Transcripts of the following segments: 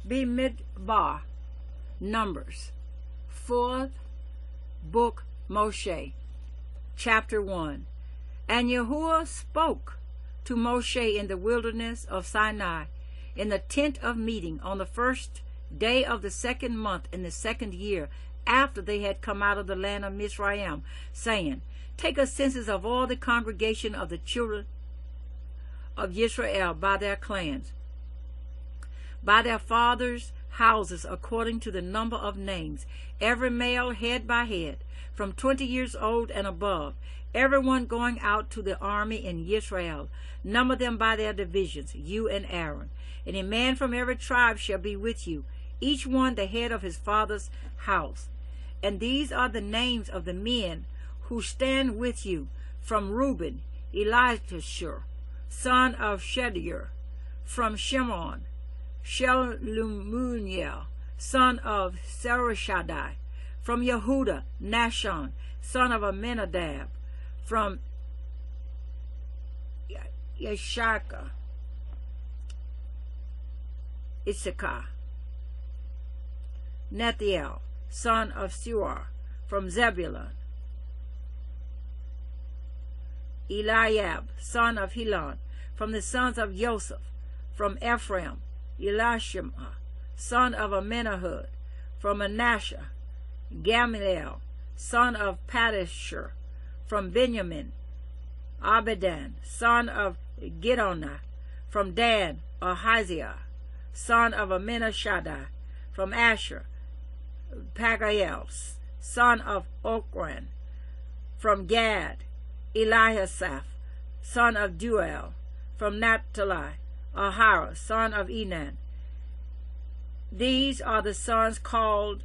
Scriptures-Bemidbar, Numbers, 4th book, Moshe, chapter 1. And Yehua spoke to Moshe in the wilderness of Sinai, in the tent of meeting, on the first day of the 2nd month in the 2nd year, after they had come out of the land of Mitsrayim, saying, Take a census of all the congregation of the children of Yisra'eel by their clans, by their fathers' houses, according to the number of names, every male head by head, from 20 years old and above, everyone going out to the army in Yisra'eel. Number them by their divisions, you and Aaron. And a man from every tribe shall be with you, each one the head of his father's house. And these are the names of the men who stand with you: from Reuben, Elishur, son of Shedeur; from Shimon, Shelumuniel, son of Surishadai; from Yehuda, Nashon, son of Amminadab; from Yeshaka, Issachar; Nethiel, son of Suar; from Zebulun, Eliab, son of Helon; from the sons of Joseph; from Ephraim, Elishama, son of Amminahud; from Manasseh, Gamaliel, son of Padashur; from Benjamin, Abidan, son of Gidonah; from Dan, Ahaziah, son of Amminashadai; from Asher, Pagael, son of Okran; from Gad, Eliasaph, son of Duel; from Naphtali, Aharon, son of Enan. These are the sons called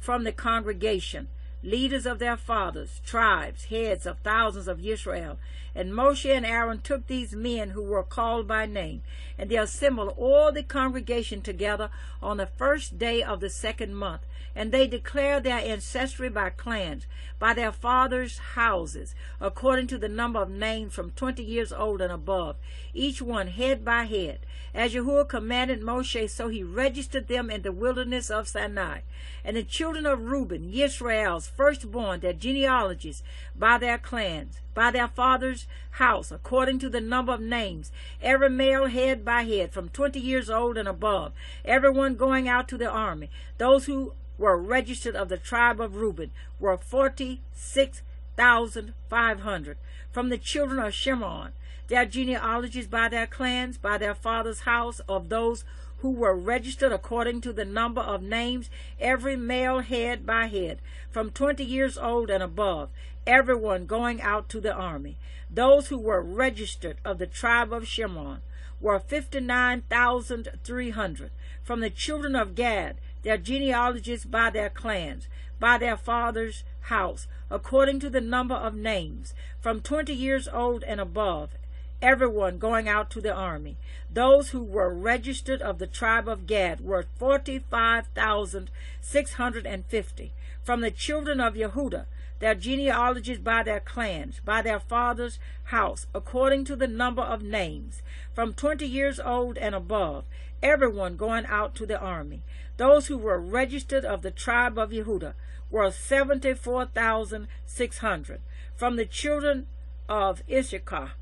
from the congregation, leaders of their fathers, tribes, heads of thousands of Israel. And Moshe and Aaron took these men who were called by name, and they assembled all the congregation together on the first day of the 2nd month. And they declared their ancestry by clans, by their fathers' houses, according to the number of names, from 20 years old and above, each one head by head. As Yehua commanded Moshe, so he registered them in the wilderness of Sinai. And the children of Reuben, Yisrael's firstborn, their genealogies, by their clans, by their father's house, according to the number of names, every male head by head, from 20 years old and above, everyone going out to the army. Those who were registered of the tribe of Reuben were 46,500. From the children of Shimon, their genealogies by their clans, by their father's house, of those who were registered according to the number of names, every male head by head, from 20 years old and above, everyone going out to the army. Those who were registered of the tribe of Shimon were 59,300. From the children of Gad, their genealogies by their clans, by their father's house, according to the number of names, from 20 years old and above, everyone going out to the army. Those who were registered of the tribe of Gad were 45,650. From the children of Yehuda, their genealogies by their clans, by their father's house, according to the number of names, from 20 years old and above, everyone going out to the army. Those who were registered of the tribe of Yehuda were 74,600. From the children of Issachar,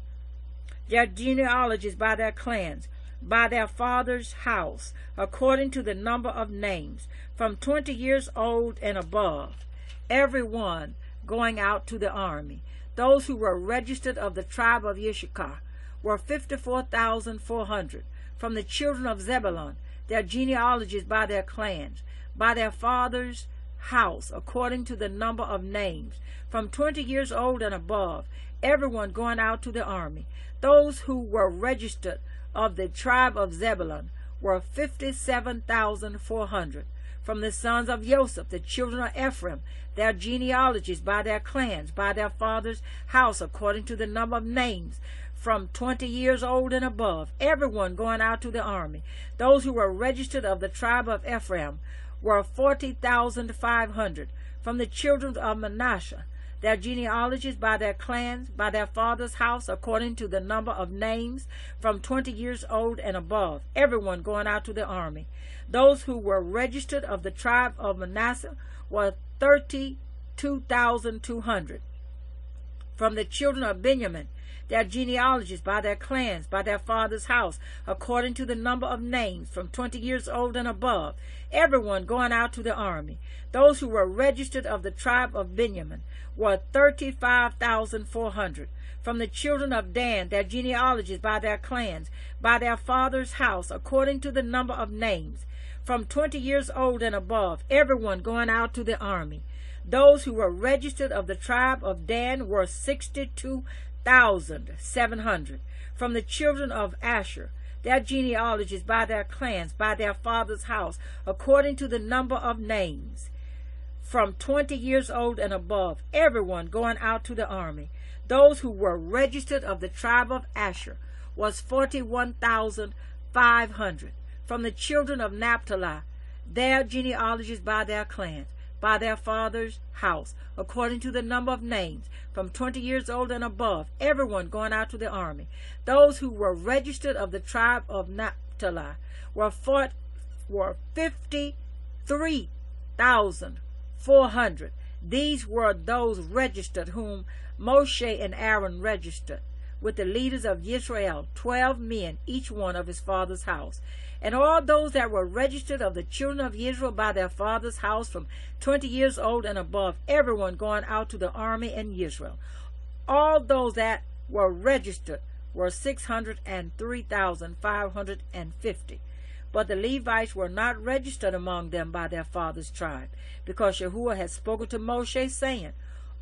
their genealogies by their clans, by their father's house, according to the number of names, from 20 years old and above, everyone going out to the army. Those who were registered of the tribe of Issachar were 54,400. From the children of Zebulun, their genealogies by their clans, by their father's house, according to the number of names, from 20 years old and above, everyone going out to the army. Those who were registered of the tribe of Zebulun were 57,400. From the sons of Joseph, the children of Ephraim, their genealogies by their clans, by their father's house, according to the number of names, from 20 years old and above, everyone going out to the army. Those who were registered of the tribe of Ephraim were 40,500. From the children of Manasseh, their genealogies by their clans, by their father's house, according to the number of names, from 20 years old and above, everyone going out to the army. Those who were registered of the tribe of Manasseh were 32,200. From the children of Benjamin, their genealogies by their clans, by their father's house, according to the number of names, from 20 years old and above, everyone going out to the army. Those who were registered of the tribe of Benjamin were 35,400. From the children of Dan, their genealogies by their clans, by their father's house, according to the number of names, from 20 years old and above, everyone going out to the army. Those who were registered of the tribe of Dan were 62,700. From the children of Asher, their genealogies by their clans, by their father's house, according to the number of names, from 20 years old and above, everyone going out to the army. Those who were registered of the tribe of Asher was 41,500. From the children of Naphtali, their genealogies by their clans, by their father's house, according to the number of names, from 20 years old and above, everyone going out to the army. Those who were registered of the tribe of Naphtali were 53,400. These were those registered whom Moshe and Aaron registered, with the leaders of Yisra'ЄL, 12 men, each one of his father's house. And all those that were registered of the children of Israel by their father's house, from 20 years old and above, everyone going out to the army in Israel. All those that were registered were 603,550. But the Levites were not registered among them by their father's tribe, because Yehua had spoken to Moshe, saying,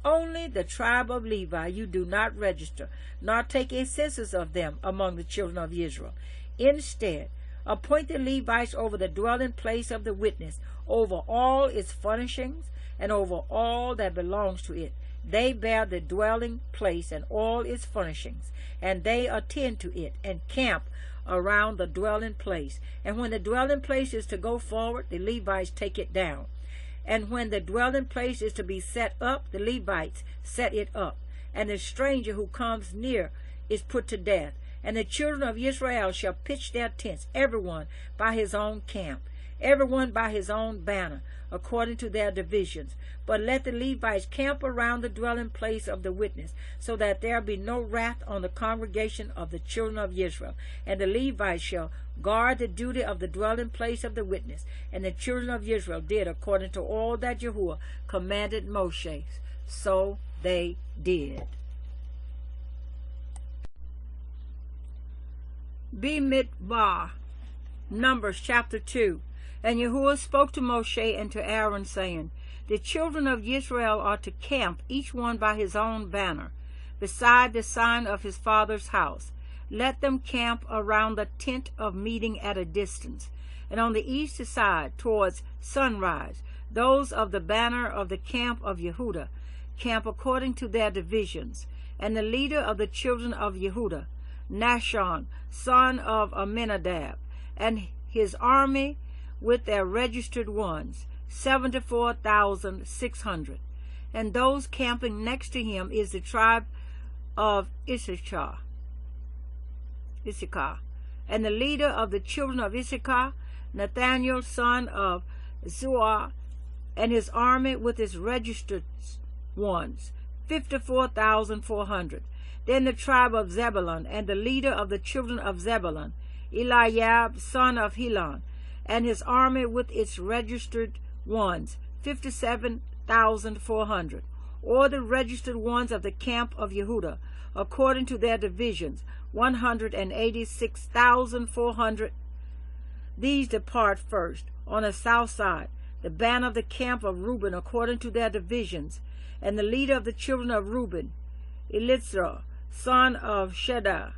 only the tribe of Levi you do not register, nor take a census of them among the children of Israel. Instead, appoint the Levites over the dwelling place of the witness, over all its furnishings, and over all that belongs to it. They bear the dwelling place and all its furnishings, and they attend to it, and camp around the dwelling place. And when the dwelling place is to go forward, the Levites take it down. And when the dwelling place is to be set up, the Levites set it up. And the stranger who comes near is put to death. And the children of Yisra'ЄL shall pitch their tents, everyone by his own camp, everyone by his own banner, according to their divisions. But let the Levites camp around the dwelling place of the witness, so that there be no wrath on the congregation of the children of Israel. And the Levites shall guard the duty of the dwelling place of the witness. And the children of Israel did according to all that Yehua commanded Moshe. So they did. Bemidbar, Numbers chapter 2. And Yehua spoke to Moshe and to Aaron, saying, the children of Israel are to camp, each one by his own banner, beside the sign of his father's house. Let them camp around the tent of meeting at a distance. And on the east side, towards sunrise, those of the banner of the camp of Yehuda camp according to their divisions. And the leader of the children of Yehuda, Nashon, son of Amminadab, and his army with their registered ones, 74,600. And those camping next to him is the tribe of Issachar. And the leader of the children of Issachar, Nathaniel, son of Zuar, and his army with his registered ones, 54,400. Then the tribe of Zebulun, and the leader of the children of Zebulun, Eliab, son of Helon, and his army with its registered ones, 57,400. Or the registered ones of the camp of Yehuda, according to their divisions, 186,400. These depart first, on the south side, the banner of the camp of Reuben, according to their divisions, and the leader of the children of Reuben, Elitzur, son of Shedar,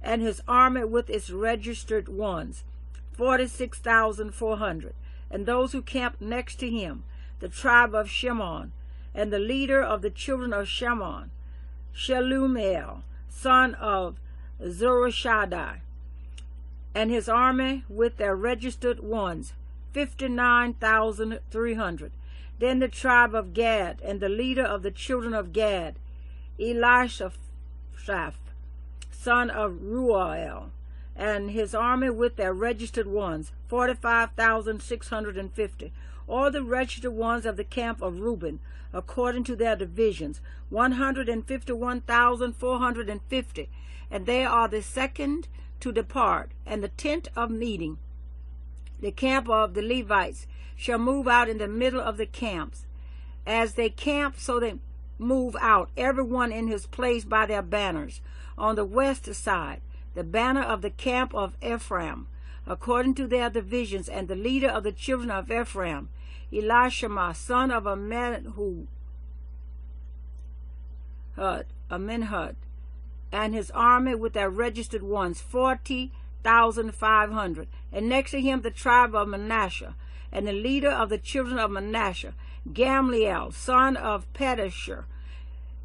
and his army with its registered ones, 46,400. And those who camped next to him, the tribe of Shimon, and the leader of the children of Shimon, Shelumiel, son of Zurishaddai, and his army with their registered ones, 59,300. Then the tribe of Gad, and the leader of the children of Gad, Elishaph, son of Reuel, and his army with their registered ones, 45,650. All the registered ones of the camp of Reuben, according to their divisions, 151,450. And they are the second to depart. And the tent of meeting, the camp of the Levites, shall move out in the middle of the camps. As they camp, so they move out, everyone in his place by their banners. On the west side, the banner of the camp of Ephraim, according to their divisions, and the leader of the children of Ephraim, Elishama, son of Amminhud, and his army with their registered ones, 40,500. And next to him the tribe of Manasseh, and the leader of the children of Manasseh, Gamliel, son of Pedashur,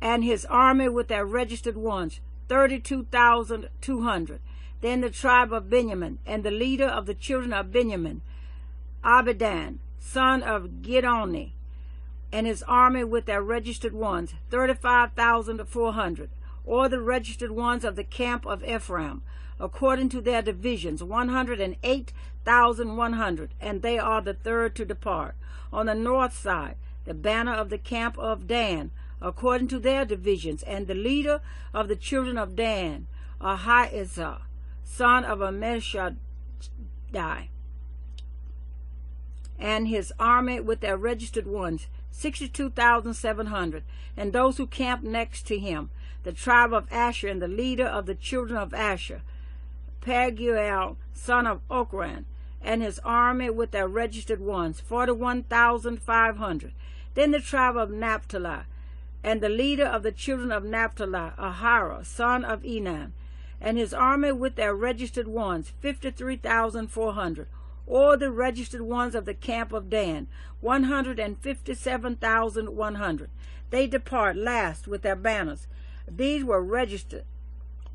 and his army with their registered ones, 32,200. Then the tribe of Benjamin, and the leader of the children of Benjamin, Abidan, son of Gidoni, and his army with their registered ones, 35,400. Or the registered ones of the camp of Ephraim, according to their divisions, 108,100, and they are the third to depart. On the north side, the banner of the camp of Dan, according to their divisions, and the leader of the children of Dan, Ahiezer, son of Ammishaddai, and his army with their registered ones, 62,700, and those who camped next to him, the tribe of Asher, and the leader of the children of Asher, Pagiel, son of Okran, and his army with their registered ones, 41,500. Then the tribe of Naphtali, and the leader of the children of Naphtali, Aharon, son of Enan, and his army with their registered ones, 53,400. Or the registered ones of the camp of Dan, 157,100. They depart last with their banners. These were registered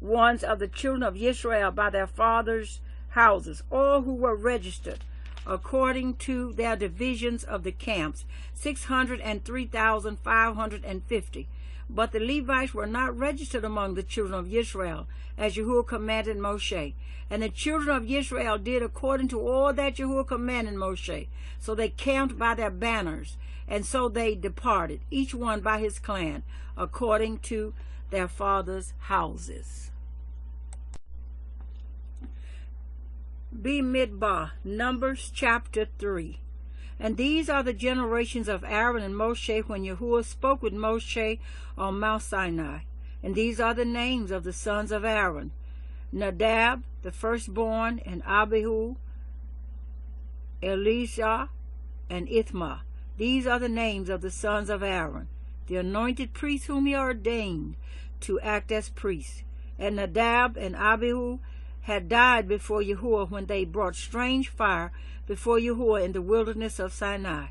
ones of the children of Yisra'eel by their fathers' houses, all who were registered according to their divisions of the camps, 603,550. But the Levites were not registered among the children of Israel, as Yahweh commanded Moshe. And the children of Israel did according to all that Yahweh commanded Moshe. So they camped by their banners, and so they departed, each one by his clan, according to their fathers' houses. Bemidbar, Numbers chapter 3. And these are the generations of Aaron and Moshe when Yahweh spoke with Moshe on Mount Sinai. And these are the names of the sons of Aaron: Nadab, the firstborn, and Abihu, Elisha, and Ithmah. These are the names of the sons of Aaron, the anointed priests whom he ordained to act as priests. And Nadab and Abihu had died before Yahweh when they brought strange fire before Yahweh in the wilderness of Sinai.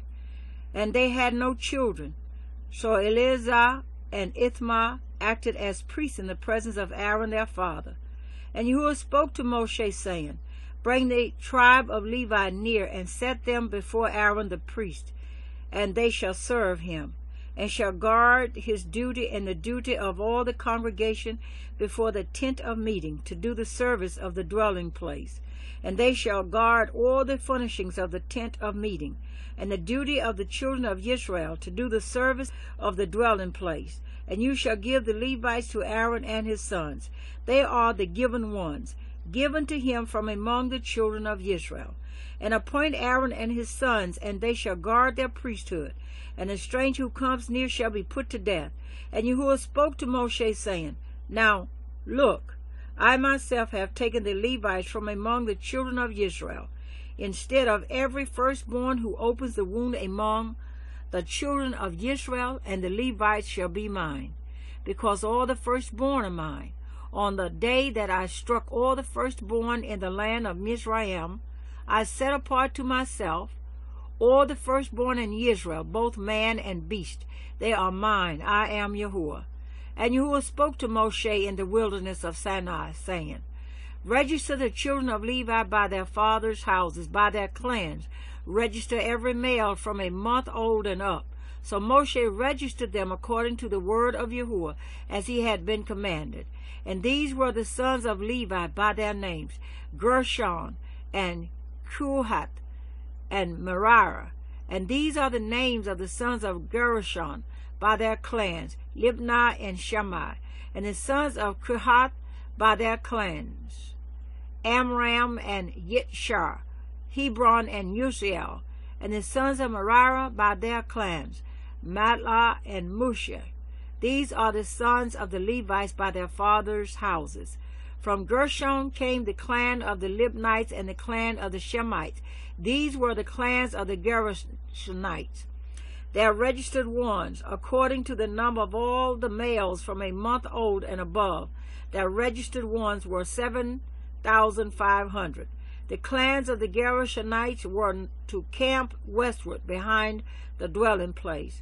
And they had no children. So Eleazar and Ithmah acted as priests in the presence of Aaron their father. And Yahweh spoke to Moshe, saying, Bring the tribe of Levi near, and set them before Aaron the priest, and they shall serve him, and shall guard his duty and the duty of all the congregation before the tent of meeting, to do the service of the dwelling place. And they shall guard all the furnishings of the tent of meeting, and the duty of the children of Israel, to do the service of the dwelling place. And you shall give the Levites to Aaron and his sons. They are the given ones, given to him from among the children of Israel. And appoint Aaron and his sons, and they shall guard their priesthood. And the stranger who comes near shall be put to death. And Yahweh spoke to Moshe, saying, Now, look, I myself have taken the Levites from among the children of Israel, instead of every firstborn who opens the womb among the children of Israel, and the Levites shall be mine, because all the firstborn are mine. On the day that I struck all the firstborn in the land of Mitsrayim, I set apart to myself all the firstborn in Israel, both man and beast. They are mine. I am Yahweh. And Yahweh spoke to Moshe in the wilderness of Sinai, saying, Register the children of Levi by their fathers' houses, by their clans. Register every male from a month old and up. So Moshe registered them according to the word of Yahweh, as he had been commanded. And these were the sons of Levi by their names, Gershon, and Kohath, and Merari. And these are the names of the sons of Gershon by their clans, Libni and Shammai. And the sons of Kohath by their clans, Amram and Yitshar, Hebron and Yisra'ЄL. And the sons of Merari by their clans, Matlah and Mosheh. These are the sons of the Levites by their fathers' houses. From Gershon came the clan of the Libnites and the clan of the Shemites. These were the clans of the Gershonites. Their registered ones, according to the number of all the males from a month old and above. Their registered ones were 7,500. The clans of the Gershonites were to camp westward behind the dwelling place.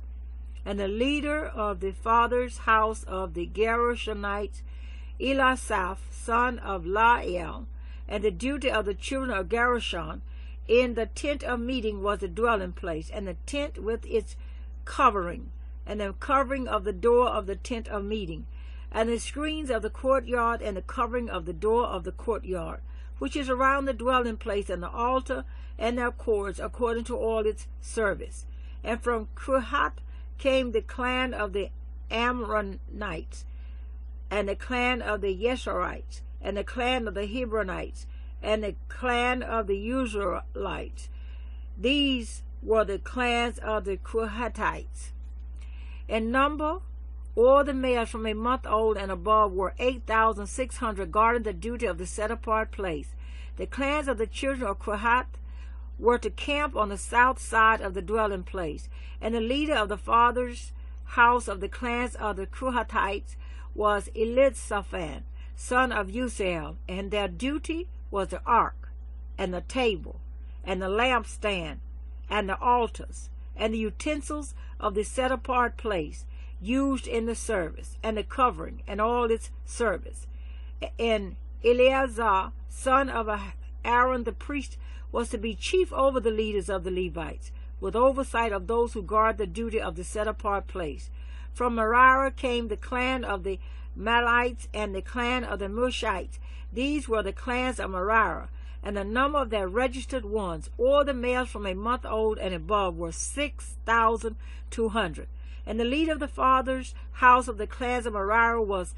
And the leader of the father's house of the Gershonites, Elisaph, son of Lael, and the duty of the children of Gershon in the tent of meeting was the dwelling place, and the tent with its covering, and the covering of the door of the tent of meeting, and the screens of the courtyard, and the covering of the door of the courtyard, which is around the dwelling place, and the altar, and their cords, according to all its service. And from Kohath came the clan of the Amronites, and the clan of the Yisra'ites, and the clan of the Hebronites, and the clan of the Yisraelites. These were the clans of the Kohathites. In number, all the males from a month old and above were 8,600, guarding the duty of the set-apart place. The clans of the children of Kohath were to camp on the south side of the dwelling place, and the leader of the father's house of the clans of the Kohathites was Elisaphan, son of Yisra'ЄL, and their duty was the ark, and the table, and the lampstand, and the altars, and the utensils of the set-apart place used in the service, and the covering, and all its service. And Eleazar, son of Aaron the priest, was to be chief over the leaders of the Levites, with oversight of those who guard the duty of the set-apart place. From Merari came the clan of the Malites and the clan of the Mushites. These were the clans of Merari, and the number of their registered ones, all the males from a month old and above, were 6,200. And the leader of the father's house of the clans of Merari was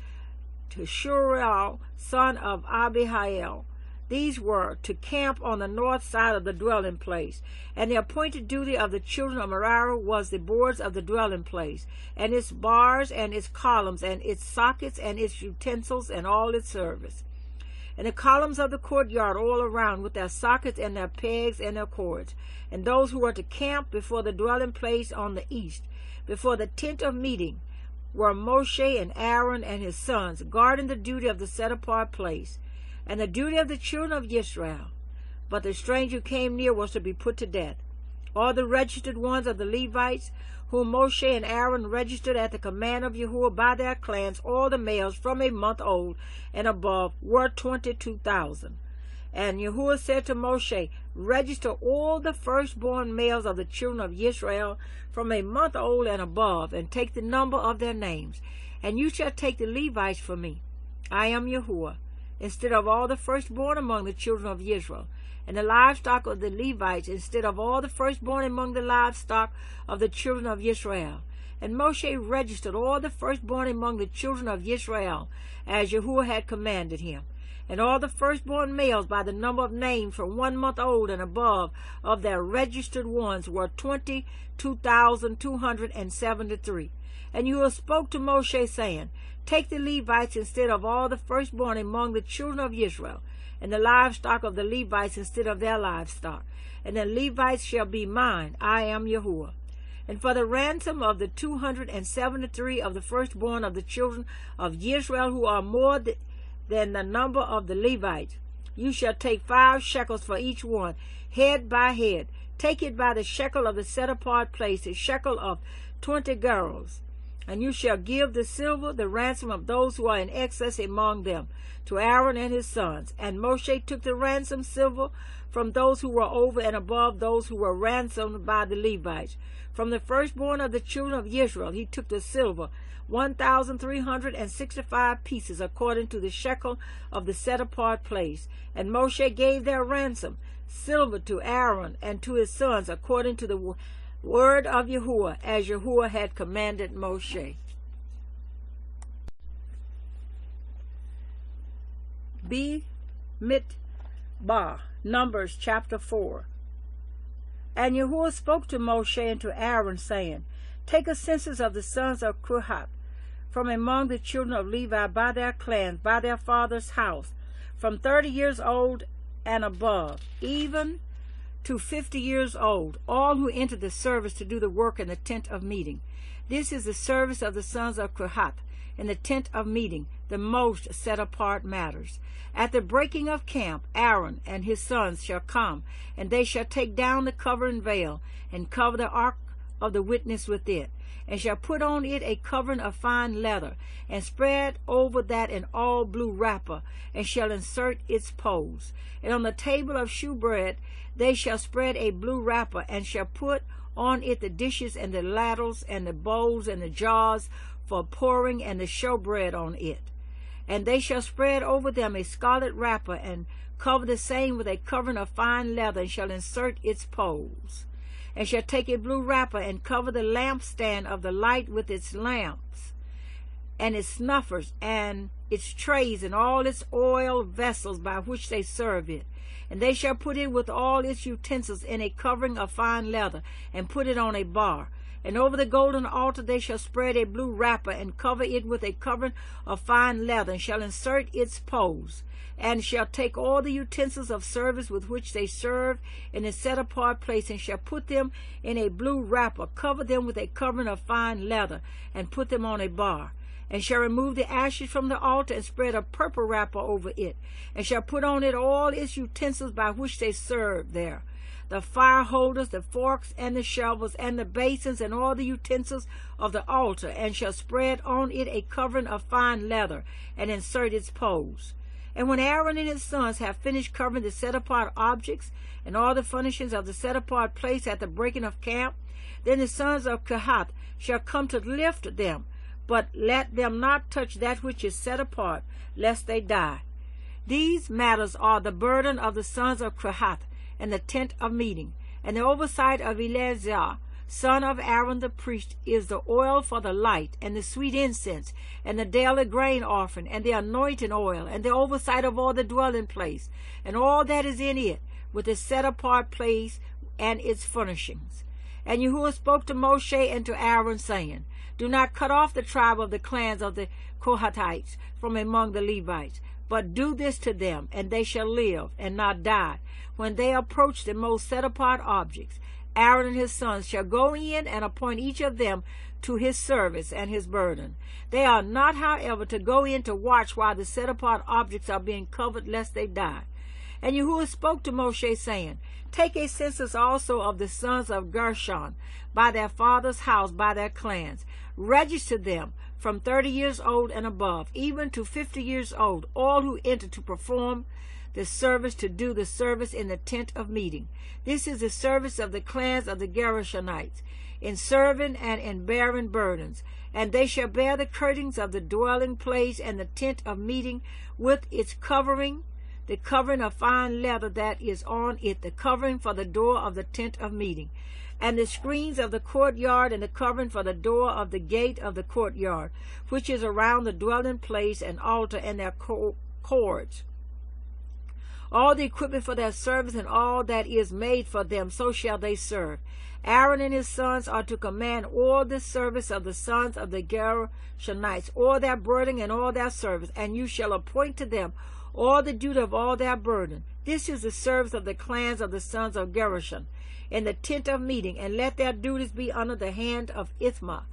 Yisra'Єl, son of Abihail. These were to camp on the north side of the dwelling place. And the appointed duty of the children of Merari was the boards of the dwelling place, and its bars, and its columns, and its sockets, and its utensils, and all its service. And the columns of the courtyard all around, with their sockets, and their pegs, and their cords. And those who were to camp before the dwelling place on the east, before the tent of meeting, were Moshe and Aaron and his sons, guarding the duty of the set-apart place, and the duty of the children of Yisrael. But the stranger who came near was to be put to death. All the registered ones of the Levites, whom Moshe and Aaron registered at the command of Yahweh by their clans, all the males from a month old and above, were 22,000. And Yahweh said to Moshe, register all the firstborn males of the children of Yisrael from a month old and above, and take the number of their names. And you shall take the Levites for me. I am Yahweh, instead of all the firstborn among the children of Israel, and the livestock of the Levites, instead of all the firstborn among the livestock of the children of Israel. And Moshe registered all the firstborn among the children of Israel, as Yahweh had commanded him. And all the firstborn males by the number of names from 1 month old and above of their registered ones were 22,273. And Yahweh spoke to Moshe, saying, take the Levites instead of all the firstborn among the children of Israel, and the livestock of the Levites instead of their livestock. And the Levites shall be mine. I am Yahweh. And for the ransom of the 273 of the firstborn of the children of Israel, who are more than the number of the Levites, you shall take 5 shekels for each one, head by head. Take it by the shekel of the set-apart place, a shekel of 20 gerahs. And you shall give the silver, the ransom of those who are in excess among them, to Aaron and his sons. And Moshe took the ransom silver from those who were over and above those who were ransomed by the Levites. From the firstborn of the children of Yisra'eel he took the silver, 1,365 pieces, according to the shekel of the set-apart place. And Moshe gave their ransom silver to Aaron and to his sons, according to the word of Yehua, as Yehua had commanded Moshe. Bemidbar, Numbers chapter 4. And Yehua spoke to Moshe and to Aaron, saying, Take a census of the sons of Kohath from among the children of Levi by their clans, by their father's house, from 30 years old and above, even to 50 years old, all who enter the service to do the work in the tent of meeting. This is the service of the sons of Kohath in the tent of meeting, the most set apart matters. At the breaking of camp, Aaron and his sons shall come, and they shall take down the covering veil, and cover the ark of the witness with it, and shall put on it a covering of fine leather, and spread over that an all blue wrapper, and shall insert its poles. And on the table of shewbread they shall spread a blue wrapper, and shall put on it the dishes and the ladles and the bowls and the jars for pouring, and the showbread on it. And they shall spread over them a scarlet wrapper, and cover the same with a covering of fine leather, and shall insert its poles. And shall take a blue wrapper, and cover the lampstand of the light with its lamps, and its snuffers, and its trays, and all its oil vessels by which they serve it. And they shall put it with all its utensils in a covering of fine leather, and put it on a bar. And over the golden altar they shall spread a blue wrapper, and cover it with a covering of fine leather, and shall insert its poles. And shall take all the utensils of service with which they serve in a set-apart place, and shall put them in a blue wrapper, cover them with a covering of fine leather, and put them on a bar. And shall remove the ashes from the altar, and spread a purple wrapper over it, and shall put on it all its utensils by which they serve there, the fire holders, the forks, and the shovels, and the basins, and all the utensils of the altar, and shall spread on it a covering of fine leather, and insert its poles. And when Aaron and his sons have finished covering the set-apart objects and all the furnishings of the set-apart place at the breaking of camp, then the sons of Kohath shall come to lift them, but let them not touch that which is set apart, lest they die. These matters are the burden of the sons of Kohath and the tent of meeting, and the oversight of Eleazar, son of Aaron the priest, is the oil for the light, and the sweet incense, and the daily grain offering, and the anointing oil, and the oversight of all the dwelling place, and all that is in it, with the set-apart place and its furnishings. And Yehua spoke to Moshe and to Aaron, saying, Do not cut off the tribe of the clans of the Kohathites from among the Levites, but do this to them, and they shall live and not die. When they approach the most set-apart objects, Aaron and his sons shall go in and appoint each of them to his service and his burden. They are not, however, to go in to watch while the set-apart objects are being covered, lest they die. And Yehua spoke to Moshe, saying, Take a census also of the sons of Gershon, by their father's house, by their clans. Register them from 30 years old and above, even to 50 years old, all who enter to perform the service, to do the service in the tent of meeting. This is the service of the clans of the Gershonites, in serving and in bearing burdens. And they shall bear the curtains of the dwelling place and the tent of meeting with its covering, the covering of fine leather that is on it, the covering for the door of the tent of meeting, and the screens of the courtyard, and the covering for the door of the gate of the courtyard, which is around the dwelling place and altar, and their cords. All the equipment for their service, and all that is made for them, so shall they serve. Aaron and his sons are to command all the service of the sons of the Gershonites, all their burden and all their service, and you shall appoint to them all the duty of all their burden. This is the service of the clans of the sons of Gershon, in the tent of meeting, and let their duties be under the hand of Ithamar,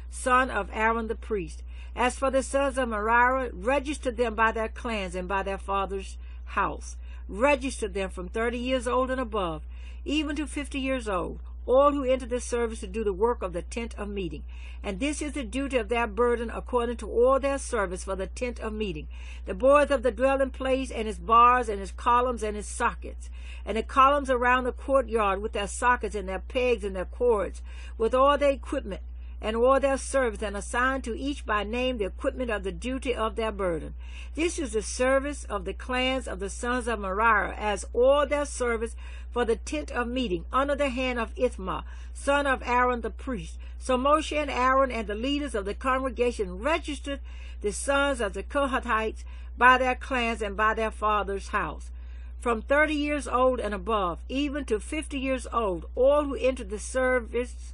son of Aaron the priest. As for the sons of Merari, register them by their clans and by their father's house. Register them from 30 years old and above, even to 50 years old, all who enter the service to do the work of the tent of meeting. And this is the duty of their burden according to all their service for the tent of meeting. The boards of the dwelling place, and its bars, and its columns, and its sockets, and the columns around the courtyard with their sockets and their pegs and their cords, with all their equipment, and all their service, and assigned to each by name the equipment of the duty of their burden. This is the service of the clans of the sons of Miriam, as all their service for the tent of meeting, under the hand of Ithamar, son of Aaron the priest. So Moshe and Aaron and the leaders of the congregation registered the sons of the Kohathites by their clans and by their father's house. From 30 years old and above, even to 50 years old, all who entered the service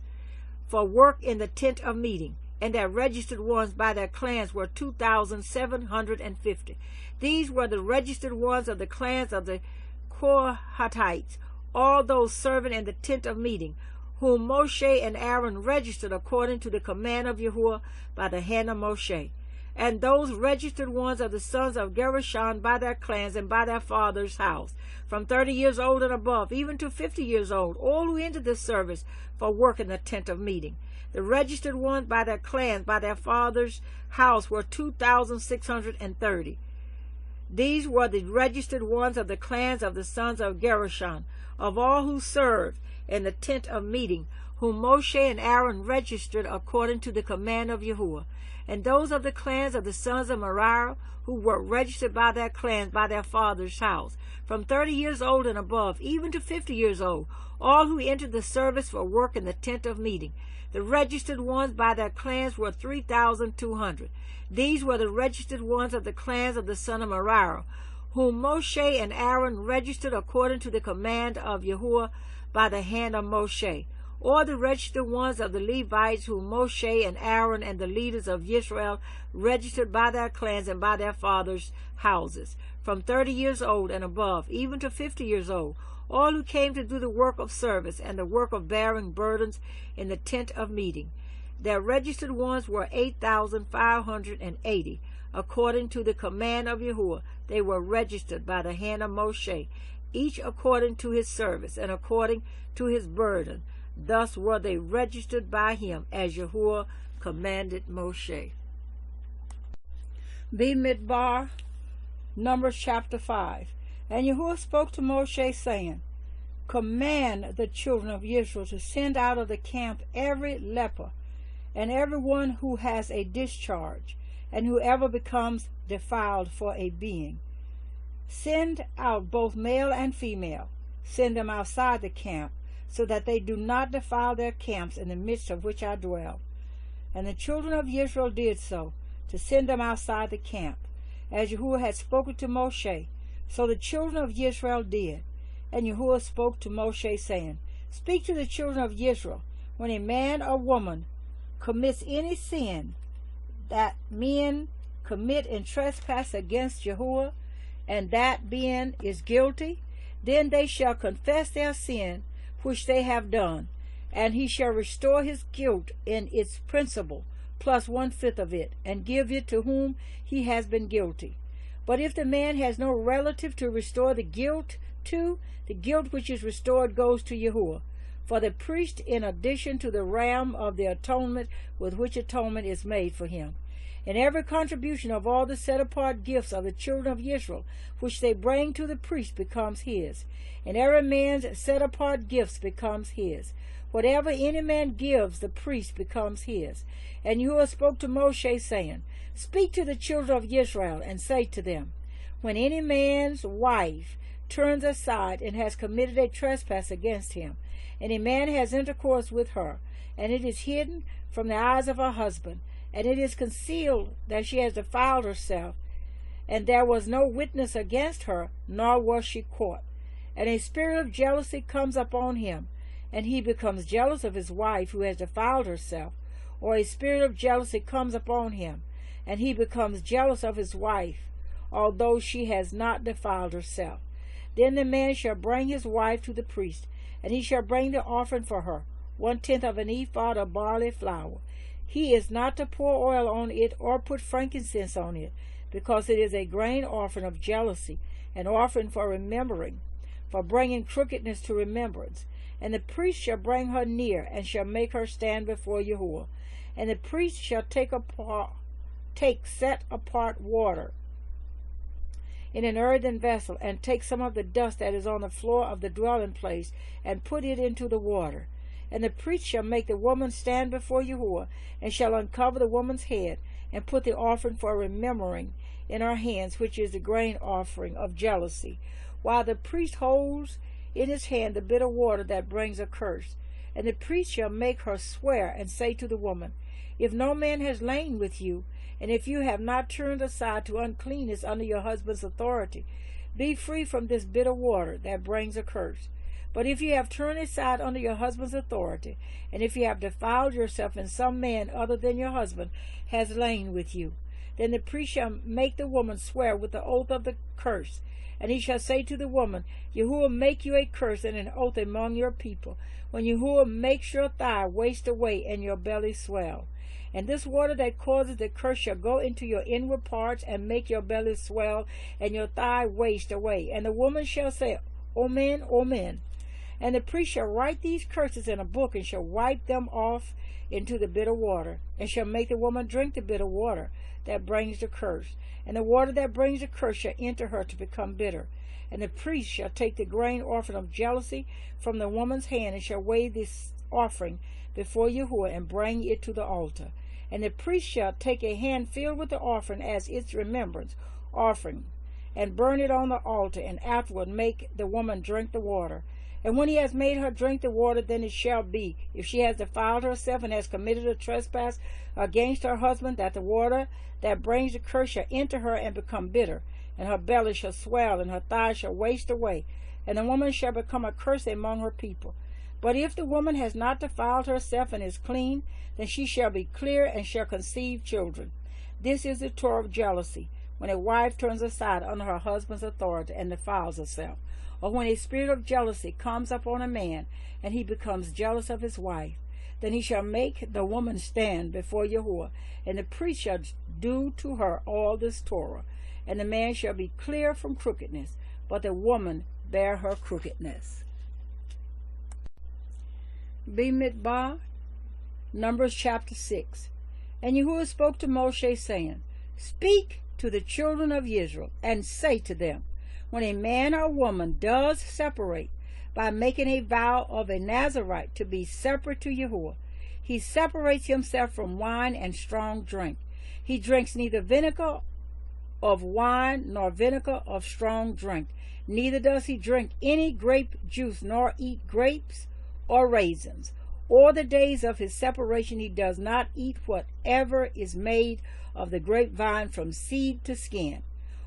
for work in the tent of meeting, and their registered ones by their clans were 2,750. These were the registered ones of the clans of the Kohathites, all those serving in the tent of meeting, whom Moshe and Aaron registered according to the command of Yahweh by the hand of Moshe. And those registered ones of the sons of Gershon by their clans and by their father's house, from 30 years old and above, even to 50 years old, all who entered the service for work in the tent of meeting. The registered ones by their clans, by their father's house, were 2,630. These were the registered ones of the clans of the sons of Gershon, of all who served in the tent of meeting, whom Moshe and Aaron registered according to the command of Yahweh. And those of the clans of the sons of Miriam, who were registered by their clans, by their father's house, from 30 years old and above, even to 50 years old, all who entered the service for work in the tent of meeting. The registered ones by their clans were 3,200. These were the registered ones of the clans of the son of Miriam, whom Moshe and Aaron registered according to the command of Yahweh by the hand of Moshe. Or the registered ones of the Levites, whom Moshe and Aaron and the leaders of Yisra'eel registered by their clans and by their fathers' houses, from 30 years old and above, even to 50 years old, all who came to do the work of service and the work of bearing burdens in the tent of meeting. Their registered ones were 8,580. According to the command of Yahweh, they were registered by the hand of Moshe, each according to his service and according to his burden. Thus were they registered by him, as Yahweh commanded Moshe. Bemidbar, Numbers chapter 5. And Yahweh spoke to Moshe, saying, Command the children of Israel to send out of the camp every leper, and every one who has a discharge, and whoever becomes defiled for a being. Send out both male and female. Send them outside the camp, so that they do not defile their camps in the midst of which I dwell. And the children of Israel did so, to send them outside the camp, as Yahweh had spoken to Moshe. So the children of Israel did. And Yahweh spoke to Moshe, saying, Speak to the children of Israel, when a man or woman commits any sin that men commit in trespass against Yahweh, and that being is guilty, then they shall confess their sin which they have done, and he shall restore his guilt in its principal, plus 1/5 of it, and give it to whom he has been guilty. But if the man has no relative to restore the guilt to, the guilt which is restored goes to Yahweh. For the priest, in addition to the ram of the atonement with which atonement is made for him. And every contribution of all the set-apart gifts of the children of Israel, which they bring to the priest, becomes his. And every man's set-apart gifts becomes his. Whatever any man gives, the priest becomes his. And Yahweh spoke to Moshe, saying, Speak to the children of Israel, and say to them, When any man's wife turns aside and has committed a trespass against him, and a man has intercourse with her, and it is hidden from the eyes of her husband, and it is concealed that she has defiled herself, and there was no witness against her, nor was she caught, and a spirit of jealousy comes upon him, and he becomes jealous of his wife who has defiled herself, or a spirit of jealousy comes upon him, and he becomes jealous of his wife, although she has not defiled herself. Then the man shall bring his wife to the priest, and he shall bring the offering for her, 1/10 of an ephah of barley flour. He is not to pour oil on it or put frankincense on it, because it is a grain offering of jealousy, an offering for remembering, for bringing crookedness to remembrance. And the priest shall bring her near, and shall make her stand before Yahweh. And the priest shall set apart water in an earthen vessel, and take some of the dust that is on the floor of the dwelling place, and put it into the water. And the priest shall make the woman stand before Yahweh, and shall uncover the woman's head, and put the offering for remembering in her hands, which is the grain offering of jealousy, while the priest holds in his hand the bitter water that brings a curse. And the priest shall make her swear, and say to the woman, If no man has lain with you, and if you have not turned aside to uncleanness under your husband's authority, be free from this bitter water that brings a curse. But if you have turned aside under your husband's authority, and if you have defiled yourself, and some man other than your husband has lain with you, then the priest shall make the woman swear with the oath of the curse. And he shall say to the woman, Yahweh make you a curse and an oath among your people, when Yahweh makes your thigh waste away and your belly swell. And this water that causes the curse shall go into your inward parts, and make your belly swell, and your thigh waste away. And the woman shall say, Amen, Amen. And the priest shall write these curses in a book, and shall wipe them off into the bitter water, and shall make the woman drink the bitter water that brings the curse. And the water that brings the curse shall enter her to become bitter. And the priest shall take the grain offering of jealousy from the woman's hand, and shall weigh this offering before Yahweh, and bring it to the altar. And the priest shall take a hand filled with the offering as its remembrance offering, and burn it on the altar, and afterward make the woman drink the water. And when he has made her drink the water, then it shall be, if she has defiled herself and has committed a trespass against her husband, that the water that brings the curse shall enter her and become bitter, and her belly shall swell, and her thighs shall waste away, and the woman shall become a curse among her people. But if the woman has not defiled herself and is clean, then she shall be clear, and shall conceive children. This is the Torah of jealousy, when a wife turns aside under her husband's authority and defiles herself, or when a spirit of jealousy comes upon a man, and he becomes jealous of his wife. Then he shall make the woman stand before Yahweh, and the priest shall do to her all this Torah. And the man shall be clear from crookedness, but the woman bear her crookedness. Bemidbar, Numbers chapter 6. And Yahweh spoke to Moshe, saying, Speak to the children of Israel, and say to them, When a man or woman does separate by making a vow of a Nazarite to be separate to Yahweh, he separates himself from wine and strong drink. He drinks neither vinegar of wine nor vinegar of strong drink. Neither does he drink any grape juice, nor eat grapes or raisins. All the days of his separation he does not eat whatever is made of the grapevine from seed to skin.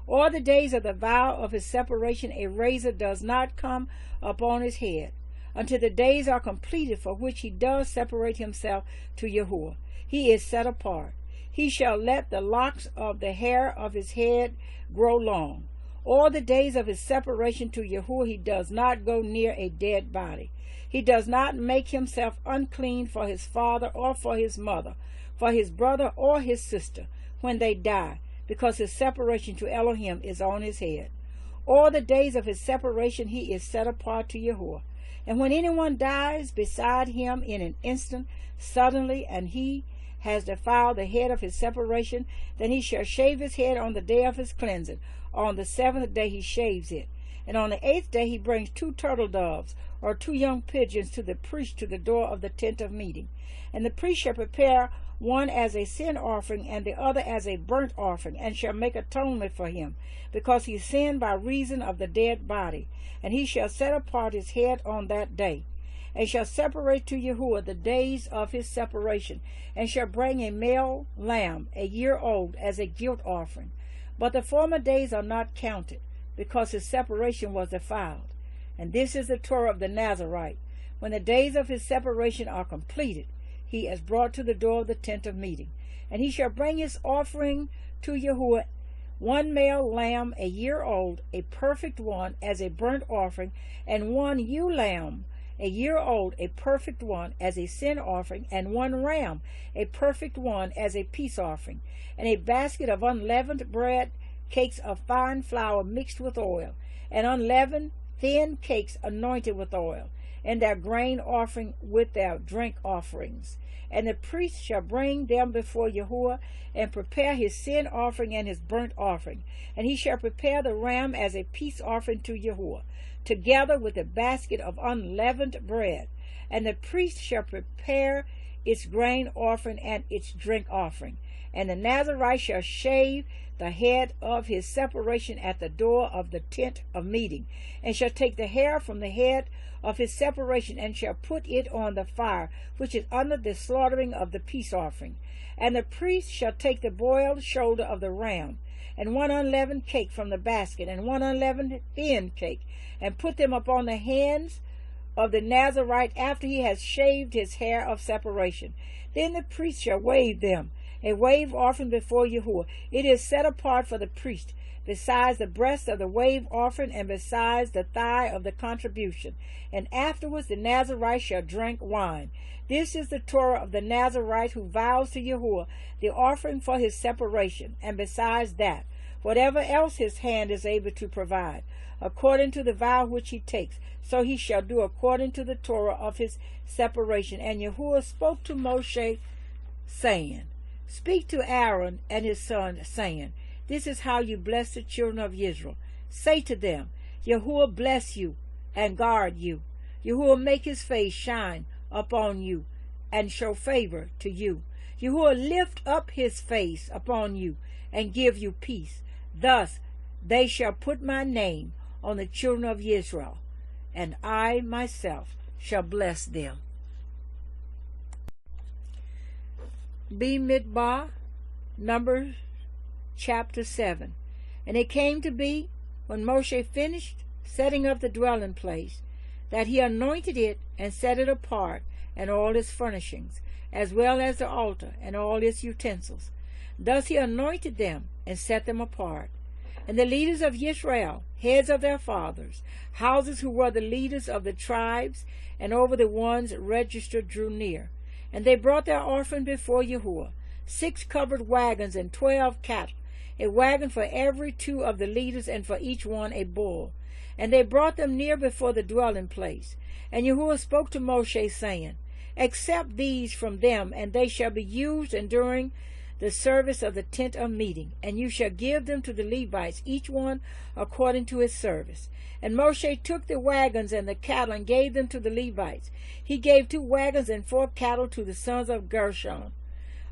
All the days of the vow of his separation a razor does not come upon his head, until the days are completed for which he does separate himself to Yahweh. He is set apart. He shall let the locks of the hair of his head grow long. All the days of his separation to Yahweh he does not go near a dead body. He does not make himself unclean for his father or for his mother, for his brother or his sister, when they die, because his separation to Elohim is on his head. All the days of his separation he is set apart to Yahweh. And when anyone dies beside him in an instant, suddenly, and he has defiled the head of his separation, then he shall shave his head on the day of his cleansing. On the 7th day he shaves it. And on the 8th day he brings 2 turtle doves, or 2 young pigeons, to the priest to the door of the tent of meeting. And the priest shall prepare one as a sin offering, and the other as a burnt offering, and shall make atonement for him, because he sinned by reason of the dead body. And he shall set apart his head on that day, and shall separate to Yahweh the days of his separation, and shall bring a male lamb, a year old, as a guilt offering. But the former days are not counted, because his separation was defiled. And this is the Torah of the Nazarite. When the days of his separation are completed, he is brought to the door of the tent of meeting. And he shall bring his offering to Yahweh, 1 male lamb, a year old, a perfect one, as a burnt offering, and 1 ewe lamb, a year old, a perfect one, as a sin offering, and 1 ram, a perfect one, as a peace offering, and a basket of unleavened bread, cakes of fine flour mixed with oil, and unleavened thin cakes anointed with oil, and their grain offering with their drink offerings. And the priest shall bring them before Yahweh, and prepare his sin offering and his burnt offering. And he shall prepare the ram as a peace offering to Yahweh, together with a basket of unleavened bread. And the priest shall prepare its grain offering and its drink offering. And the Nazarite shall shave the head of his separation at the door of the tent of meeting, and shall take the hair from the head of his separation, and shall put it on the fire, which is under the slaughtering of the peace offering. And the priest shall take the boiled shoulder of the ram, and one unleavened cake from the basket, and one unleavened thin cake, and put them upon the hands of the Nazarite after he has shaved his hair of separation. Then the priest shall wave them, a wave offering before Yahweh. It is set apart for the priest, besides the breast of the wave offering, and besides the thigh of the contribution. And afterwards the Nazarite shall drink wine. This is the Torah of the Nazarite who vows to Yahweh the offering for his separation, and besides that, whatever else his hand is able to provide, according to the vow which he takes, so he shall do according to the Torah of his separation. And Yahweh spoke to Moshe, saying, Speak to Aaron and his son, saying, This is how you bless the children of Israel. Say to them, Yahweh bless you and guard you. Yahweh make his face shine upon you and show favor to you. Yahweh lift up his face upon you and give you peace. Thus they shall put my name on the children of Israel, and I myself shall bless them. Bemidbar, Numbers chapter 7. And it came to be, when Moshe finished setting up the dwelling place, that he anointed it and set it apart, and all its furnishings, as well as the altar and all its utensils. Thus he anointed them and set them apart. And the leaders of Yisra'eel, heads of their fathers, houses who were the leaders of the tribes, and over the ones registered, drew near. And they brought their offering before Yahweh, 6 covered wagons and 12 cattle, a wagon for every 2 of the leaders, and for each one a bull. And they brought them near before the dwelling place. And Yahweh spoke to Moshe, saying, Accept these from them, and they shall be used during the service of the tent of meeting, and you shall give them to the Levites, each one according to his service. And Moshe took the wagons and the cattle, and gave them to the Levites. He gave 2 wagons and 4 cattle to the sons of Gershon,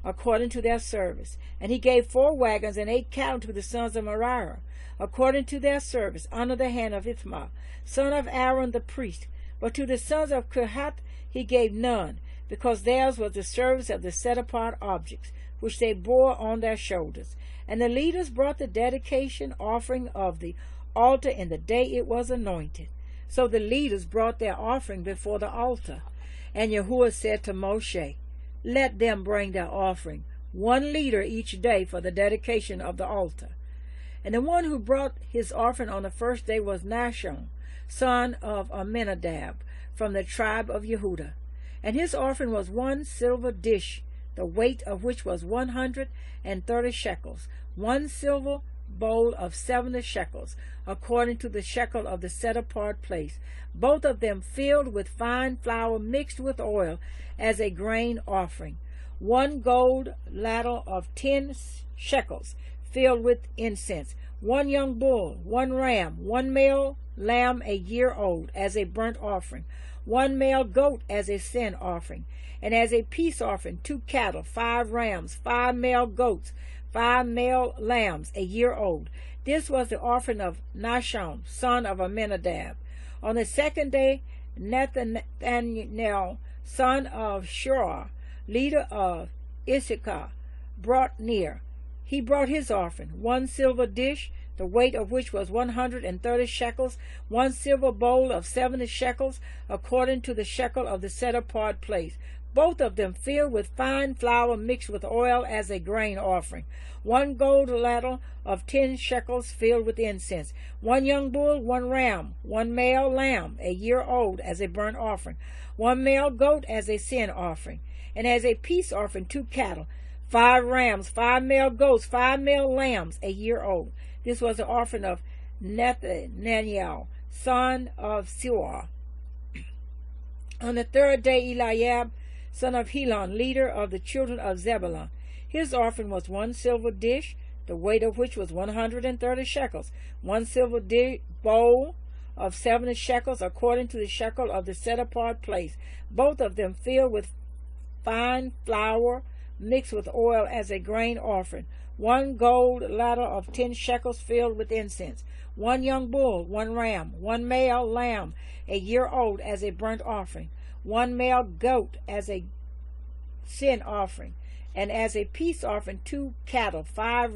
according to their service. And he gave 4 wagons and 8 cattle to the sons of Merari, according to their service, under the hand of Ithamar, son of Aaron the priest. But to the sons of Kohath he gave none, because theirs was the service of the set-apart objects, which they bore on their shoulders. And the leaders brought the dedication offering of the altar in the day it was anointed. So the leaders brought their offering before the altar. And Yahweh said to Moshe, Let them bring their offering, 1 leader each day, for the dedication of the altar. And the one who brought his offering on the first day was Nahshon, son of Amminadab, from the tribe of Yehudah. And his offering was 1 silver dish, the weight of which was 130 shekels, 1 silver bowl of 70 shekels, according to the shekel of the set-apart place, both of them filled with fine flour mixed with oil as a grain offering, 1 gold ladle of 10 shekels, filled with incense, 1 young bull, 1 ram, 1 male lamb a year old as a burnt offering, 1 male goat as a sin offering, and as a peace offering 2 cattle, 5 rams, 5 male goats, 5 male lambs a year old. This was the offering of Nahshon, son of Amminadab. On the 2nd day, Nathanael, son of Shua, leader of Issachar, brought near. He brought his offering, 1 silver dish, the weight of which was 130 shekels, 1 silver bowl of 70 shekels, according to the shekel of the set-apart place, both of them filled with fine flour mixed with oil as a grain offering, 1 gold ladle of 10 shekels filled with incense, 1 young bull, 1 ram, 1 male lamb a year old as a burnt offering, 1 male goat as a sin offering, and as a peace offering 2 cattle, 5 rams, 5 male goats, 5 male lambs a year old. This was the offering of Nathanael, son of Shua. On the third day, Eliab, son of Helon, leader of the children of Zebulun. His offering was 1 silver dish, the weight of which was 130 shekels, 1 silver bowl of 70 shekels, according to the shekel of the set-apart place, both of them filled with fine flour mixed with oil as a grain offering, 1 gold ladle of 10 shekels filled with incense, 1 young bull, 1 ram, 1 male lamb, a year old, as a burnt offering, 1 male goat as a sin offering, and as a peace offering 2 cattle, 5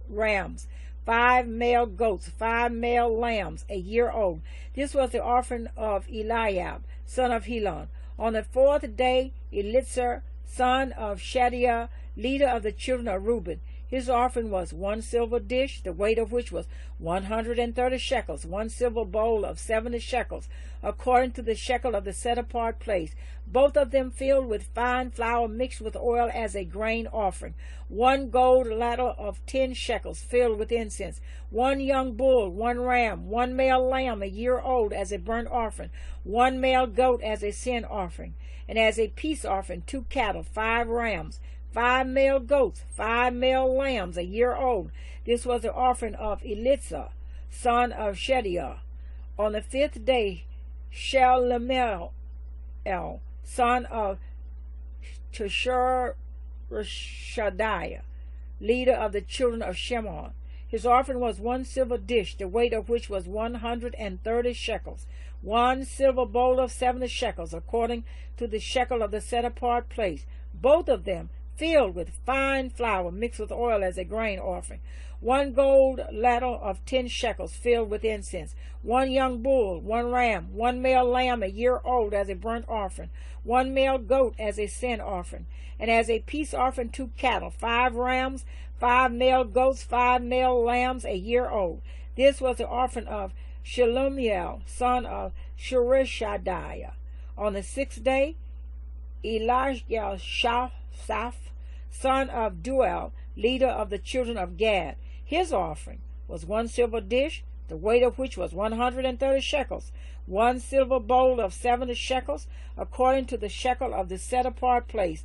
rams, 5 male goats, 5 male lambs, a year old. This was the offering of Eliab, son of Helon. On the 4th day, Eliezer, son of Shadiah, leader of the children of Reuben. His offering was 1 silver dish, the weight of which was 130 shekels, 1 silver bowl of 70 shekels, according to the shekel of the set-apart place, both of them filled with fine flour mixed with oil as a grain offering, 1 gold ladle of 10 shekels filled with incense, 1 young bull, 1 ram, 1 male lamb a year old as a burnt offering, 1 male goat as a sin offering, and as a peace offering 2 cattle, 5 rams, 5 male goats, 5 male lambs a year old. This was the offering of Eliezer, son of Shadiah. On the 5th day, Shelumiel, son of Shadiah, leader of the children of Shimon. His offering was 1 silver dish, the weight of which was 130 shekels, 1 silver bowl of 70 shekels, according to the shekel of the set-apart place, both of them filled with fine flour mixed with oil as a grain offering, 1 gold ladle of 10 shekels filled with incense, 1 young bull, 1 ram, 1 male lamb a year old as a burnt offering, 1 male goat as a sin offering, and as a peace offering 2 cattle, 5 rams, 5 male goats, 5 male lambs a year old. This was the offering of Shelumiel, son of Shurishadiah. On the 6th day, Elishasaph, son of Duel, leader of the children of Gad. His offering was 1 silver dish, the weight of which was 130 shekels, 1 silver bowl of 70 shekels, according to the shekel of the set-apart place,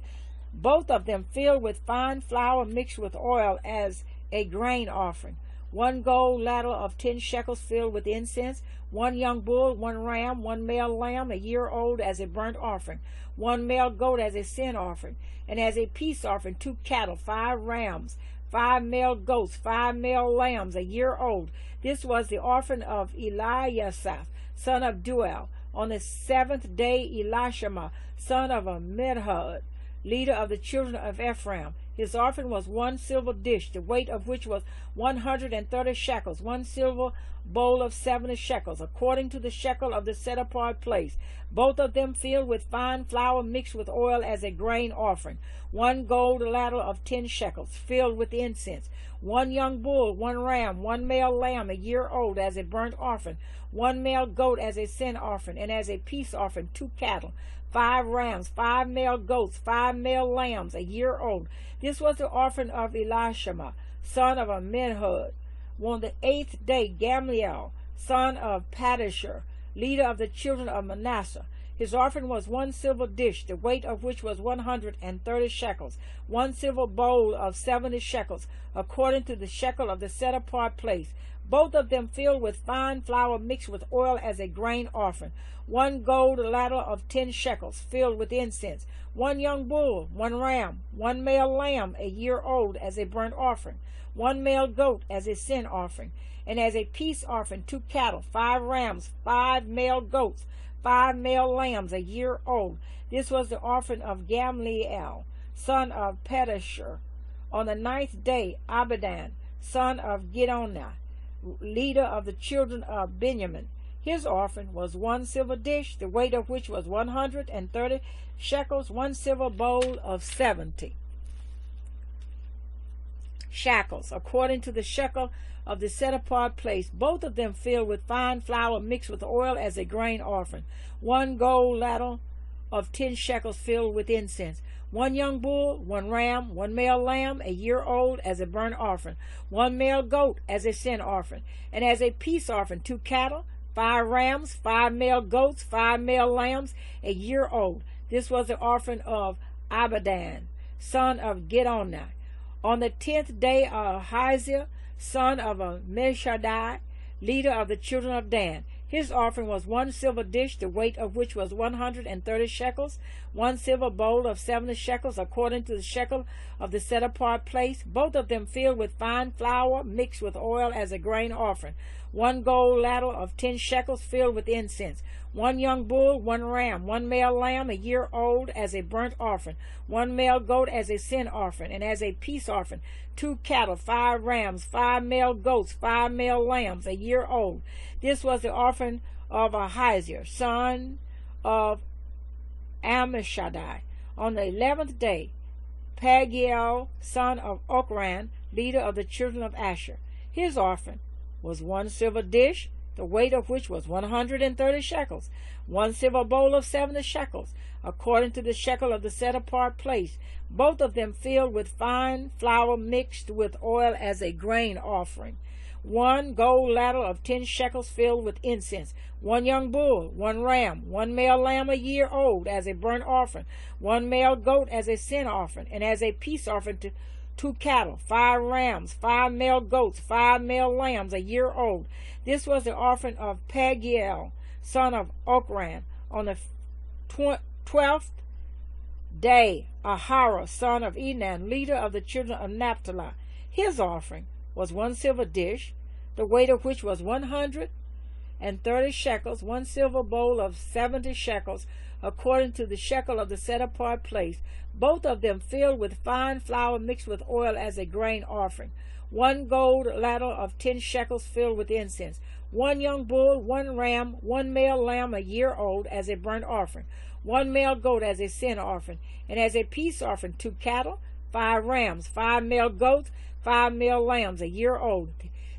both of them filled with fine flour mixed with oil as a grain offering, 1 gold ladle of 10 shekels filled with incense, 1 young bull, 1 ram, 1 male lamb a year old as a burnt offering, 1 male goat as a sin offering, and as a peace offering 2 cattle, 5 rams, 5 male goats, 5 male lambs a year old. This was the offering of Eliasaph, son of Duel. On the 7th day, Elishama, son of Amihud, leader of the children of Ephraim. His offering was 1 silver dish, the weight of which was 130 shekels, 1 silver bowl of 70 shekels, according to the shekel of the set-apart place, both of them filled with fine flour mixed with oil as a grain offering, 1 gold ladle of 10 shekels, filled with incense, 1 young bull, 1 ram, 1 male lamb a year old as a burnt offering, 1 male goat as a sin offering, and as a peace offering 2 cattle, 5 rams, 5 male goats, 5 male lambs a year old. This was the offering of Elishama, son of Amihud. On the 8th day, Gamliel, son of Padashur, leader of the children of Manasseh. His offering was 1 silver dish, the weight of which was 130 shekels, 1 silver bowl of 70 shekels, according to the shekel of the set-apart place, both of them filled with fine flour mixed with oil as a grain offering, 1 gold ladle of 10 shekels, filled with incense, 1 young bull, 1 ram, 1 male lamb a year old as a burnt offering, 1 male goat as a sin offering, and as a peace offering 2 cattle, 5 rams, 5 male goats, 5 male lambs a year old. This was the offering of Gamliel, son of Pedashur. On the 9th day, Abidan, son of Gidonah, leader of the children of Benjamin. His offering was 1 silver dish, the weight of which was 130 shekels, 1 silver bowl of 70 shekels, according to the shekel of the set-apart place, both of them filled with fine flour mixed with oil as a grain offering, 1 gold ladle of 10 shekels filled with incense, 1 young bull, 1 ram, 1 male lamb a year old as a burnt offering, 1 male goat as a sin offering, and as a peace offering 2 cattle, 5 rams, 5 male goats, 5 male lambs, a year old. This was the offering of Abidan, son of Gidoni. On the 10th day, Ahaziah, son of Ammishaddai, leader of the children of Dan. His offering was 1 silver dish, the weight of which was 130 shekels, 1 silver bowl of 70 shekels, according to the shekel of the set-apart place, both of them filled with fine flour mixed with oil as a grain offering, 1 gold ladle of 10 shekels filled with incense, 1 young bull, 1 ram, 1 male lamb a year old as a burnt offering, 1 male goat as a sin offering, and as a peace offering, 2 cattle, 5 rams, 5 male goats, 5 male lambs a year old. This was the offering of Ahaziah, son of Ammishaddai. On the 11th day, Pagiel, son of Ochran, leader of the children of Asher. His offering was 1 silver dish, the weight of which was 130 shekels, 1 silver bowl of 70 shekels, according to the shekel of the set-apart place, both of them filled with fine flour mixed with oil as a grain offering, 1 gold ladle of 10 shekels filled with incense, 1 young bull, 1 ram, 1 male lamb a year old as a burnt offering, 1 male goat as a sin offering, and as a peace offering, 2 cattle, 5 rams, 5 male goats, 5 male lambs a year old. This was the offering of Pagiel, son of Ochran. On the 12th day, Aharon, son of Enan, leader of the children of Naphtali. His offering was 1 silver dish, the weight of which was 130 shekels, 1 silver bowl of 70 shekels, according to the shekel of the set-apart place, both of them filled with fine flour mixed with oil as a grain offering, 1 gold ladle of 10 shekels filled with incense, 1 young bull, 1 ram, 1 male lamb a year old as a burnt offering, 1 male goat as a sin offering, and as a peace offering, 2 cattle, 5 rams, 5 male goats, 5 male lambs a year old.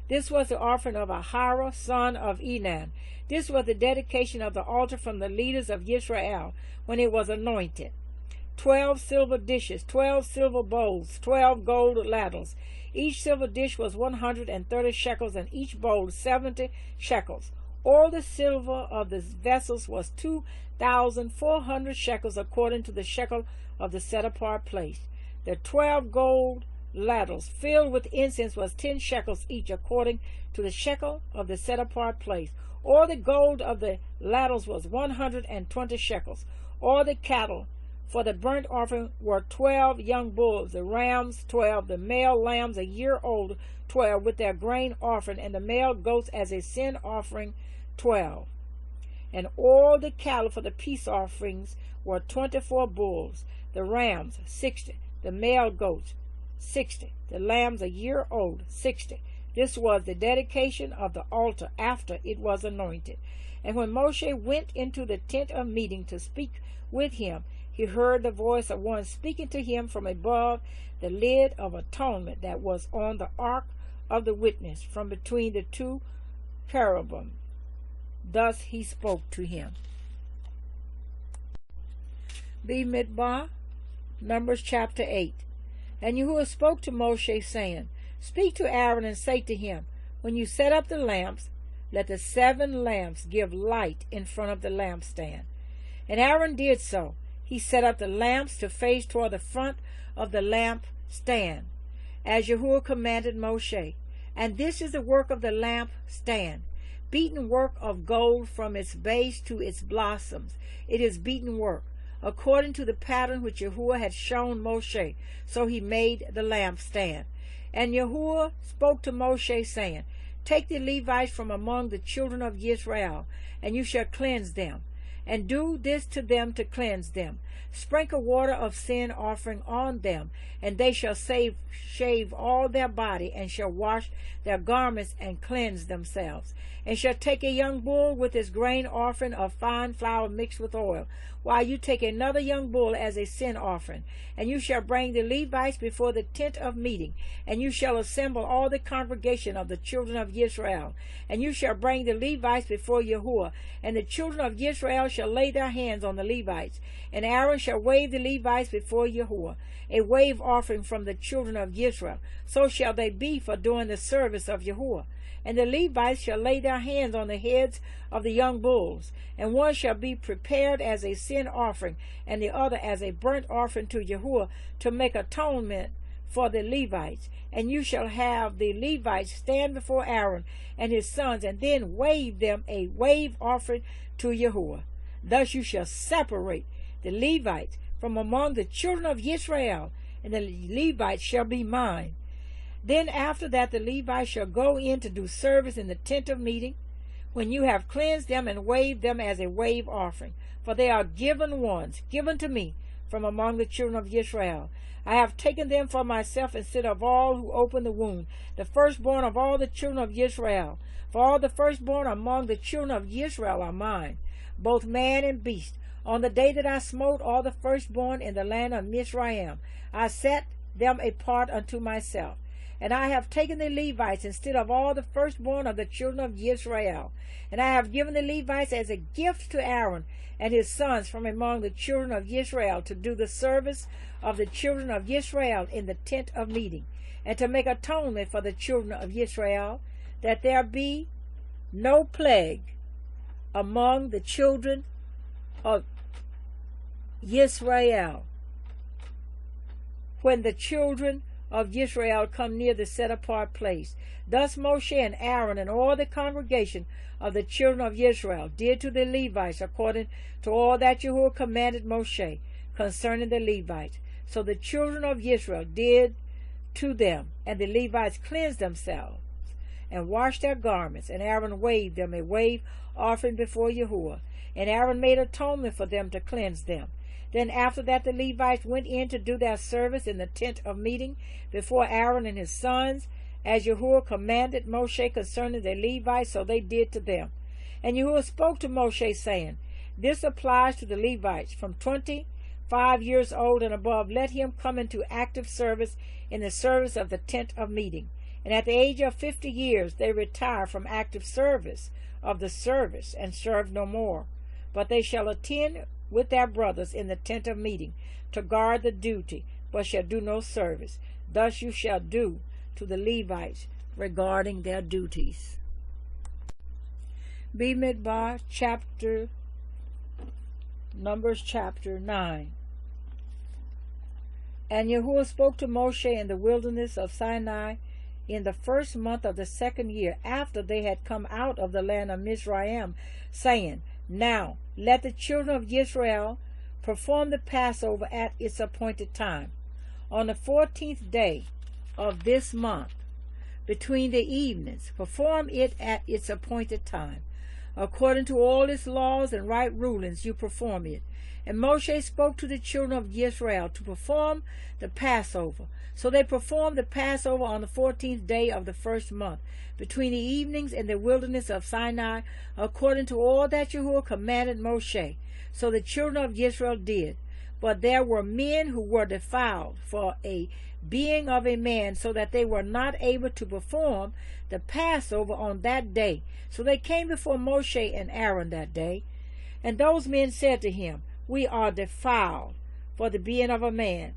This was the offering of Aharon, son of Enan. This was the dedication of the altar from the leaders of Yisra'ЄL when it was anointed. 12 silver dishes, 12 silver bowls, 12 gold ladles. Each silver dish was 130 shekels, and each bowl 70 shekels. All the silver of the vessels was 2,400 shekels, according to the shekel of the set-apart place. The 12 gold ladles filled with incense was 10 shekels each, according to the shekel of the set-apart place. All the gold of the ladles was 120 shekels. All the cattle for the burnt offering were 12 young bulls, the rams 12, the male lambs a year old 12, with their grain offering, and the male goats as a sin offering 12. And all the cattle for the peace offerings were 24 bulls, the rams 60, the male goats 60, the lambs a year old 60. This was the dedication of the altar after it was anointed. And when Moshe went into the tent of meeting to speak with him, he heard the voice of one speaking to him from above the lid of atonement that was on the ark of the witness, from between the 2 cherubim. Thus he spoke to him. Bemidbar, Numbers chapter 8. And Yahweh spoke to Moshe, saying, Speak to Aaron and say to him, When you set up the lamps, let the 7 lamps give light in front of the lampstand. And Aaron did so. He set up the lamps to face toward the front of the lampstand, as Yahweh commanded Moshe. And this is the work of the lampstand: beaten work of gold from its base to its blossoms. It is beaten work, according to the pattern which Yahweh had shown Moshe. So he made the lampstand. And Yahweh spoke to Moshe, saying, Take the Levites from among the children of Yisra'ЄL, and you shall cleanse them. And do this to them to cleanse them. Sprinkle water of sin offering on them, and they shall shave all their body, and shall wash their garments and cleanse themselves. And shall take a young bull with his grain offering of fine flour mixed with oil, while you take another young bull as a sin offering. And you shall bring the Levites before the tent of meeting, and you shall assemble all the congregation of the children of Yisrael. And you shall bring the Levites before Yahuwah, and the children of Yisrael shall shall lay their hands on the Levites, and Aaron shall wave the Levites before Yahweh, a wave offering from the children of Yisrael. So shall they be for doing the service of Yahweh. And the Levites shall lay their hands on the heads of the young bulls, and one shall be prepared as a sin offering, and the other as a burnt offering to Yahweh, to make atonement for the Levites. And you shall have the Levites stand before Aaron and his sons, and then wave them a wave offering to Yahweh. Thus you shall separate the Levites from among the children of Yisra'eel, and the Levites shall be mine. Then after that the Levites shall go in to do service in the tent of meeting, when you have cleansed them and waved them as a wave offering. For they are given ones, given to me from among the children of Yisrael. I have taken them for myself instead of all who open the womb, the firstborn of all the children of Yisrael. For all the firstborn among the children of Yisrael are mine, both man and beast. On the day that I smote all the firstborn in the land of Mitsrayim, I set them apart unto myself. And I have taken the Levites instead of all the firstborn of the children of Yisrael. And I have given the Levites as a gift to Aaron and his sons from among the children of Yisrael, to do the service of the children of Yisrael in the tent of meeting, and to make atonement for the children of Yisrael, that there be no plague among the children of Yisrael, when the children of Yisrael come near the set-apart place. Thus Moshe and Aaron and all the congregation of the children of Israel did to the Levites according to all that Yahweh commanded Moshe concerning the Levites. So the children of Israel did to them, and the Levites cleansed themselves and washed their garments, and Aaron waved them a wave offering before Yahweh, and Aaron made atonement for them to cleanse them. Then after that the Levites went in to do their service in the tent of meeting before Aaron and his sons, as Yahweh commanded Moshe concerning the Levites, so they did to them. And Yahweh spoke to Moshe, saying, This applies to the Levites from 25 years old and above. Let him come into active service in the service of the tent of meeting. And at the age of 50 years they retire from active service of the service and serve no more. But they shall attend with their brothers in the tent of meeting to guard the duty, but shall do no service. Thus you shall do to the Levites regarding their duties. Bemidbar, Numbers chapter 9. And Yahweh spoke to Moshe in the wilderness of Sinai in the first month of the 2nd year, after they had come out of the land of Mitsrayim, saying, Now let the children of Israel perform the Passover at its appointed time, on the 14th day of this month, between the evenings. Perform it at its appointed time. According to all its laws and right rulings, you perform it. And Moshe spoke to the children of Israel to perform the Passover. So they performed the Passover on the 14th day of the first month, between the evenings in the wilderness of Sinai, according to all that Yahweh commanded Moshe. So the children of Israel did. But there were men who were defiled for a being of a man, so that they were not able to perform the Passover on that day. So they came before Moshe and Aaron that day. And those men said to him, We are defiled for the being of a man.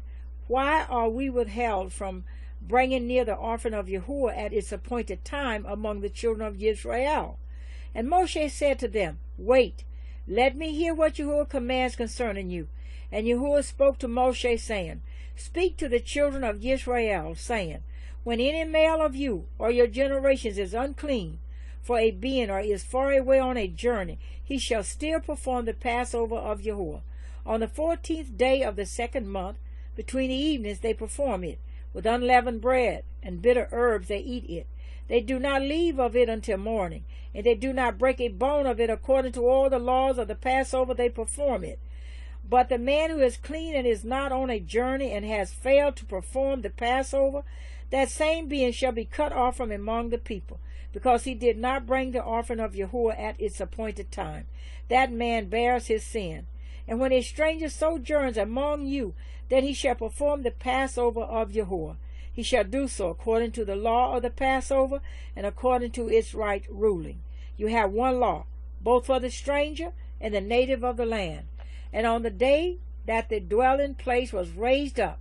Why are we withheld from bringing near the offering of Yahuwah at its appointed time among the children of Israel? And Moshe said to them, Wait, let me hear what Yahuwah commands concerning you. And Yahuwah spoke to Moshe, saying, Speak to the children of Israel, saying, When any male of you or your generations is unclean for a being, or is far away on a journey, he shall still perform the Passover of Yahuwah. On the 14th day of the 2nd month, between the evenings they perform it. With unleavened bread and bitter herbs they eat it. They do not leave of it until morning, and they do not break a bone of it. According to all the laws of the Passover they perform it. But the man who is clean and is not on a journey and has failed to perform the Passover, that same being shall be cut off from among the people, because he did not bring the offering of Yahuwah at its appointed time. That man bears his sin. And when a stranger sojourns among you, then he shall perform the Passover of Yahuwah. He shall do so according to the law of the Passover and according to its right ruling. You have one law, both for the stranger and the native of the land. And on the day that the dwelling place was raised up,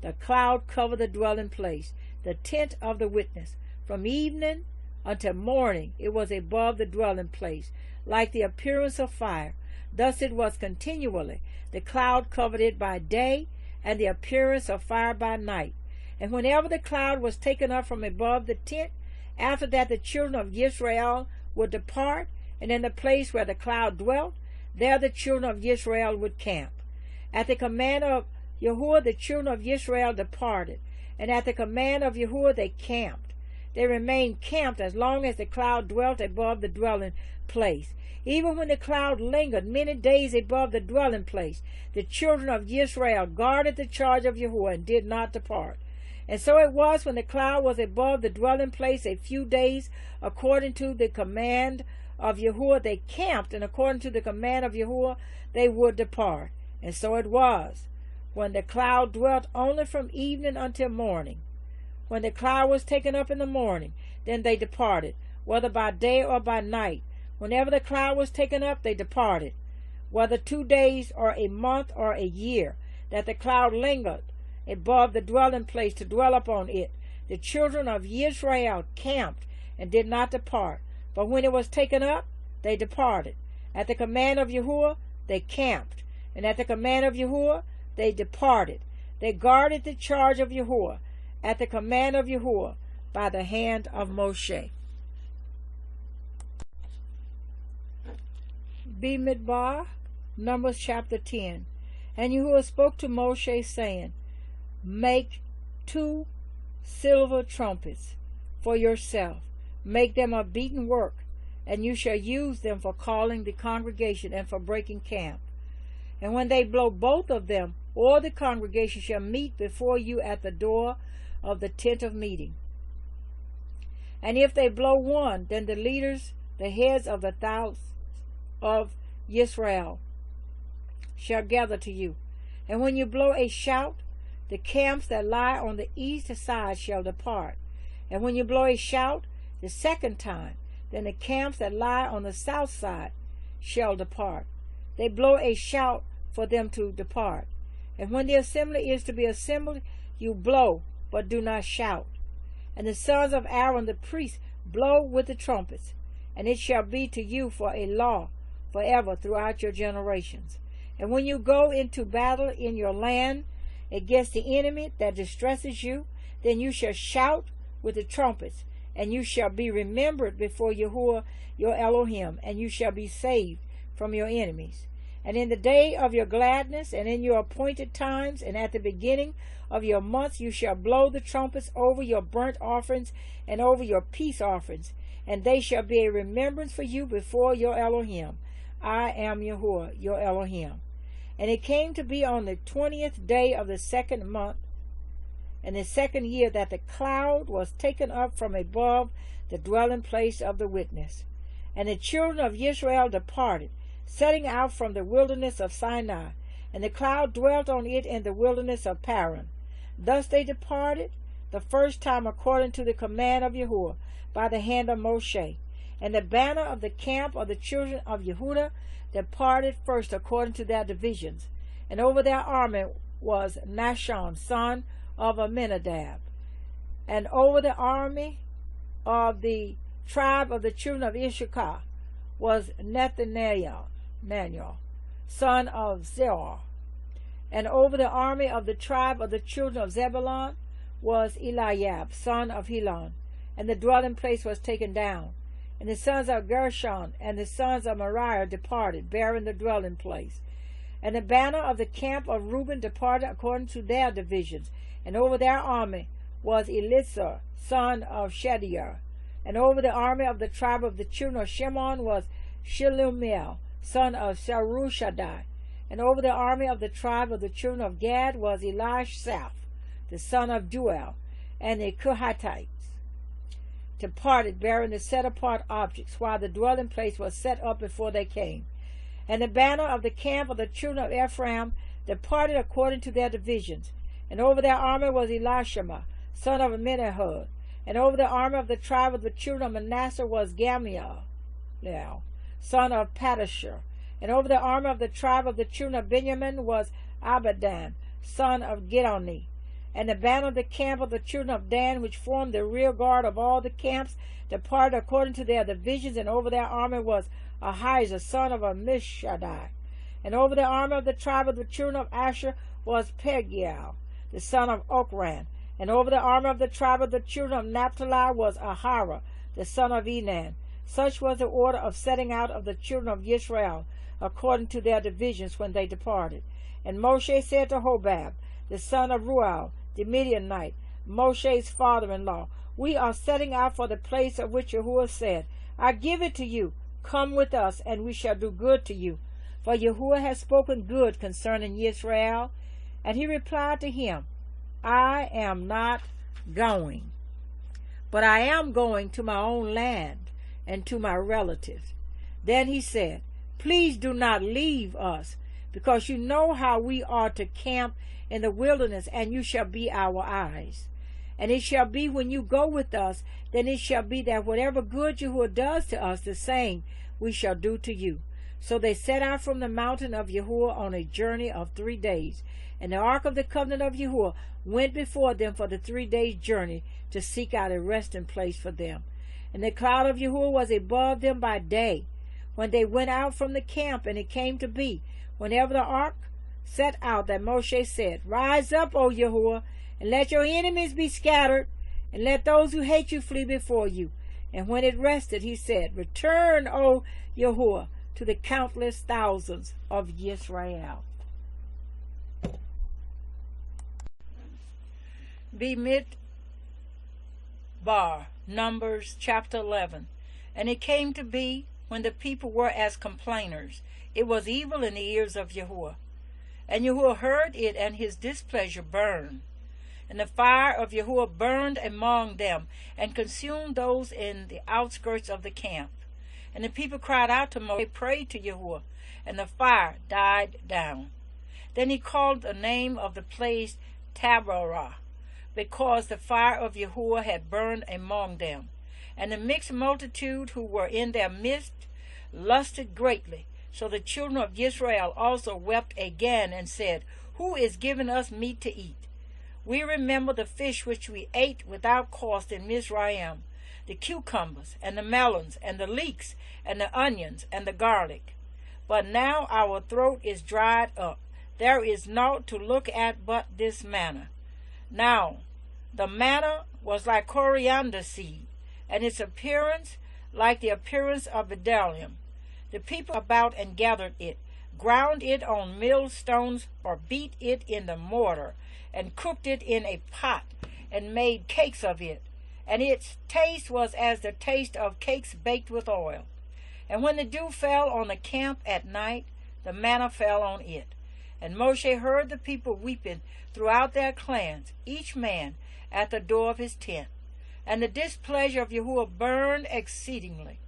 the cloud covered the dwelling place, the tent of the witness. From evening until morning it was above the dwelling place, like the appearance of fire. Thus it was continually. The cloud covered it by day, and the appearance of fire by night. And whenever the cloud was taken up from above the tent, after that the children of Yisra'eel would depart, and in the place where the cloud dwelt, there the children of Yisra'eel would camp. At the command of Yehua the children of Yisra'eel departed, and at the command of Yehua they camped. They remained camped as long as the cloud dwelt above the dwelling place. Even when the cloud lingered many days above the dwelling place, the children of Yisra'eel guarded the charge of Yehua and did not depart. And so it was when the cloud was above the dwelling place a few days, according to the command of Yehua they camped, and according to the command of Yehua they would depart. And so it was when the cloud dwelt only from evening until morning. When the cloud was taken up in the morning, then they departed, whether by day or by night. Whenever the cloud was taken up, they departed, whether 2 days or a month or a year, that the cloud lingered above the dwelling place to dwell upon it. The children of Yisra'eel camped and did not depart. But when it was taken up, they departed. At the command of Yehua, they camped, and at the command of Yehua, they departed. They guarded the charge of Yehua, at the command of Yehua, by the hand of Moshe. Bemidbar, Numbers chapter 10. And Yehua spoke to Moshe, saying, Make 2 silver trumpets for yourself. Make them of beaten work, and you shall use them for calling the congregation and for breaking camp. And when they blow both of them, all the congregation shall meet before you at the door of the tent of meeting. And if they blow one, then the leaders, the heads of the thousands of Yisrael, shall gather to you. And when you blow a shout, the camps that lie on the east side shall depart. And when you blow a shout the second time, then the camps that lie on the south side shall depart. They blow a shout for them to depart. And when the assembly is to be assembled, you blow, but do not shout. And the sons of Aaron the priest blow with the trumpets, and it shall be to you for a law forever throughout your generations. And when you go into battle in your land against the enemy that distresses you, then you shall shout with the trumpets, and you shall be remembered before Yehua your Elohim, and you shall be saved from your enemies. And in the day of your gladness, and in your appointed times, and at the beginning of your months, you shall blow the trumpets over your burnt offerings and over your peace offerings, and they shall be a remembrance for you before your Elohim. I am Yehua your Elohim. And it came to be on the 20th day of the 2nd month, in the 2nd year, that the cloud was taken up from above the dwelling place of the witness. And the children of Yisrael departed, setting out from the wilderness of Sinai, and the cloud dwelt on it in the wilderness of Paran. Thus they departed the first time according to the command of Yehua by the hand of Moshe. And the banner of the camp of the children of Yehuda departed first according to their divisions. And over their army was Nashon, son of Amminadab. And over the army of the tribe of the children of Issachar was Nathaniel, son of Zerah. And over the army of the tribe of the children of Zebulun was Eliab, son of Helon. And the dwelling place was taken down. And the sons of Gershon and the sons of Merari departed, bearing the dwelling place. And the banner of the camp of Reuben departed according to their divisions. And over their army was Elizur, son of Shedeur. And over the army of the tribe of the children of Shimon was Shelumiel, son of Sarushadai. And over the army of the tribe of the children of Gad was Elishaph, the son of Duel. And the Kohathites departed, bearing the set-apart objects, while the dwelling place was set up before they came. And the banner of the camp of the children of Ephraim departed according to their divisions. And over their army was Elishama, son of Amminahud. And over the army of the tribe of the children of Manasseh was Gamaliel, son of Padashur. And over the army of the tribe of the children of Benjamin was Abidan, son of Gidoni. And the banner of the camp of the children of Dan, which formed the rear guard of all the camps, departed according to their divisions, and over their army was Ahijah, son of Ammishaddai. And over the army of the tribe of the children of Asher was Pagiel, the son of Okran. And over the army of the tribe of the children of Naphtali was Aharon, the son of Enan. Such was the order of setting out of the children of Yisra'eel, according to their divisions when they departed. And Moshe said to Hobab, the son of Ruel, the Midianite, Moshe's father-in-law, we are setting out for the place of which Yahweh said, I give it to you. Come with us, and we shall do good to you. For Yahweh has spoken good concerning Yisra'eel. And he replied to him, I am not going, but I am going to my own land and to my relatives. Then he said, please do not leave us, because you know how we are to camp in the wilderness, and you shall be our eyes. And it shall be when you go with us, then it shall be that whatever good Yahweh does to us, the same we shall do to you. So they set out from the mountain of Yahweh on a journey of 3 days. And the ark of the covenant of Yahweh went before them for the 3 days' journey to seek out a resting place for them. And the cloud of Yahweh was above them by day, when they went out from the camp. And it came to be, whenever the ark set out, that Moshe said, Rise up, O Yahweh, and let your enemies be scattered, and let those who hate you flee before you. And when it rested, he said, Return, O Yahweh, to the countless thousands of Yisra'eel. Bemidbar, Numbers chapter 11. And it came to be, when the people were as complainers, it was evil in the ears of Yahweh. And Yahweh heard it, and his displeasure burned. And the fire of Yahweh burned among them, and consumed those in the outskirts of the camp. And the people cried out to Moshe, prayed to Yahweh, and the fire died down. Then he called the name of the place Taberah, because the fire of Yahweh had burned among them. And the mixed multitude who were in their midst lusted greatly. So the children of Yisrael also wept again, and said, Who is giving us meat to eat? We remember the fish which we ate without cost in Mitsrayim, the cucumbers, and the melons, and the leeks, and the onions, and the garlic. But now our throat is dried up. There is naught to look at but this manna. Now the manna was like coriander seed, and its appearance like the appearance of bdellium. The people about and gathered it, ground it on millstones, or beat it in the mortar, and cooked it in a pot, and made cakes of it. And its taste was as the taste of cakes baked with oil. And when the dew fell on the camp at night, the manna fell on it. And Moshe heard the people weeping throughout their clans, each man at the door of his tent. And the displeasure of Yahweh burned exceedingly.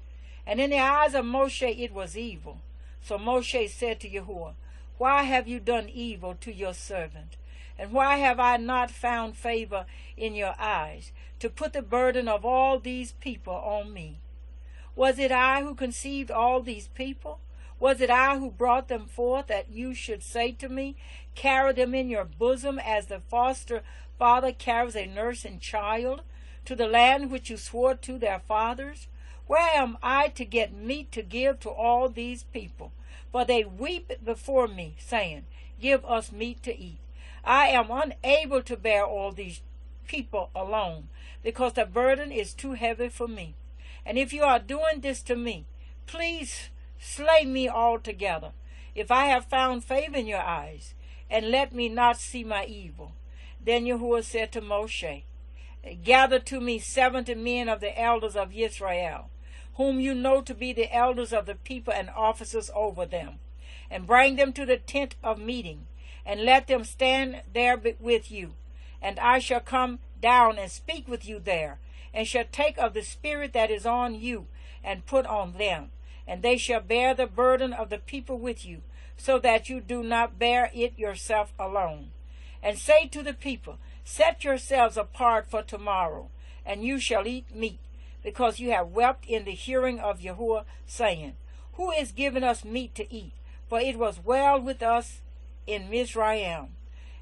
And in the eyes of Moshe it was evil. So Moshe said to Yahweh, Why have you done evil to your servant? And why have I not found favor in your eyes, to put the burden of all these people on me? Was it I who conceived all these people? Was it I who brought them forth, that you should say to me, Carry them in your bosom, as the foster father carries a nursing child, to the land which you swore to their fathers? Where am I to get meat to give to all these people? For they weep before me, saying, Give us meat to eat. I am unable to bear all these people alone, because the burden is too heavy for me. And if you are doing this to me, please slay me altogether, if I have found favor in your eyes, and let me not see my evil. Then Yahweh said to Moshe, Gather to me 70 men of the elders of Yisra'eel, whom you know to be the elders of the people and officers over them, and bring them to the tent of meeting, and let them stand there with you. And I shall come down and speak with you there, and shall take of the spirit that is on you, and put on them. And they shall bear the burden of the people with you, so that you do not bear it yourself alone. And say to the people, Set yourselves apart for tomorrow, and you shall eat meat, because you have wept in the hearing of Yahweh, saying, Who is giving us meat to eat? for it was well with us in Mitsrayim.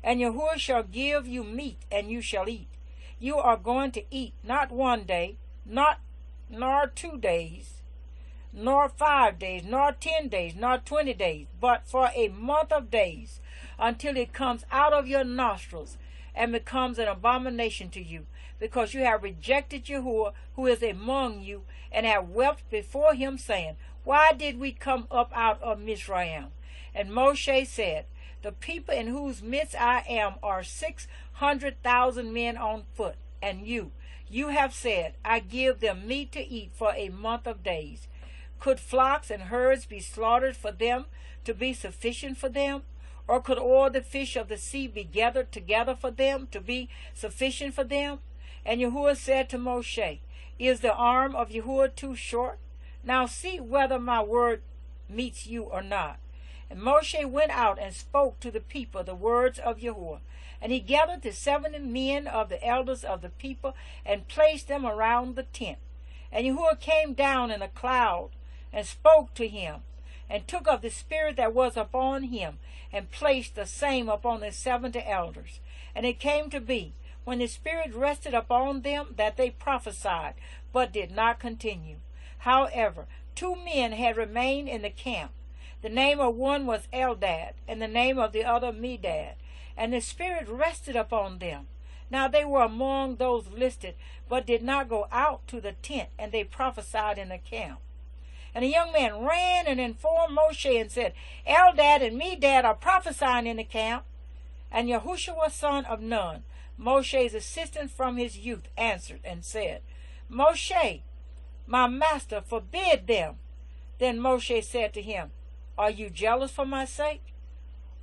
And Yahweh shall give you meat, and you shall eat. You are going to eat not 1 day, nor 2 days, nor 5 days, nor 10 days, nor 20 days, but for a month of days, until it comes out of your nostrils and becomes an abomination to you, because you have rejected Yahweh, who is among you, and have wept before him, saying, Why did we come up out of Mitsrayim? And Moshe said, The people in whose midst I am are 600,000 men on foot, and you have said, I give them meat to eat for a month of days. Could flocks and herds be slaughtered for them to be sufficient for them? Or could all the fish of the sea be gathered together for them to be sufficient for them? And Yahweh said to Moshe, Is the arm of Yahweh too short? Now see whether my word meets you or not. And Moshe went out and spoke to the people the words of Yahweh. And he gathered the 70 men of the elders of the people and placed them around the tent. And Yahweh came down in a cloud and spoke to him, and took of the spirit that was upon him, and placed the same upon the 70 elders. And it came to be, when the Spirit rested upon them, that they prophesied, but did not continue. However, 2 men had remained in the camp. The name of one was Eldad, and the name of the other Medad. And the Spirit rested upon them. Now they were among those listed, but did not go out to the tent, and they prophesied in the camp. And a young man ran and informed Moshe and said, Eldad and Medad are prophesying in the camp. And Yahushua, son of Nun, Moshe's assistant from his youth, answered and said, Moshe, my master, forbid them. Then Moshe said to him, Are you jealous for my sake?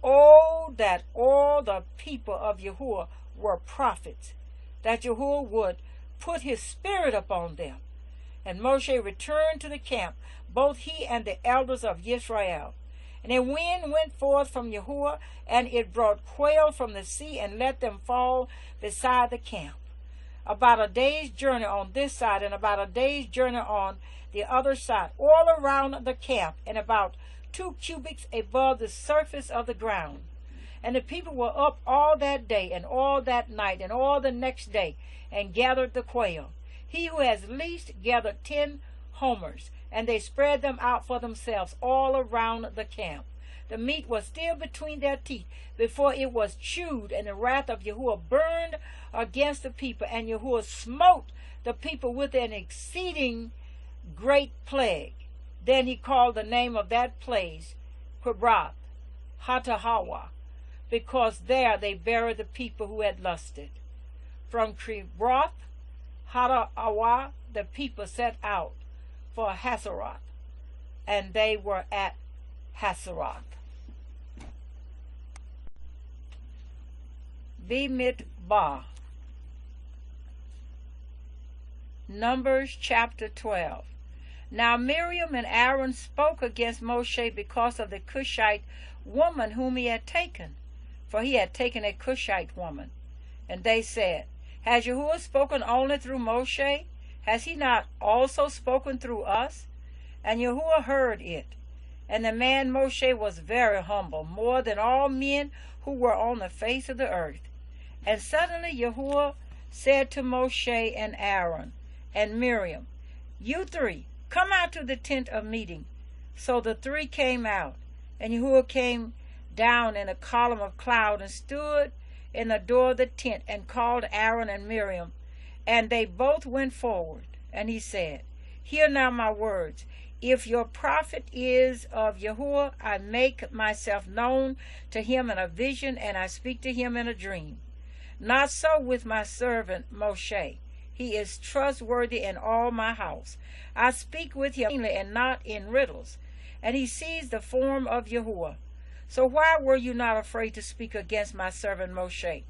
Oh, that all the people of Yahuwah were prophets, that Yahuwah would put his spirit upon them. And Moshe returned to the camp, both he and the elders of Yisra'eel. And a wind went forth from Yahuwah, and it brought quail from the sea, and let them fall beside the camp. About a day's journey on this side, and about a day's journey on the other side, all around the camp, and about 2 cubits above the surface of the ground. And the people were up all that day, and all that night, and all the next day, and gathered the quail. He who has least gathered 10 homers, and they spread them out for themselves all around the camp. The meat was still between their teeth before it was chewed, and the wrath of Yahuwah burned against the people, and Yahuwah smote the people with an exceeding great plague. Then he called the name of that place Kibroth Hattahawa, because there they buried the people who had lusted. From Kibroth Hattahawa the people set out for Hazeroth, and they were at Hazeroth. Bemidbar. Numbers chapter 12. Now Miriam and Aaron spoke against Moshe because of the Cushite woman whom he had taken, for he had taken a Cushite woman. And they said, Has Yahuwah spoken only through Moshe? Has he not also spoken through us? And Yahuwah heard it. And the man Moshe was very humble, more than all men who were on the face of the earth. And suddenly Yahuwah said to Moshe and Aaron and Miriam, You 3, come out to the tent of meeting. So the 3 came out, and Yahuwah came down in a column of cloud and stood in the door of the tent and called Aaron and Miriam. And they both went forward. And he said, Hear now my words. If your prophet is of Yahuwah, I make myself known to him in a vision, and I speak to him in a dream. Not so with my servant Moshe. He is trustworthy in all my house. I speak with him plainly and not in riddles, and he sees the form of Yahuwah. So why were you not afraid to speak against my servant Moshe?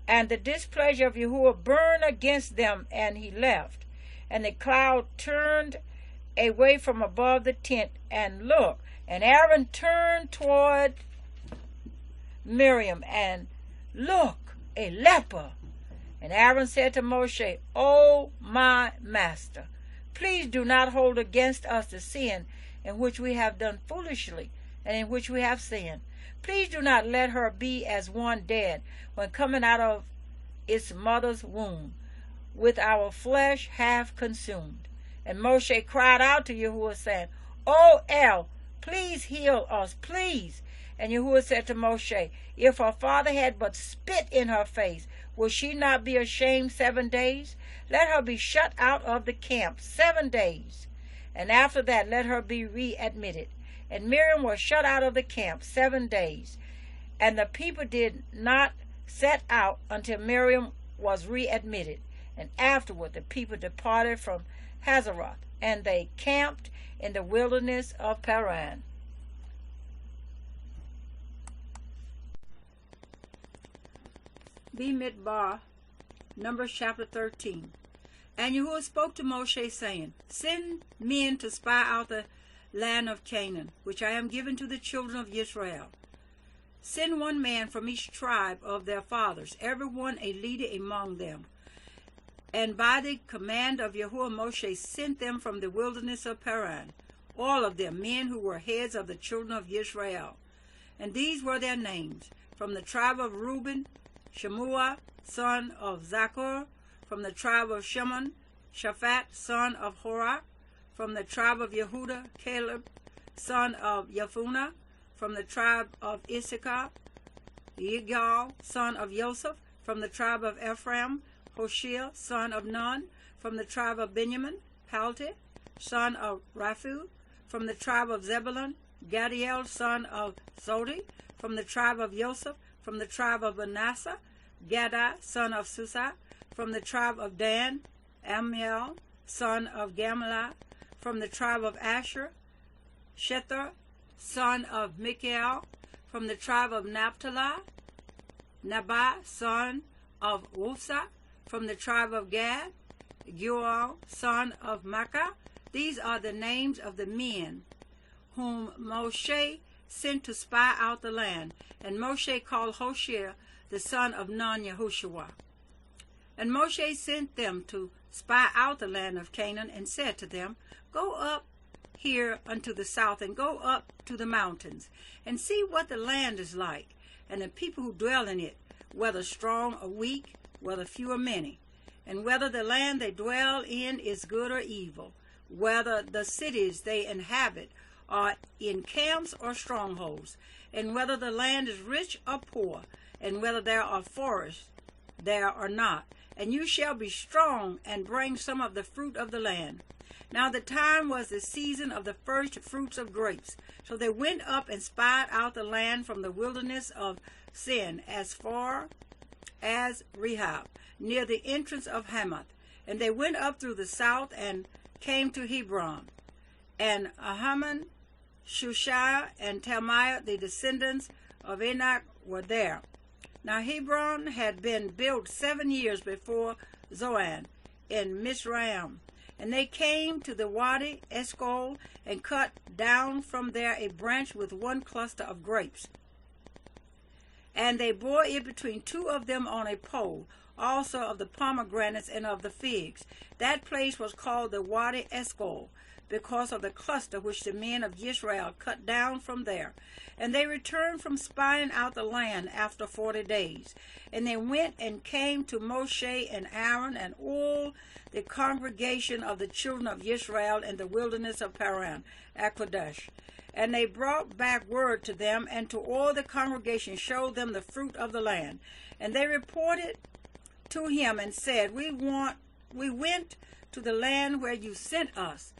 And the displeasure of Yahuwah burned against them, and he left. And the cloud turned away from above the tent, and look, and Aaron turned toward Miriam, and look, a leper. And Aaron said to Moshe, O my master, please do not hold against us the sin in which we have done foolishly and in which we have sinned. Please do not let her be as one dead when coming out of its mother's womb, with our flesh half consumed. And Moshe cried out to Yahweh, saying, O El, please heal us, please. And Yahweh said to Moshe, if her father had but spit in her face, will she not be ashamed 7 days? Let her be shut out of the camp 7 days, and after that let her be readmitted. And Miriam was shut out of the camp 7 days, and the people did not set out until Miriam was readmitted. And afterward the people departed from Hazeroth, and they camped in the wilderness of Paran. Bemidbar, Numbers chapter 13. And Yahweh spoke to Moshe, saying, Send men to spy out the land of Canaan, which I am given to the children of Yisra'eel. Send 1 man from each tribe of their fathers, every one a leader among them. And by the command of Yahweh, Moshe sent them from the wilderness of Paran, all of them men who were heads of the children of Yisrael. And these were their names: from the tribe of Reuben, Shemua, son of Zachor; from the tribe of Shimon, Shaphat, son of Horah; from the tribe of Yehuda, Caleb, son of Yefunah; from the tribe of Issachar, Yigal, son of Joseph; from the tribe of Ephraim, Hoshea, son of Nun; from the tribe of Benjamin, Palti, son of Raphu; from the tribe of Zebulun, Gadiel, son of Zodi; from the tribe of Joseph; from the tribe of Manasseh, Gadai, son of Susa; from the tribe of Dan, Amiel, son of Gamaliel; from the tribe of Asher, Shethar, son of Michael; from the tribe of Naphtali, Nabai, son of Usa; from the tribe of Gad, Geuel, son of Makkah. These are the names of the men whom Moshe sent to spy out the land. And Moshe called Hoshea, the son of Nun, Yahushua. And Moshe sent them to spy out the land of Canaan, and said to them, Go up here unto the south, and go up to the mountains, and see what the land is like, and the people who dwell in it, whether strong or weak, whether few or many, and whether the land they dwell in is good or evil, whether the cities they inhabit are in camps or strongholds, and whether the land is rich or poor, and whether there are forests there or not. And you shall be strong, and bring some of the fruit of the land. Now the time was the season of the first fruits of grapes. So they went up and spied out the land from the wilderness of Sin as far as Rehob, near the entrance of Hamath. And they went up through the south and came to Hebron. And Aharon, Shushai, and Talmai, the descendants of Enoch, were there. Now Hebron had been built 7 years before Zoan in Mitsrayim. And they came to the Wadi Eshcol, and cut down from there a branch with 1 cluster of grapes. And they bore it between 2 of them on a pole, also of the pomegranates and of the figs. That place was called the Wadi Eshcol, because of the cluster which the men of Yisrael cut down from there. And they returned from spying out the land after 40 days. And they went and came to Moshe and Aaron and all the congregation of the children of Yisrael in the wilderness of Paran, at Kadesh. And they brought back word to them, and to all the congregation showed them the fruit of the land. And they reported to him and said, We went to the land where you sent us,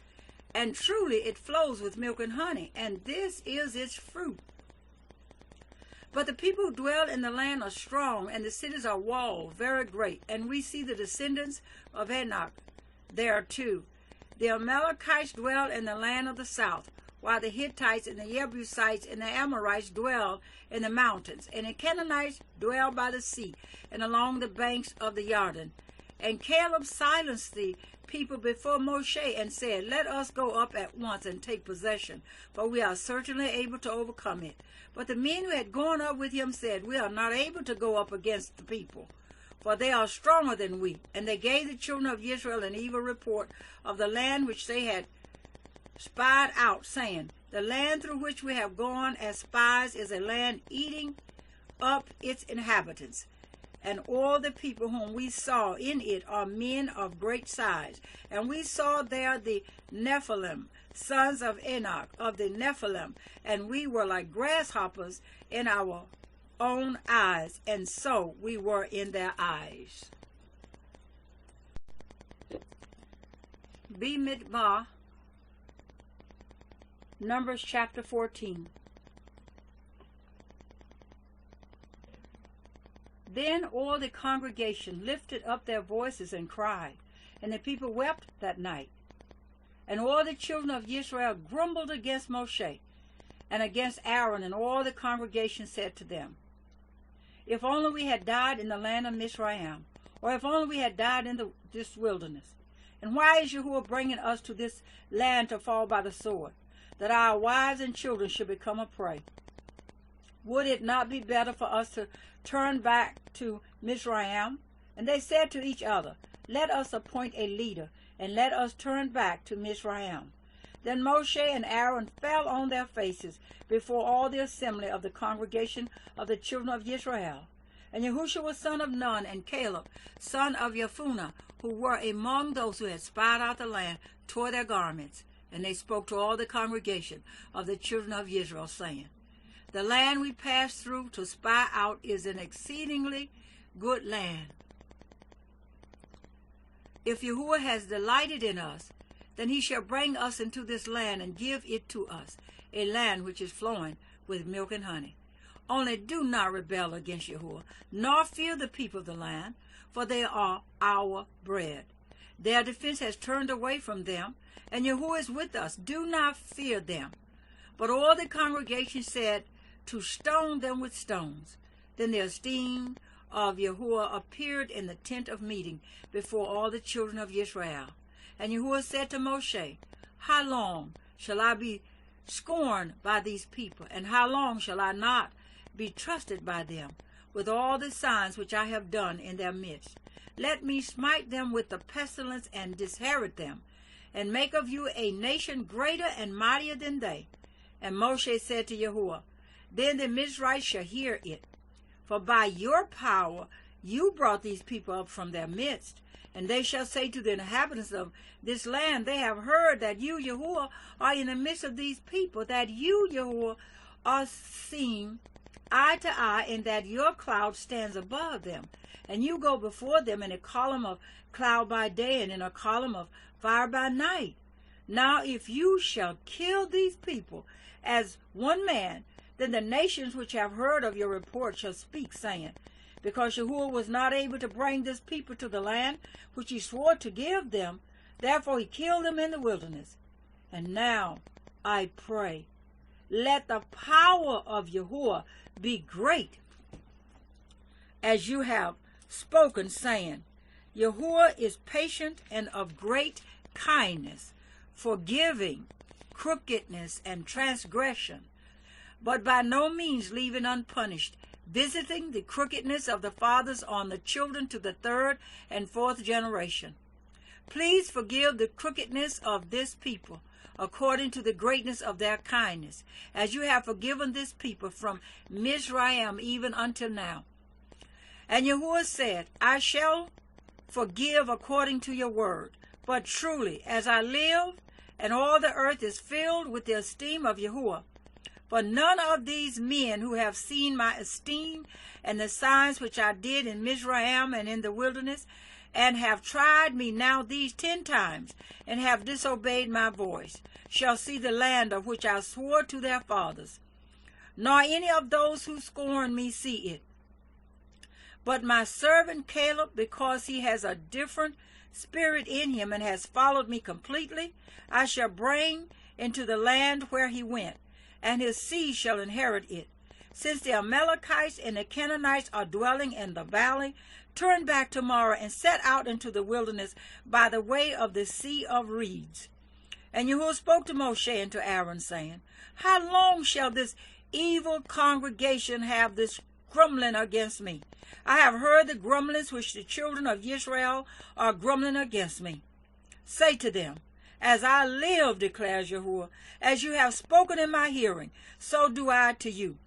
and truly it flows with milk and honey, and this is its fruit. But the people who dwell in the land are strong, and the cities are walled, very great. And we see the descendants of Enoch there too. The Amalekites dwell in the land of the south, while the Hittites and the Jebusites and the Amorites dwell in the mountains. And the Canaanites dwell by the sea and along the banks of the Jordan. And Caleb silenced the people before Moshe and said, Let us go up at once and take possession, for we are certainly able to overcome it. But the men who had gone up with him said, We are not able to go up against the people, for they are stronger than we. And they gave the children of Israel an evil report of the land which they had spied out, saying, The land through which we have gone as spies is a land eating up its inhabitants, and all the people whom we saw in it are men of great size. And we saw there the Nephilim, sons of Enoch, of the Nephilim, and we were like grasshoppers in our own eyes, and so we were in their eyes. Bemidbar, Numbers chapter 14. Then all the congregation lifted up their voices and cried, and the people wept that night. And all the children of Yisra'eel grumbled against Moshe and against Aaron, and all the congregation said to them, If only we had died in the land of Mitsrayim, or if only we had died in this wilderness. And why is Yahweh bringing us to this land to fall by the sword, that our wives and children should become a prey? Would it not be better for us to turn back to Mizraim? And they said to each other, Let us appoint a leader, and let us turn back to Mizraim. Then Moshe and Aaron fell on their faces before all the assembly of the congregation of the children of Yisrael. And Yahushua son of Nun and Caleb son of Jephunneh, who were among those who had spied out the land, tore their garments. And they spoke to all the congregation of the children of Israel, saying, The land we passed through to spy out is an exceedingly good land. If Yahuwah has delighted in us, then he shall bring us into this land and give it to us, a land which is flowing with milk and honey. Only do not rebel against Yahuwah, nor fear the people of the land, for they are our bread. Their defense has turned away from them, and Yahuwah is with us. Do not fear them. But all the congregation said to stone them with stones. Then the esteem of Yahuwah appeared in the tent of meeting before all the children of Israel. And Yahuwah said to Moshe, How long shall I be scorned by these people, and how long shall I not be trusted by them, with all the signs which I have done in their midst? Let me smite them with the pestilence and disinherit them, and make of you a nation greater and mightier than they. And Moshe said to Yahuwah, Then the Mizrahites shall hear it, for by your power you brought these people up from their midst. And they shall say to the inhabitants of this land, They have heard that you, Yahuwah, are in the midst of these people, that you, Yahuwah, are seen eye to eye, and that your cloud stands above them. And you go before them in a column of cloud by day, and in a column of fire by night. Now if you shall kill these people as one man, then the nations which have heard of your report shall speak, saying, Because Yahuwah was not able to bring this people to the land which he swore to give them, therefore he killed them in the wilderness. And now I pray, let the power of Yahuwah be great, as you have spoken, saying, Yahuwah is patient and of great kindness, forgiving crookedness and transgression, but by no means leaving unpunished, visiting the crookedness of the fathers on the children to the third and fourth generation. Please forgive the crookedness of this people, according to the greatness of their kindness, as you have forgiven this people from Mizraim even until now. And Yahuwah said, I shall forgive according to your word. But truly, as I live, and all the earth is filled with the esteem of Yahuwah, for none of these men who have seen my esteem and the signs which I did in Mizraim and in the wilderness, and have tried me now these 10 times, and have disobeyed my voice, shall see the land of which I swore to their fathers. Nor any of those who scorn me see it. But my servant Caleb, because he has a different spirit in him and has followed me completely, I shall bring into the land where he went, and his seed shall inherit it. Since the Amalekites and the Canaanites are dwelling in the valley, turn back tomorrow and set out into the wilderness by the way of the Sea of Reeds. And Yahuwah spoke to Moshe and to Aaron, saying, How long shall this evil congregation have this grumbling against me? I have heard the grumblings which the children of Israel are grumbling against me. Say to them, As I live, declares Yahweh, as you have spoken in my hearing, so do I to you.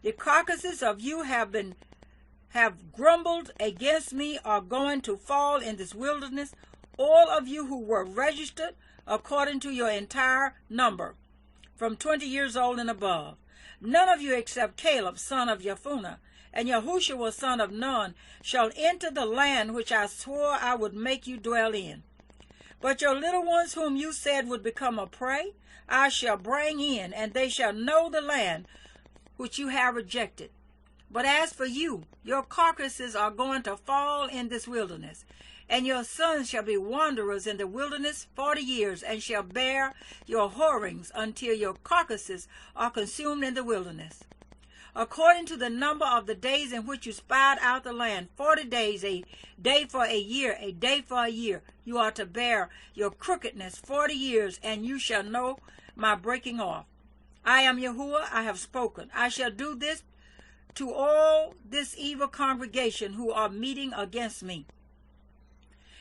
The carcasses of you have grumbled against me are going to fall in this wilderness, all of you who were registered according to your entire number, from 20 years old and above. None of you except Caleb, son of Jephunneh, and Yahushua, son of Nun, shall enter the land which I swore I would make you dwell in. But your little ones whom you said would become a prey, I shall bring in, and they shall know the land which you have rejected. But as for you, your carcasses are going to fall in this wilderness, and your sons shall be wanderers in the wilderness 40 years, and shall bear your whorings until your carcasses are consumed in the wilderness. According to the number of the days in which you spied out the land, 40 days, a day for a year, a day for a year, you are to bear your crookedness 40 years, and you shall know my breaking off. I am Yahuwah, I have spoken. I shall do this to all this evil congregation who are meeting against me.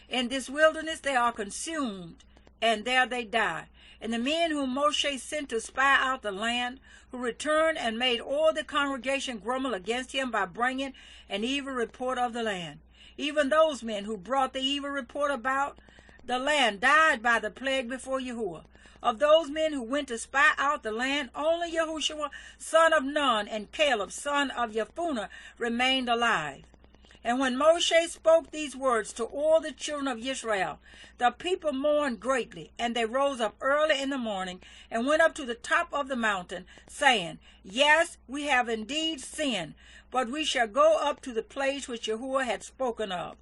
In this wilderness they are consumed, and there they die. And the men whom Moshe sent to spy out the land, who returned and made all the congregation grumble against him by bringing an evil report of the land. Even those men who brought the evil report about the land died by the plague before Yahuwah. Of those men who went to spy out the land, only Yahushua, son of Nun, and Caleb, son of Jephunneh, remained alive. And when Moshe spoke these words to all the children of Yisra'eel, the people mourned greatly, and they rose up early in the morning and went up to the top of the mountain, saying, Yes, we have indeed sinned, but we shall go up to the place which Yahuwah had spoken of.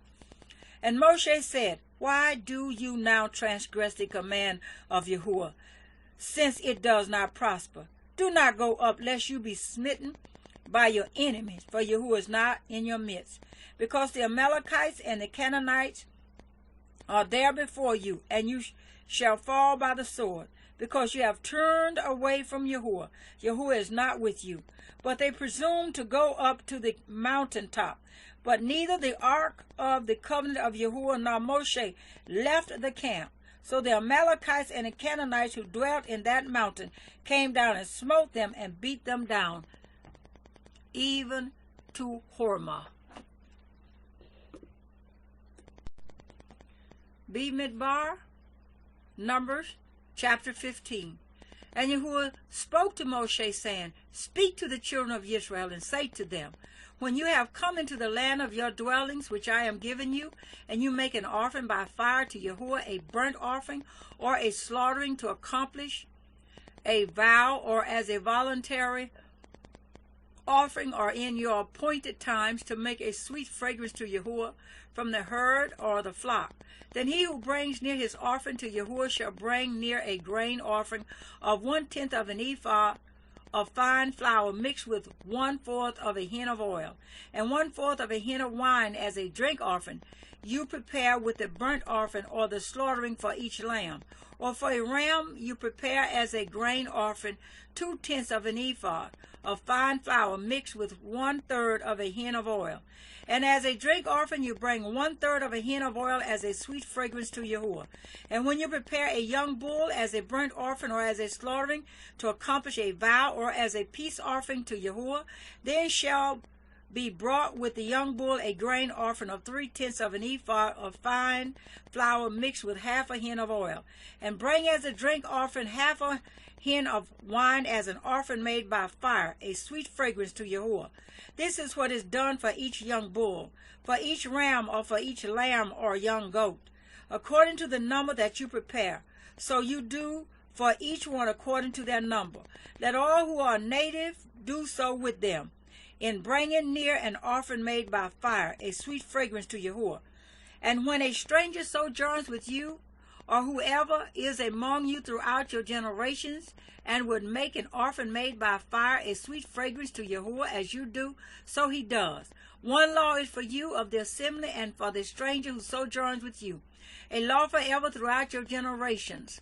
And Moshe said, Why do you now transgress the command of Yahuwah, since it does not prosper? Do not go up, lest you be smitten by your enemies, for Yahuwah is not in your midst. Because the Amalekites and the Canaanites are there before you, and you shall fall by the sword, because you have turned away from Yahuwah. Yahuwah is not with you. But they presumed to go up to the mountaintop. But neither the ark of the covenant of Yahuwah nor Moshe left the camp. So the Amalekites and the Canaanites who dwelt in that mountain came down and smote them and beat them down, even to Hormah. Bemidbar, Numbers, chapter 15. And Yahuwah spoke to Moshe, saying, Speak to the children of Israel, and say to them, When you have come into the land of your dwellings, which I am giving you, and you make an offering by fire to Yahuwah, a burnt offering, or a slaughtering to accomplish a vow, or as a voluntary offering, or in your appointed times to make a sweet fragrance to Yahuwah from the herd or the flock, then he who brings near his offering to Yahuwah shall bring near a grain offering of 1/10 of an ephah of fine flour mixed with 1/4 of a hin of oil, and 1/4 of a hin of wine as a drink offering. You prepare with the burnt offering or the slaughtering for each lamb. Or for a ram you prepare as a grain offering 2/10 of an ephah of fine flour mixed with 1/3 of a hin of oil. And as a drink offering you bring 1/3 of a hin of oil as a sweet fragrance to Yahuwah. And when you prepare a young bull as a burnt offering or as a slaughtering to accomplish a vow or as a peace offering to Yahuwah, then shall be brought with the young bull a grain offering of 3/10 of an ephah of fine flour mixed with half a hin of oil. And bring as a drink offering half a hin of wine as an offering made by fire, a sweet fragrance to Yahuwah. This is what is done for each young bull, for each ram, or for each lamb or young goat, according to the number that you prepare. So you do for each one according to their number. Let all who are native do so with them, in bringing near an offering made by fire, a sweet fragrance to Yahuwah. And when a stranger sojourns with you, or whoever is among you throughout your generations, and would make an offering made by fire, a sweet fragrance to Yahuwah, as you do, so he does. One law is for you of the assembly and for the stranger who sojourns with you, a law forever throughout your generations.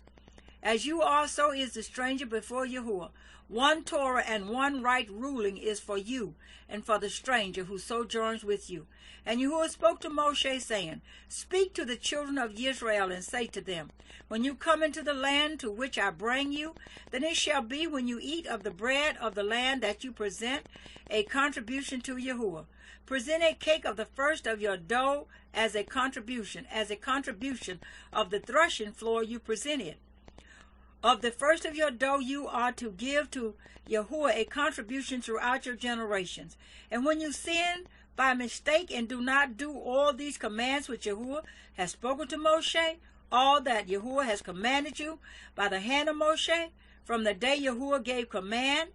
As you also is the stranger before Yahweh. One Torah and one right ruling is for you and for the stranger who sojourns with you. And Yahweh spoke to Moshe, saying, Speak to the children of Yisra'eel, and say to them, When you come into the land to which I bring you, then it shall be when you eat of the bread of the land that you present a contribution to Yahweh. Present a cake of the first of your dough as a contribution of the threshing floor you present it. Of the first of your dough you are to give to Yahweh a contribution throughout your generations. And when you sin by mistake and do not do all these commands which Yahweh has spoken to Moshe, all that Yahweh has commanded you by the hand of Moshe, from the day Yahweh gave command,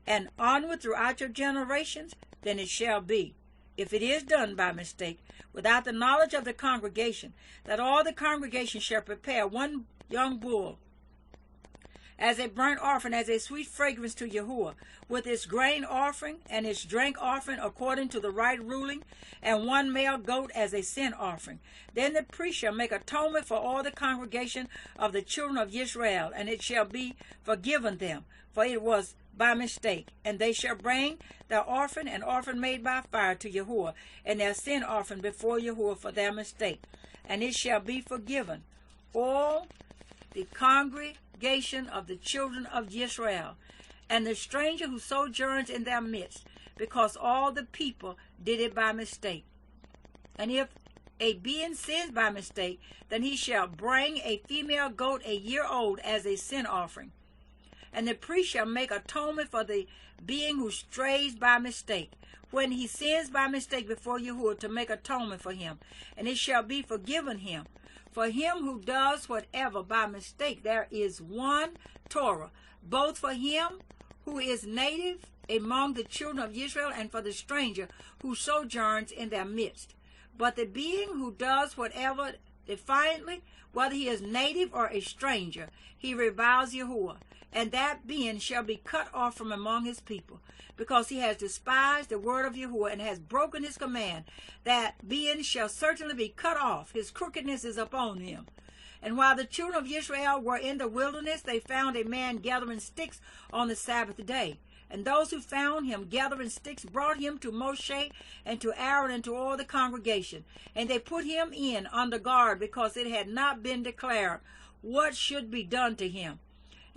and onward throughout your generations, then it shall be, if it is done by mistake, without the knowledge of the congregation, that all the congregation shall prepare one young bull as a burnt offering, as a sweet fragrance to Yahweh, with its grain offering and its drink offering according to the right ruling, and one male goat as a sin offering. Then the priest shall make atonement for all the congregation of the children of Yisrael, and it shall be forgiven them, for it was by mistake. And they shall bring their offering, an offering made by fire, to Yahweh, and their sin offering before Yahweh for their mistake, and it shall be forgiven. All the congregation of the children of Yisrael, and the stranger who sojourns in their midst, because all the people did it by mistake. And if a being sins by mistake, then he shall bring a female goat a year old as a sin offering. And the priest shall make atonement for the being who strays by mistake, when he sins by mistake before Yahweh, to make atonement for him, and it shall be forgiven him. For him who does whatever by mistake, there is one Torah, both for him who is native among the children of Israel, and for the stranger who sojourns in their midst. But the being who does whatever defiantly, whether he is native or a stranger, he reviles Yahweh, and that being shall be cut off from among his people, because he has despised the word of Yahweh and has broken his command. That being shall certainly be cut off. His crookedness is upon him. And while the children of Israel were in the wilderness, they found a man gathering sticks on the Sabbath day. And those who found him gathering sticks brought him to Moshe and to Aaron and to all the congregation. And they put him in under guard, because it had not been declared what should be done to him.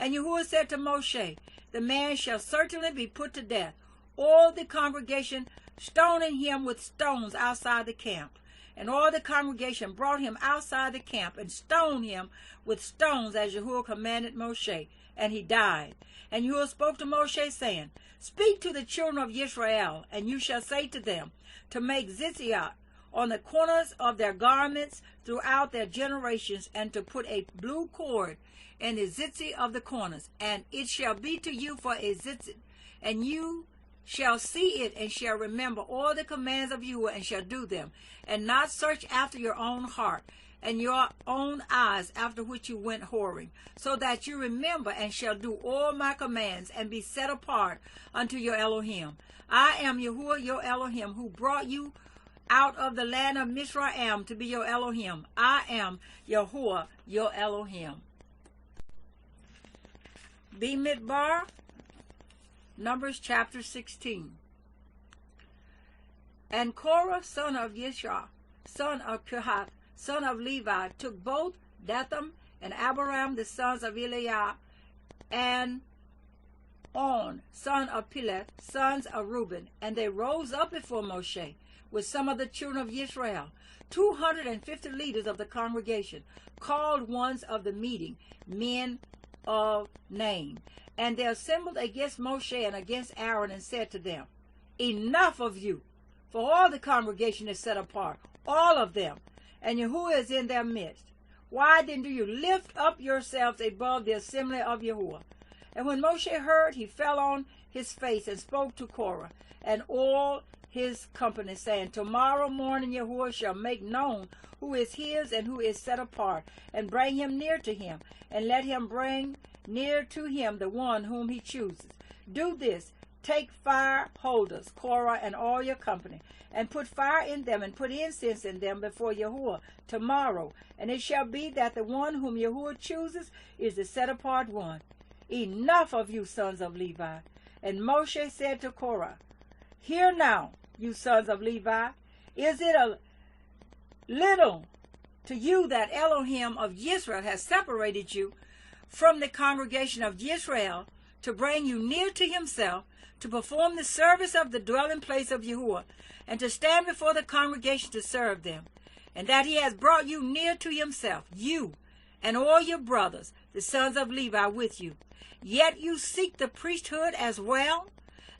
And Yahuwah said to Moshe, The man shall certainly be put to death. All the congregation stoning him with stones outside the camp. And all the congregation brought him outside the camp and stoned him with stones, as Yahuwah commanded Moshe, and he died. And Yahuwah spoke to Moshe, saying, Speak to the children of Yisrael, and you shall say to them, to make tzitzit on the corners of their garments throughout their generations, and to put a blue cord in the tzitzit of the corners. And it shall be to you for a tzitzit, and you shall see it, and shall remember all the commands of Yahuwah, and shall do them, and not search after your own heart and your own eyes, after which you went whoring, so that you remember and shall do all my commands, and be set apart unto your Elohim. I am Yahuwah your Elohim, who brought you out of the land of Mitsrayim to be your Elohim. I am Yahuwah your Elohim. Bemidbar, Numbers chapter 16. And Korah, son of Yisra'eel, son of Kehath, son of Levi, took both Dathan and Abiram, the sons of Eliab, and On, son of Peleth, sons of Reuben, and they rose up before Moshe with some of the children of Israel, 250 leaders of the congregation, called ones of the meeting, men of name. And they assembled against Moshe and against Aaron, and said to them, Enough of you, for all the congregation is set apart, all of them, and Yahuwah is in their midst. Why then do you lift up yourselves above the assembly of Yahuwah? And when Moshe heard, he fell on his face and spoke to Korah and all his company, saying, Tomorrow morning Yahuwah shall make known who is his and who is set apart, and bring him near to him, and let him bring near to him the one whom he chooses. Do this, take fire holders, Korah and all your company, and put fire in them, and put incense in them before Yahweh tomorrow. And it shall be that the one whom Yahweh chooses is the set-apart one. Enough of you, sons of Levi. And Moshe said to Korah, hear now, you sons of Levi, is it a little to you that Elohim of Yisrael has separated you from the congregation of Yisrael to bring you near to himself, to perform the service of the dwelling place of Yahuwah, and to stand before the congregation to serve them, and that he has brought you near to himself, you and all your brothers, the sons of Levi, with you. Yet you seek the priesthood as well.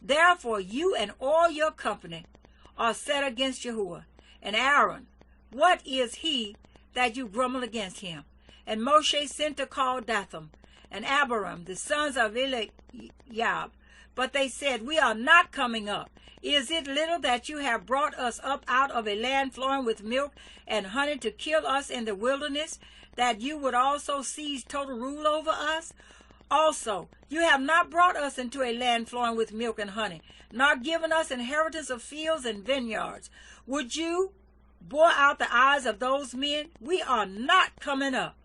Therefore you and all your company are set against Yahuwah. And Aaron, what is he that you grumble against him? And Moshe sent to call Dathan and Abiram, the sons of Eliab. But they said, we are not coming up. Is it little that you have brought us up out of a land flowing with milk and honey to kill us in the wilderness, that you would also seize total rule over us? Also, you have not brought us into a land flowing with milk and honey, nor given us inheritance of fields and vineyards. Would you bore out the eyes of those men? We are not coming up.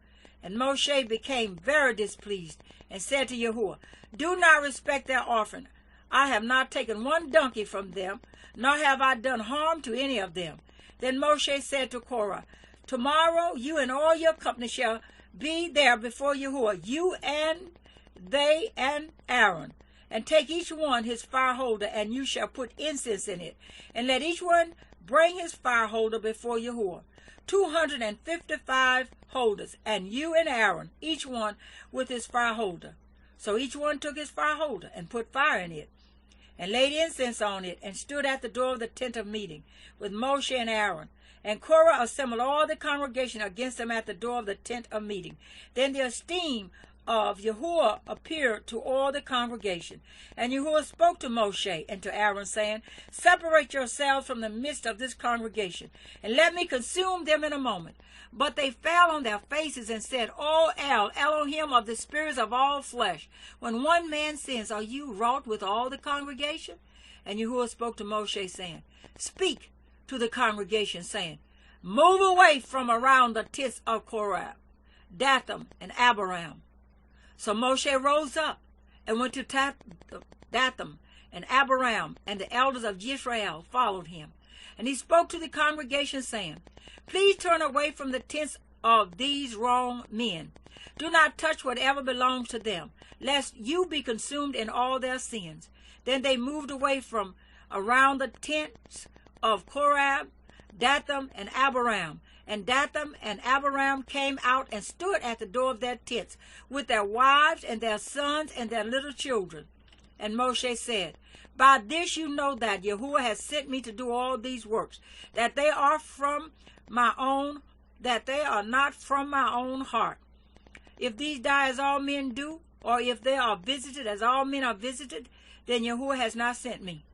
And Moshe became very displeased, and said to Yahuwah, do not respect their offering. I have not taken one donkey from them, nor have I done harm to any of them. Then Moshe said to Korah, tomorrow you and all your company shall be there before Yahuwah, you and they and Aaron, and take each one his fire holder, and you shall put incense in it, and let each one bring his fire holder before Yahuwah. 255 holders, and you and Aaron, each one with his fire holder. So each one took his fire holder and put fire in it, and laid incense on it, and stood at the door of the tent of meeting with Moshe and Aaron. And Korah assembled all the congregation against them at the door of the tent of meeting. Then the esteem of Yahuwah appeared to all the congregation. And Yahuwah spoke to Moshe and to Aaron, saying, separate yourselves from the midst of this congregation, and let me consume them in a moment. But they fell on their faces and said, O El, Elohim of the spirits of all flesh, when one man sins, are you wroth with all the congregation? And Yahuwah spoke to Moshe, saying, speak to the congregation, saying, move away from around the tents of Korah, Dathan, and Abiram. So Moshe rose up and went to Dathan and Abiram, and the elders of Yisra'eel followed him. And he spoke to the congregation, saying, please turn away from the tents of these wrong men. Do not touch whatever belongs to them, lest you be consumed in all their sins. Then they moved away from around the tents of Korah, Dathan, and Abiram. And Dathan and Abiram came out and stood at the door of their tents with their wives and their sons and their little children. And Moshe said, by this you know that Yahuwah has sent me to do all these works, that they are from my own, that they are not from my own heart. If these die as all men do, or if they are visited as all men are visited, then Yahuwah has not sent me.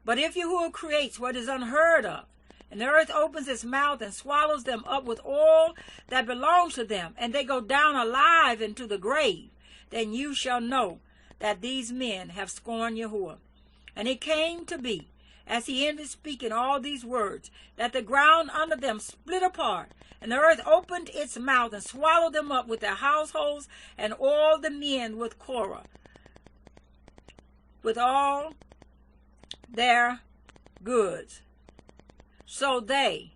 But if Yahuwah creates what is unheard of, and the earth opens its mouth and swallows them up with all that belongs to them, and they go down alive into the grave, then you shall know that these men have scorned Yahuwah. And it came to be, as he ended speaking all these words, that the ground under them split apart, and the earth opened its mouth and swallowed them up with their households and all the men with Korah, with all their goods. So they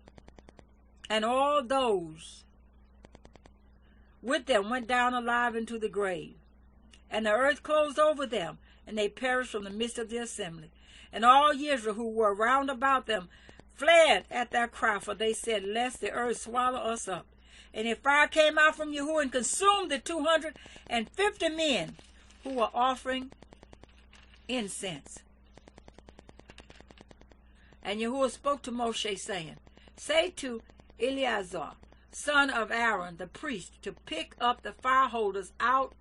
and all those with them went down alive into the grave. And the earth closed over them, and they perished from the midst of the assembly. And all Israel who were round about them fled at their cry, for they said, lest the earth swallow us up. And a fire came out from Yahuwah and consumed the 250 men who were offering incense. And Yahuwah spoke to Moshe, saying, say to Eleazar, son of Aaron, the priest, to pick up the fire holders out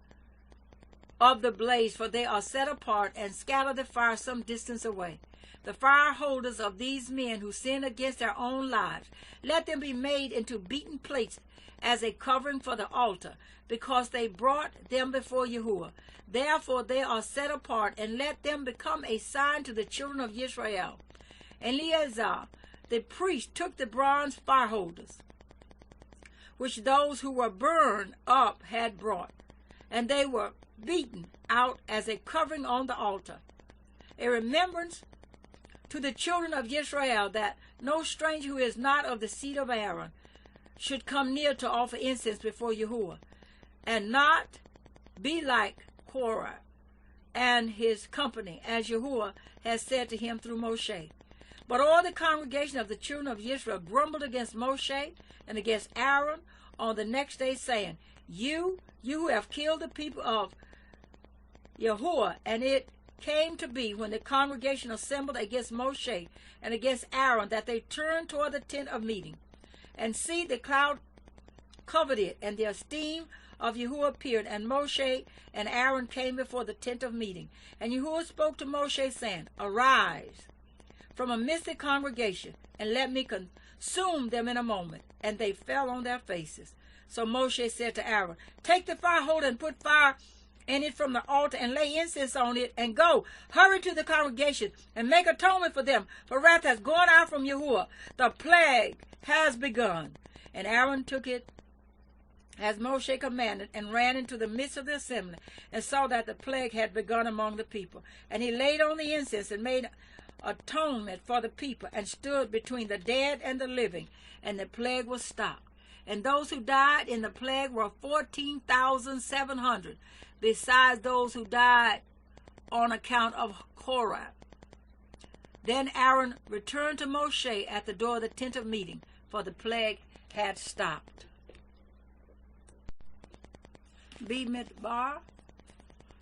of the blaze, for they are set apart, and scatter the fire some distance away. the fire holders of these men who sin against their own lives. Let them be made into beaten plates as a covering for the altar, because they brought them before Yahweh. Therefore they are set apart, and let them become a sign to the children of Yisra'eel. And Eleazar the priest took the bronze fire holders, which those who were burned up had brought, and they were beaten out as a covering on the altar, a remembrance to the children of Yisrael, that no stranger who is not of the seed of Aaron should come near to offer incense before Yahweh, and not be like Korah and his company, as Yahweh has said to him through Moshe. But all the congregation of the children of Israel grumbled against Moshe and against Aaron on the next day, saying, You who have killed the people of Yahweh. And it came to be, when the congregation assembled against Moshe and against Aaron, that they turned toward the tent of meeting. And see, the cloud covered it, and the esteem of Yahweh appeared, and Moshe and Aaron came before the tent of meeting. And Yahweh spoke to Moshe, saying, Arise from amidst the congregation, and let me consume them in a moment. And they fell on their faces. So Moshe said to Aaron, Take the fire holder and put fire in it from the altar, and lay incense on it, and go, hurry to the congregation, and make atonement for them, for wrath has gone out from Yahweh. The plague has begun. And Aaron took it as Moshe commanded, and ran into the midst of the assembly, and saw that the plague had begun among the people. And he laid on the incense, and made atonement for the people, and stood between the dead and the living, and the plague was stopped. And those who died in the plague were 14,700, besides those who died on account of Korah. Then Aaron returned to Moshe at the door of the tent of meeting, for the plague had stopped. Bemidbar,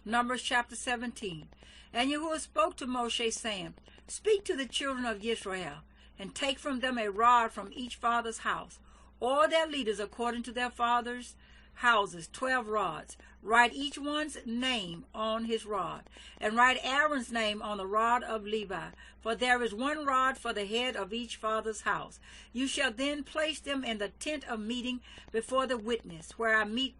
Numbers chapter 17. And Yahweh spoke to Moshe, saying, Speak to the children of Yisrael, and take from them a rod from each father's house, all their leaders according to their fathers' houses, 12 rods. Write each one's name on his rod, and write Aaron's name on the rod of Levi, for there is one rod for the head of each father's house. You shall then place them in the tent of meeting before the witness, where I meet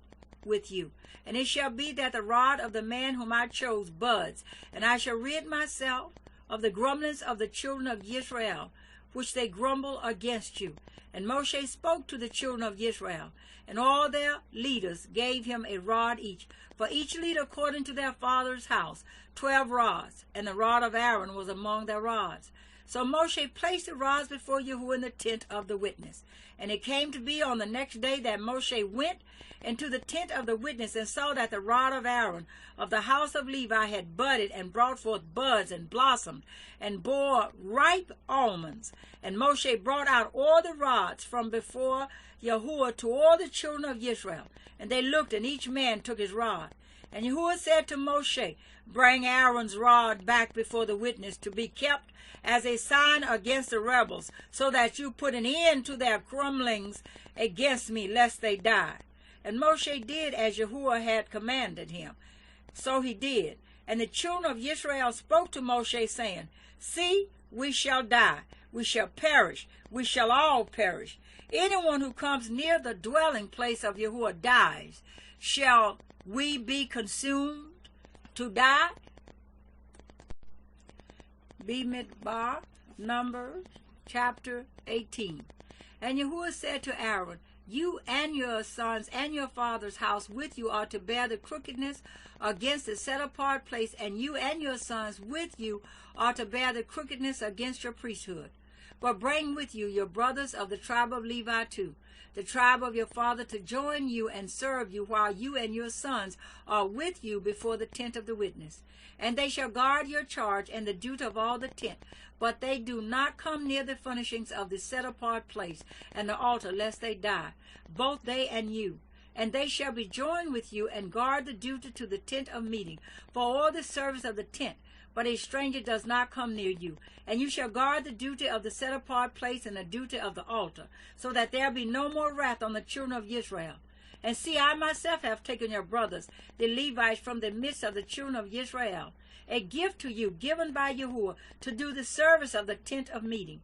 with you. And it shall be that the rod of the man whom I chose buds, and I shall rid myself of the grumblings of the children of Yisrael, which they grumble against you. And Moshe spoke to the children of Israel, and all their leaders gave him a rod each, for each leader according to their father's house, 12 rods, and the rod of Aaron was among their rods. So Moshe placed the rods before Yahweh in the tent of the witness. And it came to be on the next day that Moshe went into the tent of the witness, and saw that the rod of Aaron of the house of Levi had budded, and brought forth buds, and blossomed, and bore ripe almonds. And Moshe brought out all the rods from before Yahweh to all the children of Israel. And they looked, and each man took his rod. And Yahweh said to Moshe, Bring Aaron's rod back before the witness, to be kept as a sign against the rebels, so that you put an end to their grumblings against me, lest they die. And Moshe did as Yahweh had commanded him. So he did. And the children of Israel spoke to Moshe, saying, See, we shall die, we shall perish, we shall all perish. Anyone who comes near the dwelling place of Yahweh dies. Shall we be consumed to die? Bemidbar, Numbers chapter 18. And Yahweh said to Aaron, You and your sons and your father's house with you are to bear the crookedness against the set-apart place, and you and your sons with you are to bear the crookedness against your priesthood. But bring with you your brothers of the tribe of Levi too, the tribe of your father, to join you and serve you, while you and your sons are with you before the tent of the witness. And they shall guard your charge and the duty of all the tent, but they do not come near the furnishings of the set-apart place and the altar, lest they die, both they and you. And they shall be joined with you, and guard the duty to the tent of meeting, for all the service of the tent. But a stranger does not come near you. And you shall guard the duty of the set-apart place and the duty of the altar, so that there be no more wrath on the children of Israel. And see, I myself have taken your brothers, the Levites, from the midst of the children of Israel, a gift to you, given by Yahweh, to do the service of the tent of meeting.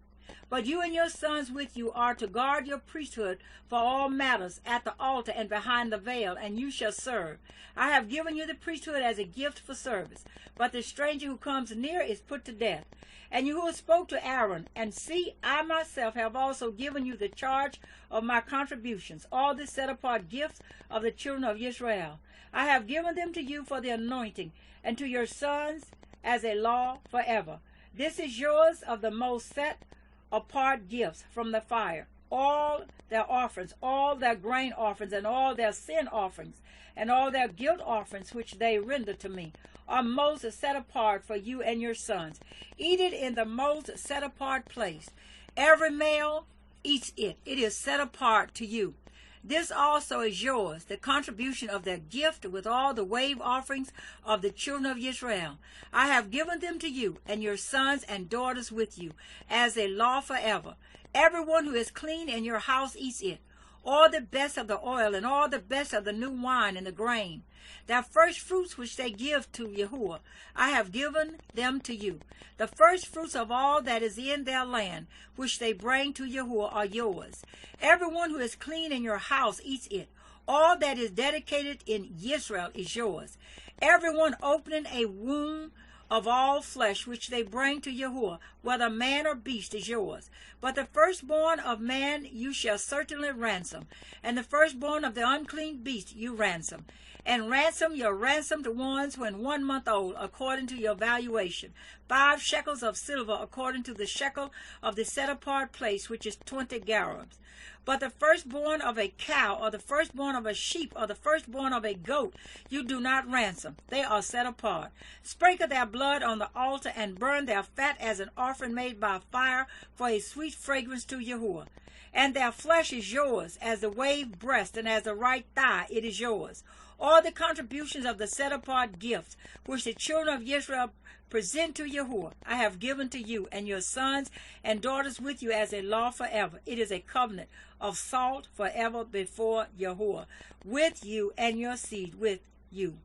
But you and your sons with you are to guard your priesthood for all matters at the altar and behind the veil, and you shall serve. I have given you the priesthood as a gift for service, but the stranger who comes near is put to death. And Yahweh spoke to Aaron, and see, I myself have also given you the charge of my contributions, all the set-apart gifts of the children of Yisra'eel. I have given them to you for the anointing, and to your sons as a law forever. This is yours of the most set-apart gifts from the fire, all their offerings, all their grain offerings, and all their sin offerings, and all their guilt offerings which they render to me, are most set apart for you and your sons. Eat it in the most set apart place. Every male eats it. It is set apart to you. This also is yours, the contribution of their gift with all the wave offerings of the children of Yisrael. I have given them to you and your sons and daughters with you as a law forever. Everyone who is clean in your house eats it, all the best of the oil and all the best of the new wine and the grain. Their first fruits which they give to Yahweh, I have given them to you. The first fruits of all that is in their land, which they bring to Yahweh, are yours. Everyone who is clean in your house eats it. All that is dedicated in Yisrael is yours. Everyone opening a womb of all flesh which they bring to Yahweh, whether man or beast, is yours. But the firstborn of man you shall certainly ransom, and the firstborn of the unclean beast you ransom. And ransom your ransomed ones when 1 month old, according to your valuation. 5 shekels of silver, according to the shekel of the set-apart place, which is 20 garabs. But the firstborn of a cow, or the firstborn of a sheep, or the firstborn of a goat, you do not ransom. They are set apart. Sprinkle their blood on the altar, and burn their fat as an offering made by fire for a sweet fragrance to Yahuwah. And their flesh is yours, as the wave breast, and as the right thigh, it is yours. All the contributions of the set-apart gifts, which the children of Israel present to Yahuwah, I have given to you and your sons and daughters with you as a law forever. It is a covenant of salt forever before Yahuwah, with you and your seed with you.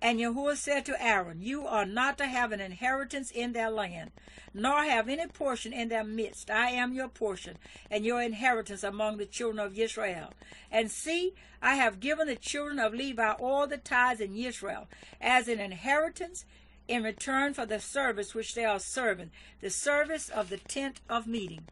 And Yahuwah said to Aaron, you are not to have an inheritance in their land, nor have any portion in their midst. I am your portion and your inheritance among the children of Israel. And see, I have given the children of Levi all the tithes in Israel as an inheritance in return for the service which they are serving, the service of the tent of meeting.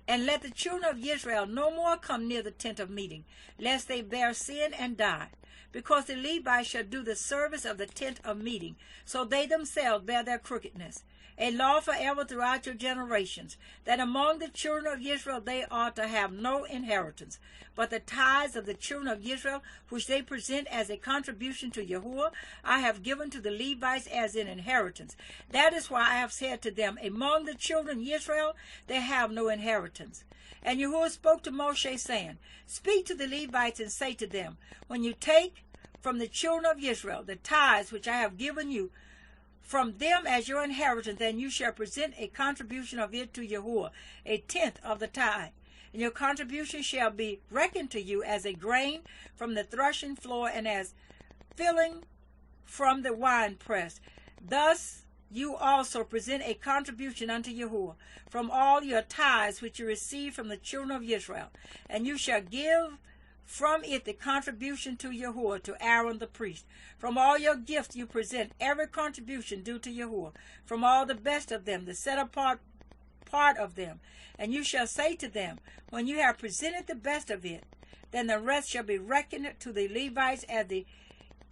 And let the children of Israel no more come near the tent of meeting, lest they bear sin and die. Because the Levites shall do the service of the tent of meeting, so they themselves bear their crookedness. A law forever throughout your generations, that among the children of Israel they are to have no inheritance, but the tithes of the children of Israel, which they present as a contribution to Yahuwah, I have given to the Levites as an inheritance. That is why I have said to them, among the children of Israel they have no inheritance. And Yahuwah spoke to Moshe, saying, speak to the Levites and say to them, when you take from the children of Israel the tithes which I have given you, from them as your inheritance, then you shall present a contribution of it to Yahuwah, 1/10 of the tithe. And your contribution shall be reckoned to you as a grain from the threshing floor, and as filling from the winepress. Thus you also present a contribution unto Yahuwah from all your tithes which you receive from the children of Israel. And you shall give from it the contribution to Yahuwah to Aaron the priest. From all your gifts you present every contribution due to Yahuwah, from all the best of them, the set apart part of them. And you shall say to them, when you have presented the best of it, then the rest shall be reckoned to the Levites as the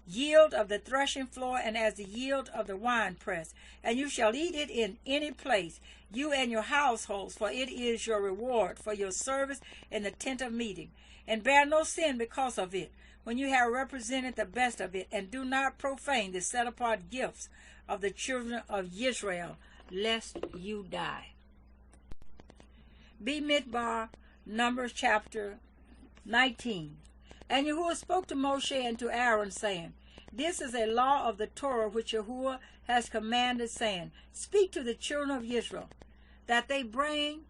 yield of the threshing floor and as the yield of the winepress. And you shall eat it in any place, you and your households, for it is your reward for your service in the tent of meeting. And bear no sin because of it, when you have represented the best of it, and do not profane the set-apart gifts of the children of Israel, lest you die. Bemidbar, Numbers chapter 19. And Yahuwah spoke to Moshe and to Aaron, saying, this is a law of the Torah which Yahuwah has commanded, saying, speak to the children of Israel, that they bring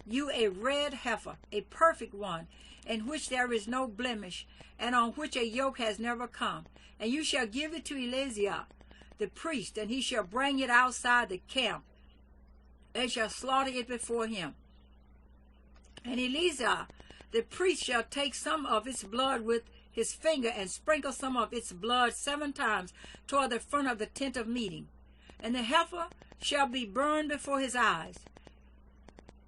you a red heifer, a perfect one, in which there is no blemish, and on which a yoke has never come. And you shall give it to Eleazar, the priest, and he shall bring it outside the camp, and shall slaughter it before him. And Eleazar the priest shall take some of its blood with his finger, and sprinkle some of its blood 7 times toward the front of the tent of meeting. And the heifer shall be burned before his eyes.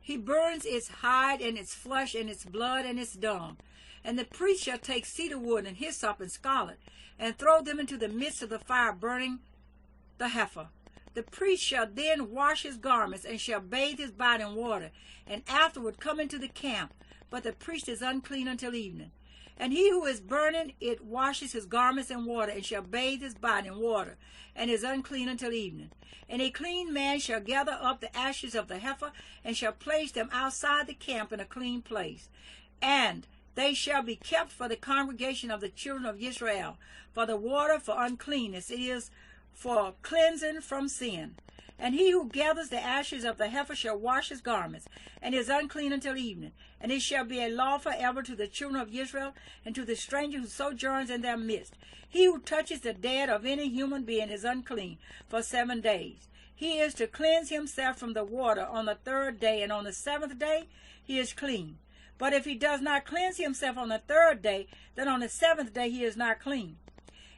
He burns its hide and its flesh and its blood and its dung. And the priest shall take cedar wood and hyssop and scarlet, and throw them into the midst of the fire, burning the heifer. The priest shall then wash his garments, and shall bathe his body in water, and afterward come into the camp. But the priest is unclean until evening. And he who is burning it washes his garments in water, and shall bathe his body in water, and is unclean until evening. And a clean man shall gather up the ashes of the heifer, and shall place them outside the camp in a clean place. And they shall be kept for the congregation of the children of Yisra'eel, for the water for uncleanness. It is for cleansing from sin. And he who gathers the ashes of the heifer shall wash his garments, and is unclean until evening. And it shall be a law forever to the children of Israel, and to the stranger who sojourns in their midst. He who touches the dead of any human being is unclean for 7 days. He is to cleanse himself from the water on the 3rd day, and on the 7th day he is clean. But if he does not cleanse himself on the 3rd day, then on the 7th day he is not clean.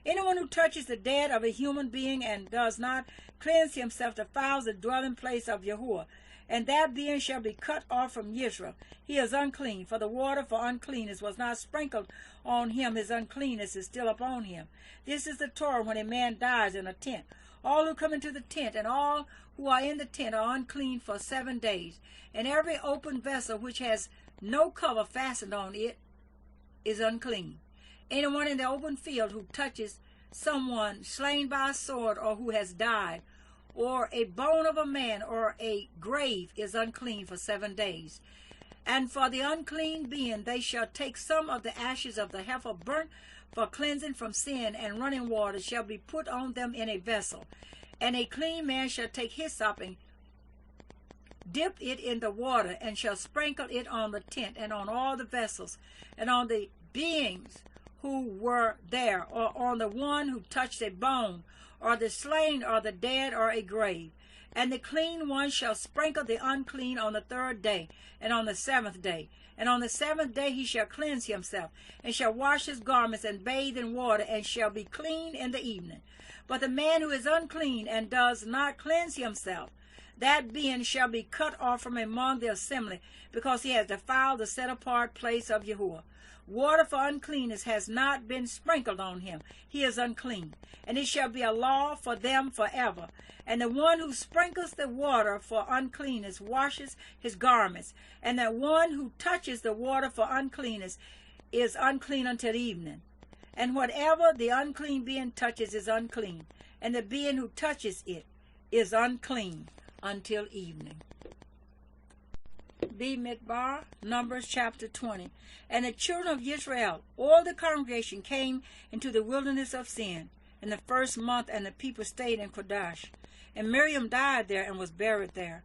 Anyone who touches the dead of a human being and does not cleanse himself defiles the dwelling place of Yahweh, and that being shall be cut off from Israel. He is unclean, for the water for uncleanness was not sprinkled on him. His uncleanness is still upon him. This is the Torah when a man dies in a tent. All who come into the tent and all who are in the tent are unclean for 7 days. And every open vessel which has no cover fastened on it is unclean. Anyone in the open field who touches someone slain by a sword, or who has died, or a bone of a man, or a grave, is unclean for 7 days. And for the unclean being they shall take some of the ashes of the heifer burnt for cleansing from sin, and running water shall be put on them in a vessel. And a clean man shall take hyssop and dip it in the water, and shall sprinkle it on the tent, and on all the vessels, and on the beings who were there, or on the one who touched a bone, or the slain, or the dead, or a grave. And the clean one shall sprinkle the unclean on the 3rd day, and on the 7th day. And on the 7th day he shall cleanse himself, and shall wash his garments, and bathe in water, and shall be clean in the evening. But the man who is unclean, and does not cleanse himself, that being shall be cut off from among the assembly, because he has defiled the set-apart place of Yahweh. Water for uncleanness has not been sprinkled on him. He is unclean. And it shall be a law for them forever. And the one who sprinkles the water for uncleanness washes his garments. And the one who touches the water for uncleanness is unclean until evening. And whatever the unclean being touches is unclean. And the being who touches it is unclean until evening. Bemidbar, Numbers chapter 20. And the children of Yisra'eel, all the congregation, came into the wilderness of Sin in the 1st month, and the people stayed in Kadesh. And Miriam died there and was buried there.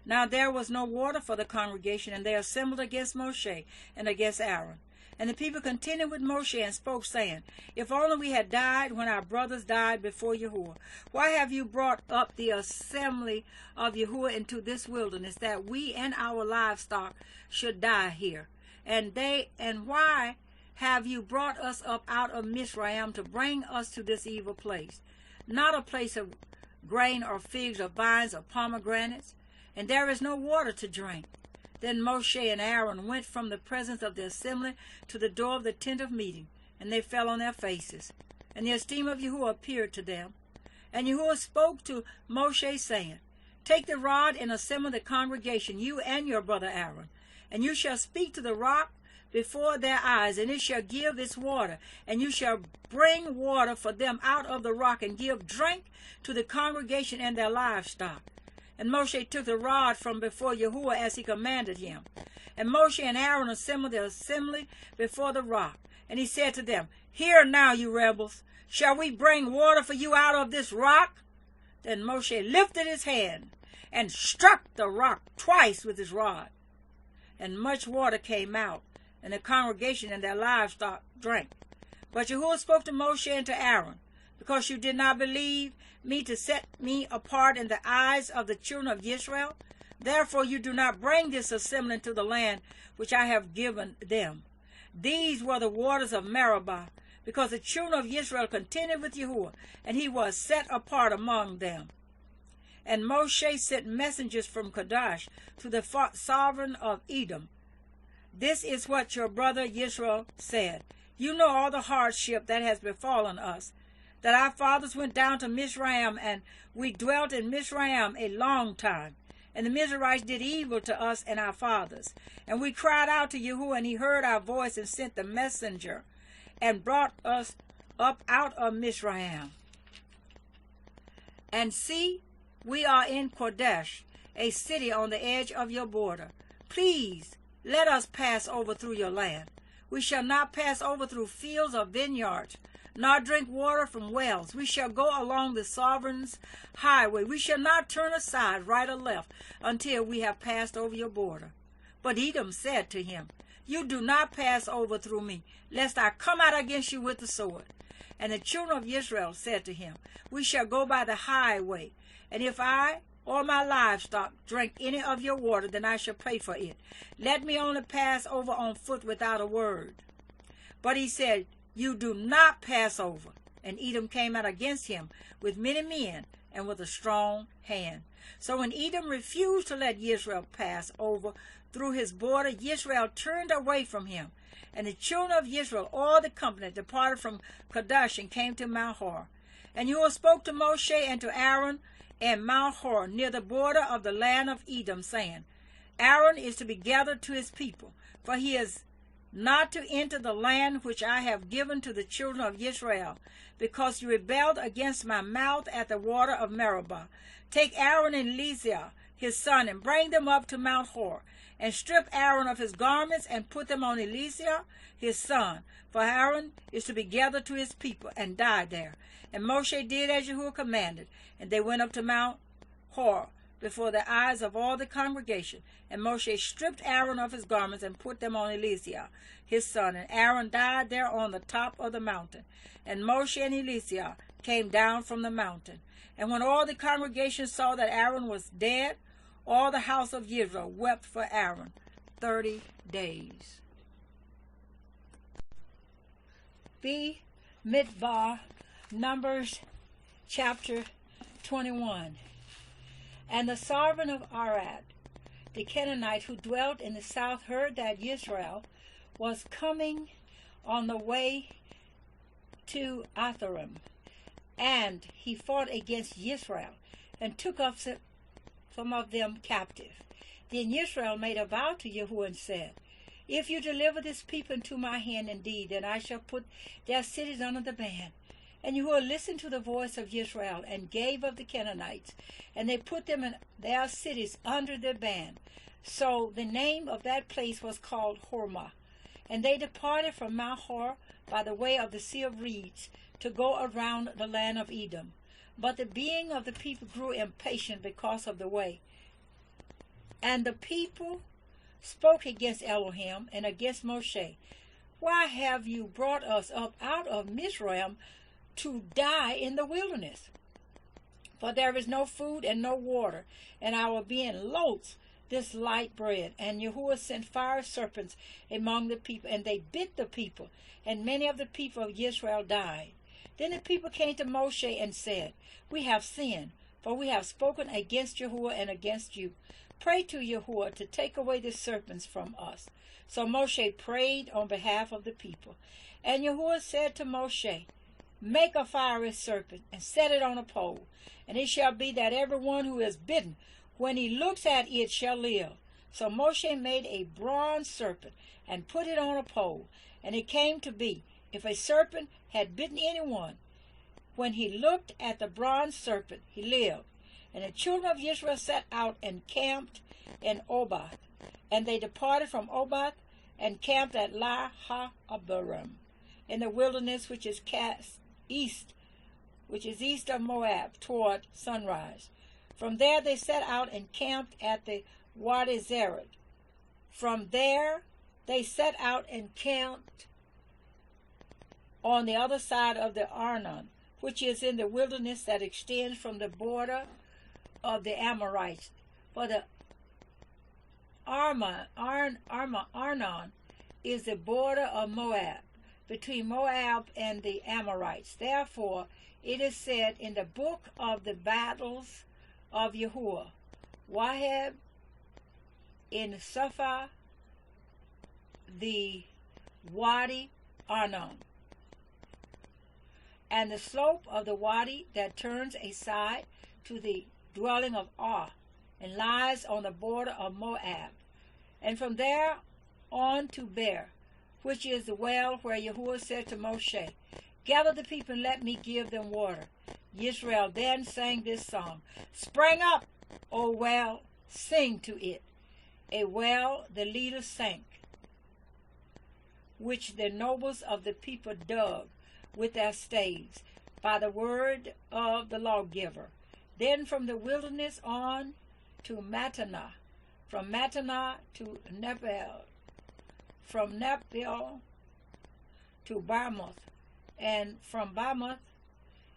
Now there was no water for the congregation, and they assembled against Moshe and against Aharon. And the people continued with Moshe and spoke, saying, If only we had died when our brothers died before Yahweh. Why have you brought up the assembly of Yahweh into this wilderness, that we and our livestock should die here? And why have you brought us up out of Mitsrayim to bring us to this evil place? Not a place of grain or figs or vines or pomegranates, and there is no water to drink. Then Moshe and Aaron went from the presence of the assembly to the door of the tent of meeting, and they fell on their faces. And the esteem of Yahweh appeared to them. And Yahweh spoke to Moshe, saying, Take the rod and assemble the congregation, you and your brother Aaron. And you shall speak to the rock before their eyes, and it shall give its water. And you shall bring water for them out of the rock, and give drink to the congregation and their livestock. And Moshe took the rod from before Yahweh as he commanded him. And Moshe and Aaron assembled the assembly before the rock. And he said to them, Hear now, you rebels, shall we bring water for you out of this rock? Then Moshe lifted his hand and struck the rock twice with his rod. And much water came out, and the congregation and their livestock drank. But Yahweh spoke to Moshe and to Aaron, because you did not believe me to set me apart in the eyes of the children of Yisrael? Therefore you do not bring this assembly into the land which I have given them. These were the waters of Meribah, because the children of Yisrael contended with Yehua, and he was set apart among them. And Moshe sent messengers from Kadesh to the sovereign of Edom. This is what your brother Yisrael said. You know all the hardship that has befallen us, that our fathers went down to Mitsrayim, and we dwelt in Mitsrayim a long time. And the Mizrahites did evil to us and our fathers. And we cried out to Yehua, and he heard our voice and sent the messenger, and brought us up out of Mizraim. And see, we are in Kadesh, a city on the edge of your border. Please, let us pass over through your land. We shall not pass over through fields or vineyards, nor drink water from wells. We shall go along the sovereign's highway. We shall not turn aside right or left until we have passed over your border. But Edom said to him, You do not pass over through me, lest I come out against you with the sword. And the children of Israel said to him, We shall go by the highway, and if I or my livestock drink any of your water, then I shall pay for it. Let me only pass over on foot without a word. But he said, You do not pass over. And Edom came out against him with many men and with a strong hand. So when Edom refused to let Yisrael pass over through his border, Yisrael turned away from him. And the children of Yisrael, all the company, departed from Kadesh and came to Mount Hor. And Yahweh spoke to Moshe and to Aaron and Mount Hor, near the border of the land of Edom, saying, Aaron is to be gathered to his people, for he is not to enter the land which I have given to the children of Israel, because you rebelled against my mouth at the water of Meribah. Take Aaron and Eleazar, his son, and bring them up to Mount Hor, and strip Aaron of his garments, and put them on Eleazar, his son, for Aaron is to be gathered to his people, and die there. And Moshe did as Yahweh commanded, and they went up to Mount Hor before the eyes of all the congregation. And Moshe stripped Aaron of his garments and put them on Eleazar, his son. And Aaron died there on the top of the mountain. And Moshe and Eleazar came down from the mountain. And when all the congregation saw that Aaron was dead, all the house of Israel wept for Aaron 30 days. Midbar, Numbers chapter 21. And the sovereign of Arad, the Canaanite who dwelt in the south, heard that Yisrael was coming on the way to Aharon, and he fought against Yisrael and took up some of them captive. Then Yisrael made a vow to Yahweh and said, If you deliver this people into my hand indeed, then I shall put their cities under the ban. And Yahweh listened to the voice of Yisrael and gave of the Canaanites, and they put them in their cities under their ban. So the name of that place was called Hormah. And they departed from Mount Hor by the way of the Sea of Reeds to go around the land of Edom. But the being of the people grew impatient because of the way. And the people spoke against Elohim and against Moshe. Why have you brought us up out of Mizraim to die in the wilderness? For there is no food and no water, and our being loath this light bread. And Yahuwah sent fire serpents among the people, and they bit the people, and many of the people of Israel died. Then the people came to Moshe and said, We have sinned, for we have spoken against Yahuwah and against you. Pray to Yahuwah to take away the serpents from us. So Moshe prayed on behalf of the people. And Yahuwah said to Moshe, Make a fiery serpent, and set it on a pole. And it shall be that everyone who is bitten, when he looks at it, shall live. So Moshe made a bronze serpent, and put it on a pole. And it came to be, if a serpent had bitten anyone, when he looked at the bronze serpent, he lived. And the children of Israel set out and camped in Obath. And they departed from Obath, and camped at La-ha-abiram, in the wilderness which is east of Moab, toward sunrise. From there they set out and camped at the Wadi Zered. From there they set out and camped on the other side of the Arnon, which is in the wilderness that extends from the border of the Amorites. For the Arnon is the border of Moab, between Moab and the Amorites. Therefore, it is said in the book of the battles of Yehua, Waheb in Saphah, the Wadi Arnon, and the slope of the Wadi that turns aside to the dwelling of Ar, and lies on the border of Moab, and from there on to Beer, which is the well where Yehua said to Moshe, Gather the people and let me give them water. Yisra'eel then sang this song, Spring up, O well, sing to it. A well the leaders sank, which the nobles of the people dug with their staves, by the word of the lawgiver. Then from the wilderness on to Mattanah, from Mattanah to Nebel, from Nebel to Bamoth, and from Bamoth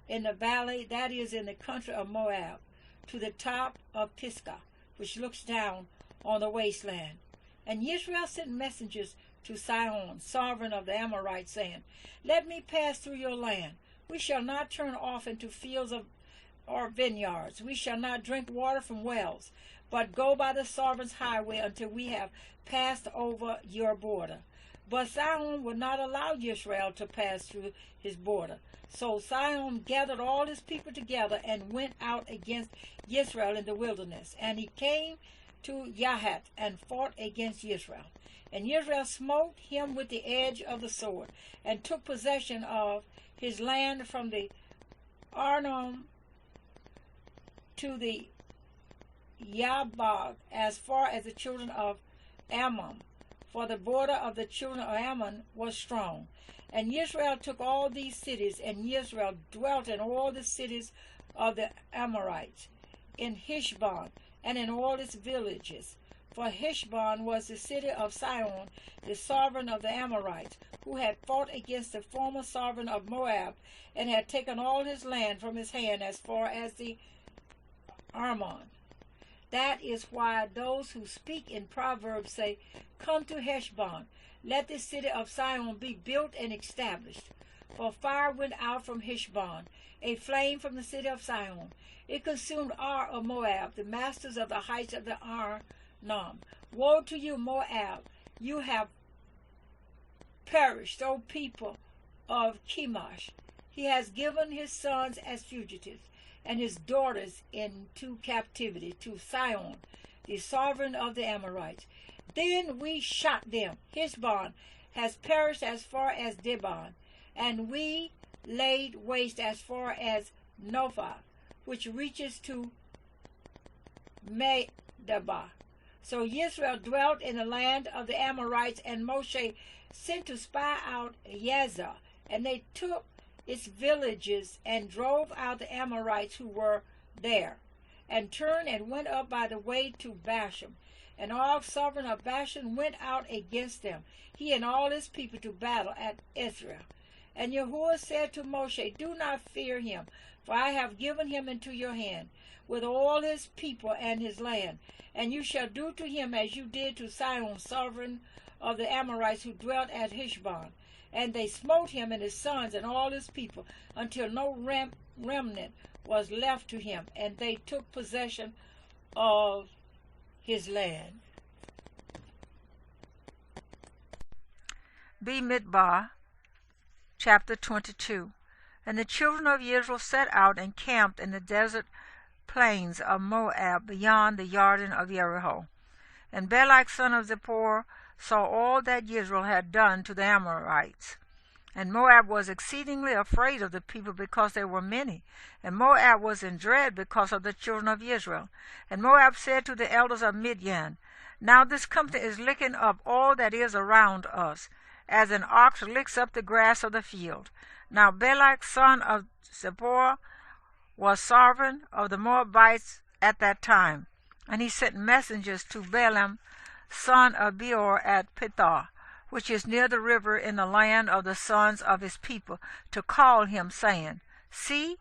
in the valley, that is in the country of Moab, to the top of Pisgah, which looks down on the wasteland. And Yisra'eel sent messengers to Sihon, sovereign of the Amorites, saying, Let me pass through your land. We shall not turn off into fields or vineyards. We shall not drink water from wells, but go by the sovereign's highway until we have passed over your border. But Sihon would not allow Yisra'eel to pass through his border. So Sihon gathered all his people together and went out against Yisra'eel in the wilderness. And he came to Yahat and fought against Yisra'eel. And Yisra'eel smote him with the edge of the sword, and took possession of his land from the Arnon to the Yabog, as far as the children of Ammon. For the border of the children of Ammon was strong. And Yisra'eel took all these cities, and Yisra'eel dwelt in all the cities of the Amorites, in Heshbon, and in all its villages. For Heshbon was the city of Sihon, the sovereign of the Amorites, who had fought against the former sovereign of Moab, and had taken all his land from his hand as far as the Arnon. That is why those who speak in Proverbs say, Come to Heshbon, let the city of Sihon be built and established. For fire went out from Heshbon, a flame from the city of Sihon. It consumed Ar of Moab, the masters of the heights of the Arnon. Woe to you, Moab! You have perished, O people of Chemosh. He has given his sons as fugitives, and his daughters into captivity to Sihon, the sovereign of the Amorites. Then we shot them. Heshbon has perished as far as Dibon, and we laid waste as far as Nophah, which reaches to Medeba. So Yisra'eel dwelt in the land of the Amorites, and Moshe sent to spy out Yazer, and they took its villages and drove out the Amorites who were there, and turned and went up by the way to Bashan. And Og, sovereign of Bashan, went out against them, he and all his people, to battle at Israel. And Yehua said to Moshe, Do not fear him, for I have given him into your hand, with all his people and his land. And you shall do to him as you did to Sihon, sovereign of the Amorites, who dwelt at Heshbon. And they smote him and his sons and all his people, until no remnant was left to him, and they took possession of his land. Bemidbar, chapter 22. And the children of Israel set out and camped in the desert plains of Moab beyond the Jordan of Yericho. And Balak son of Zippor saw all that Israel had done to the Amorites. And Moab was exceedingly afraid of the people, because they were many. And Moab was in dread because of the children of Israel. And Moab said to the elders of Midian, Now this company is licking up all that is around us, as an ox licks up the grass of the field. Now Balak son of Zippor was sovereign of the Moabites at that time. And he sent messengers to Balaam son of Beor at Pithah, which is near the river in the land of the sons of his people, to call him, saying, See,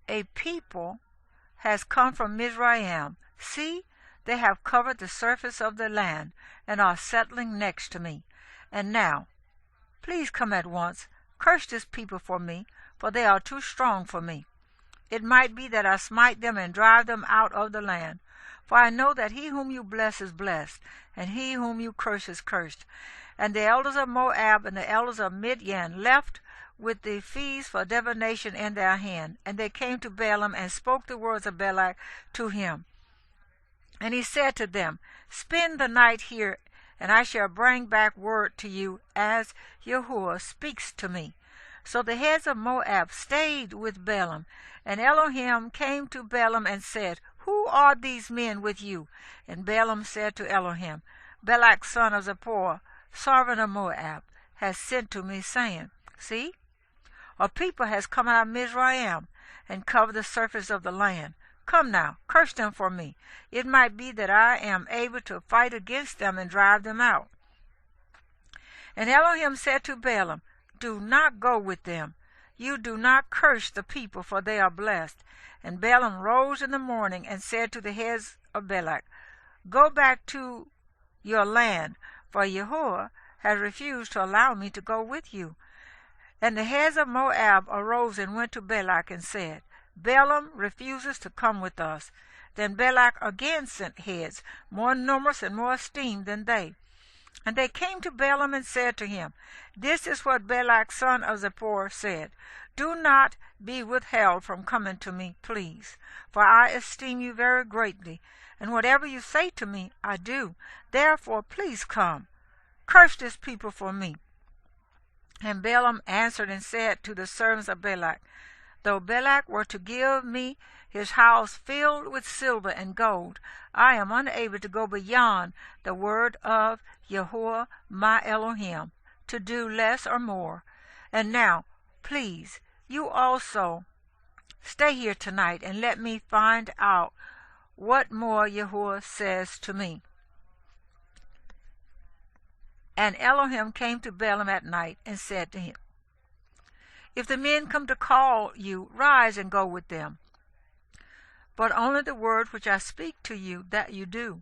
a people has come from Mitsrayim. See, they have covered the surface of the land and are settling next to me. And now, please come at once, curse this people for me, for they are too strong for me. It might be that I smite them and drive them out of the land. For I know that he whom you bless is blessed, and he whom you curse is cursed. And the elders of Moab and the elders of Midian left with the fees for divination in their hand. And they came to Balaam and spoke the words of Balak to him. And he said to them, Spend the night here, and I shall bring back word to you as Yahweh speaks to me. So the heads of Moab stayed with Balaam, and Elohim came to Balaam and said, Who are these men with you? And Balaam said to Elohim, Balak son of Zippor, sovereign of Moab, has sent to me, saying, See, a people has come out of Mizraim and covered the surface of the land. Come now, curse them for me. It might be that I am able to fight against them and drive them out. And Elohim said to Balaam, Do not go with them. You do not curse the people, for they are blessed. And Balaam rose in the morning and said to the heads of Balak, Go back to your land, for Yahweh has refused to allow me to go with you. And the heads of Moab arose and went to Balak and said, Balaam refuses to come with us. Then Balak again sent heads, more numerous and more esteemed than they. And they came to Balaam and said to him, This is what Balak son of Zippor said, Do not be withheld from coming to me, please, for I esteem you very greatly, and whatever you say to me, I do. Therefore, please come. Curse this people for me. And Balaam answered and said to the servants of Balak, Though Balak were to give me his house filled with silver and gold, I am unable to go beyond the word of Yahweh my Elohim, to do less or more. And now, please, you also stay here tonight and let me find out what more Yahweh says to me. And Elohim came to Balaam at night and said to him, If the men come to call you, rise and go with them. But only the word which I speak to you, that you do.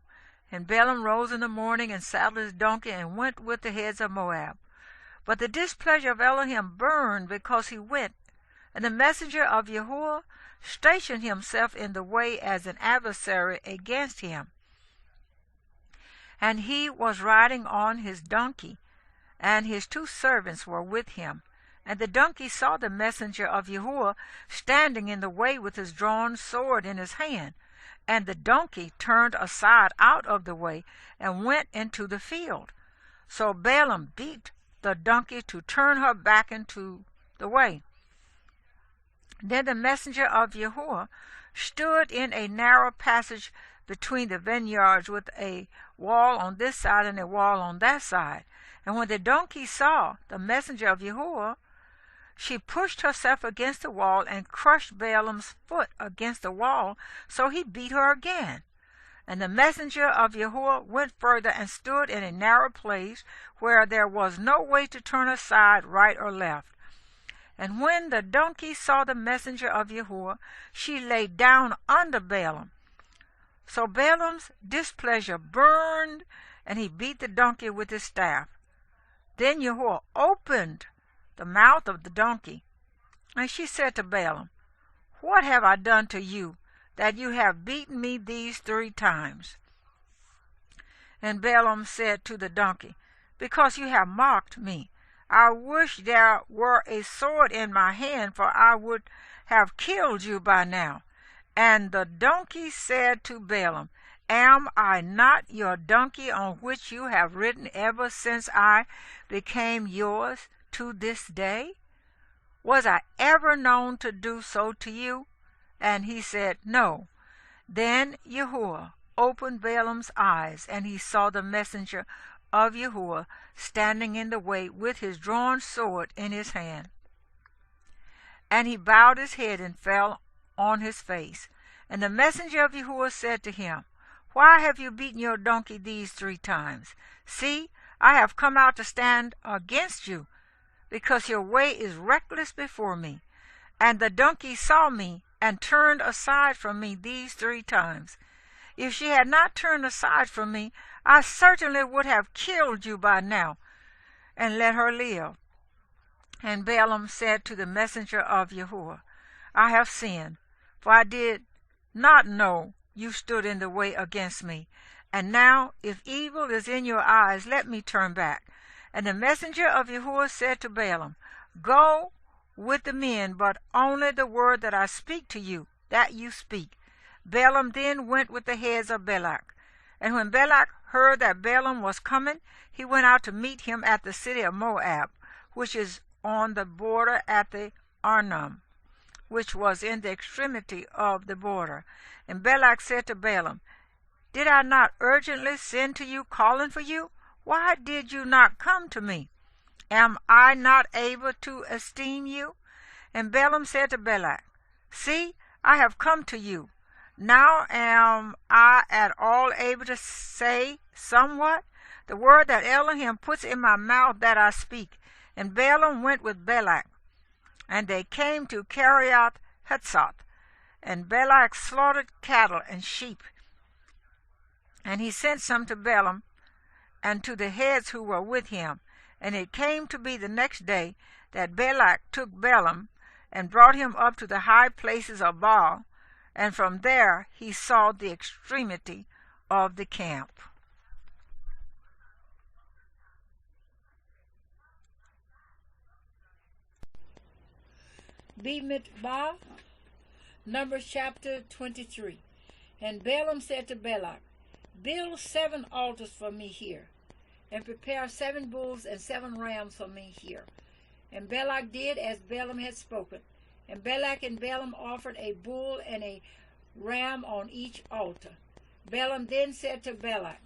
And Balaam rose in the morning and saddled his donkey and went with the heads of Moab. But the displeasure of Elohim burned because he went, and the messenger of Yahweh stationed himself in the way as an adversary against him. And he was riding on his donkey, and his 2 servants were with him. And the donkey saw the messenger of Yahweh standing in the way with his drawn sword in his hand. And the donkey turned aside out of the way and went into the field. So Balaam beat the donkey to turn her back into the way. Then the messenger of Yahweh stood in a narrow passage between the vineyards, with a wall on this side and a wall on that side. And when the donkey saw the messenger of Yahweh, she pushed herself against the wall and crushed Balaam's foot against the wall, so he beat her again. And the messenger of Yahweh went further and stood in a narrow place where there was no way to turn aside right or left. And when the donkey saw the messenger of Yahweh, she lay down under Balaam. So Balaam's displeasure burned, and he beat the donkey with his staff. Then Yahweh opened the mouth of the donkey, and she said to Balaam, What have I done to you, that you have beaten me these 3 times? And Balaam said to the donkey, Because you have mocked me. I wish there were a sword in my hand, for I would have killed you by now. And the donkey said to Balaam, Am I not your donkey on which you have ridden ever since I became yours to this day? Was I ever known to do so to you? And he said, No. Then Yahweh opened Balaam's eyes, and he saw the messenger of Yahweh standing in the way with his drawn sword in his hand. And he bowed his head and fell on his face. And the messenger of Yahweh said to him, Why have you beaten your donkey these 3 times? See, I have come out to stand against you, because your way is reckless before me. And the donkey saw me, and turned aside from me these 3 times. If she had not turned aside from me, I certainly would have killed you by now, and let her live. And Balaam said to the messenger of Yahweh, I have sinned, for I did not know you stood in the way against me. And now, if evil is in your eyes, let me turn back. And the messenger of Yahweh said to Balaam, Go with the men, but only the word that I speak to you, that you speak. Balaam then went with the heads of Balak. And when Balak heard that Balaam was coming, he went out to meet him at the city of Moab, which is on the border at the Arnon, which was in the extremity of the border. And Balak said to Balaam, Did I not urgently send to you, calling for you? Why did you not come to me? Am I not able to esteem you? And Balaam said to Balak, See, I have come to you. Now am I at all able to say somewhat? The word that Elohim puts in my mouth, that I speak. And Balaam went with Balak, and they came to Kiriath Hutzot. And Balak slaughtered cattle and sheep. And he sent some to Balaam and to the heads who were with him. And it came to be the next day that Balak took Balaam and brought him up to the high places of Baal, and from there he saw the extremity of the camp. Bemidbar, Numbers chapter 23. And Balaam said to Balak, Build 7 altars for me here, and prepare 7 bulls and 7 rams for me here. And Balak did as Balaam had spoken. And Balak and Balaam offered a bull and a ram on each altar. Balaam then said to Balak,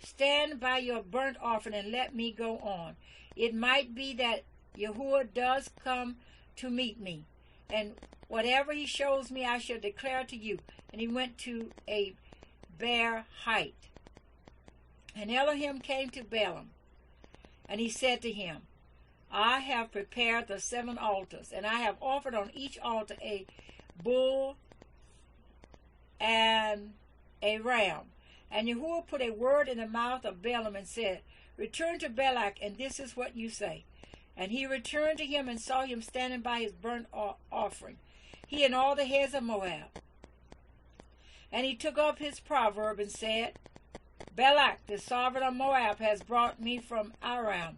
Stand by your burnt offering and let me go on. It might be that Yahweh does come to meet me, and whatever he shows me I shall declare to you. And he went to a bare height. And Elohim came to Balaam, and he said to him, I have prepared the 7 altars, and I have offered on each altar a bull and a ram. And Yahuwah put a word in the mouth of Balaam and said, Return to Balak, and this is what you say. And he returned to him and saw him standing by his burnt offering, he and all the heads of Moab. And he took up his proverb and said, Balak, the sovereign of Moab, has brought me from Aharon,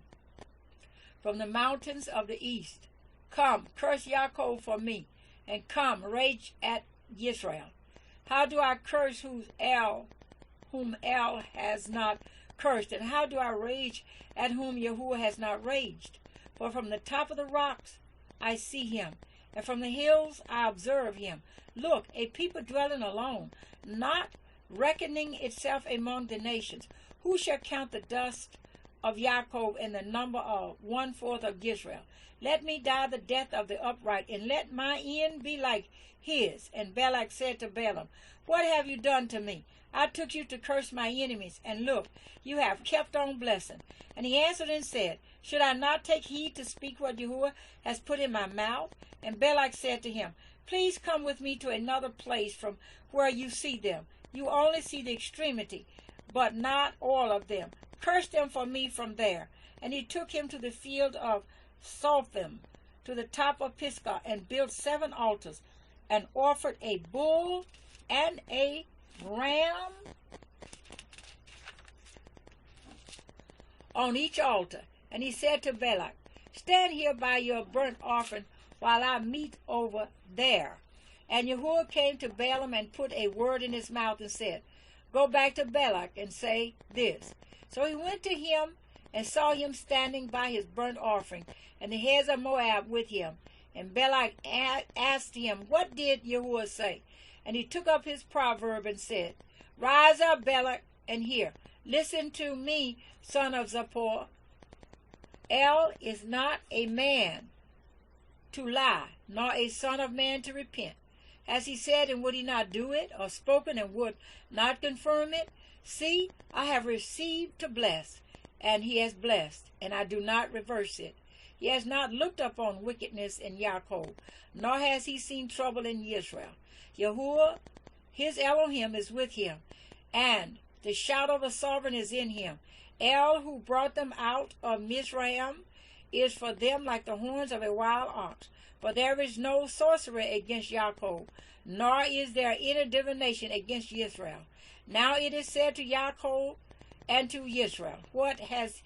from the mountains of the east. Come, curse Yaakov for me, and come, rage at Yisra'eel. How do I curse whom El has not cursed, and how do I rage at whom Yahuwah has not raged? For from the top of the rocks I see him, and from the hills I observe him. Look, a people dwelling alone, not reckoning itself among the nations. Who shall count the dust of Yaakov and the number of 1/4 of Yisrael? Let me die the death of the upright, and let my end be like his. And Balak said to Balaam, What have you done to me? I took you to curse my enemies, and look, you have kept on blessing. And he answered and said, Should I not take heed to speak what Yahuwah has put in my mouth? And Balak said to him, Please come with me to another place from where you see them. You only see the extremity, but not all of them. Curse them for me from there. And he took him to the field of Sophim, to the top of Pisgah, and built 7 altars, and offered a bull and a ram on each altar. And he said to Balak, Stand here by your burnt offering while I meet over there. And Yahuwah came to Balaam and put a word in his mouth and said, Go back to Balak and say this. So he went to him and saw him standing by his burnt offering, and the heads of Moab with him. And Balak asked him, What did Yahuwah say? And he took up his proverb and said, Rise up, Balak, and hear. Listen to me, son of Zippor. El is not a man to lie, nor a son of man to repent. Has he said, and would he not do it, or spoken, and would not confirm it? See, I have received to bless, and he has blessed, and I do not reverse it. He has not looked upon wickedness in Yaakov, nor has he seen trouble in Yisra'ელ. Yahweh, his Elohim, is with him, and the shout of a sovereign is in him. El, who brought them out of Mitsrayim, is for them like the horns of a wild ox. For there is no sorcery against Yaakov, nor is there any divination against Yisra'eel. Now it is said to Yaakov and to Yisra'eel, what has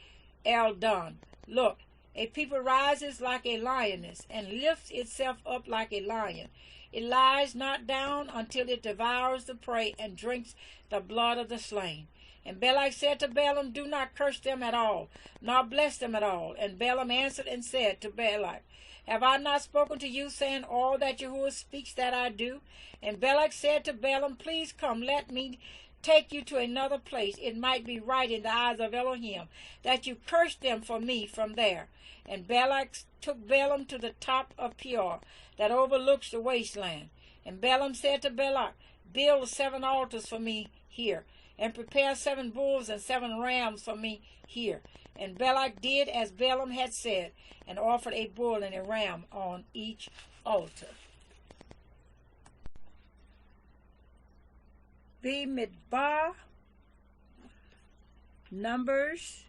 El done? Look, a people rises like a lioness, and lifts itself up like a lion. It lies not down until it devours the prey and drinks the blood of the slain. And Balak said to Balaam, do not curse them at all, nor bless them at all. And Balaam answered and said to Balak, have I not spoken to you, saying, all that Yahweh speaks that I do? And Balak said to Balaam, please come, let me take you to another place. It might be right in the eyes of Elohim, that you curse them for me from there. And Balak took Balaam to the top of Peor, that overlooks the wasteland. And Balaam said to Balak, build 7 altars for me here, and prepare 7 bulls and 7 rams for me here. And Balak did as Balaam had said, and offered a bull and a ram on each altar. Bemidbar, Numbers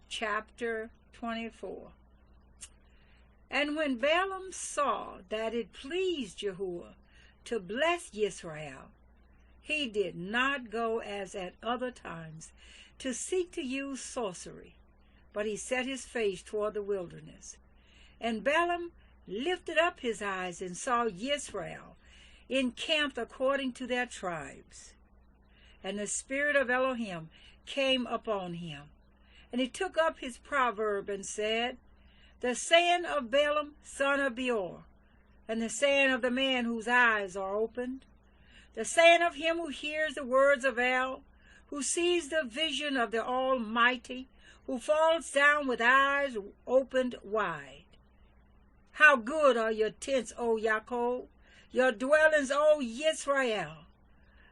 chapter 24. And when Balaam saw that it pleased Yahweh to bless Yisra'eel, he did not go as at other times to seek to use sorcery, but he set his face toward the wilderness. And Balaam lifted up his eyes and saw Yisra'eel encamped according to their tribes. And the spirit of Elohim came upon him. And he took up his proverb and said, the saying of Balaam, son of Beor, and the saying of the man whose eyes are opened, the saying of him who hears the words of El, who sees the vision of the Almighty, who falls down with eyes opened wide. How good are your tents, O Yaakov, your dwellings, O Yisra'eel,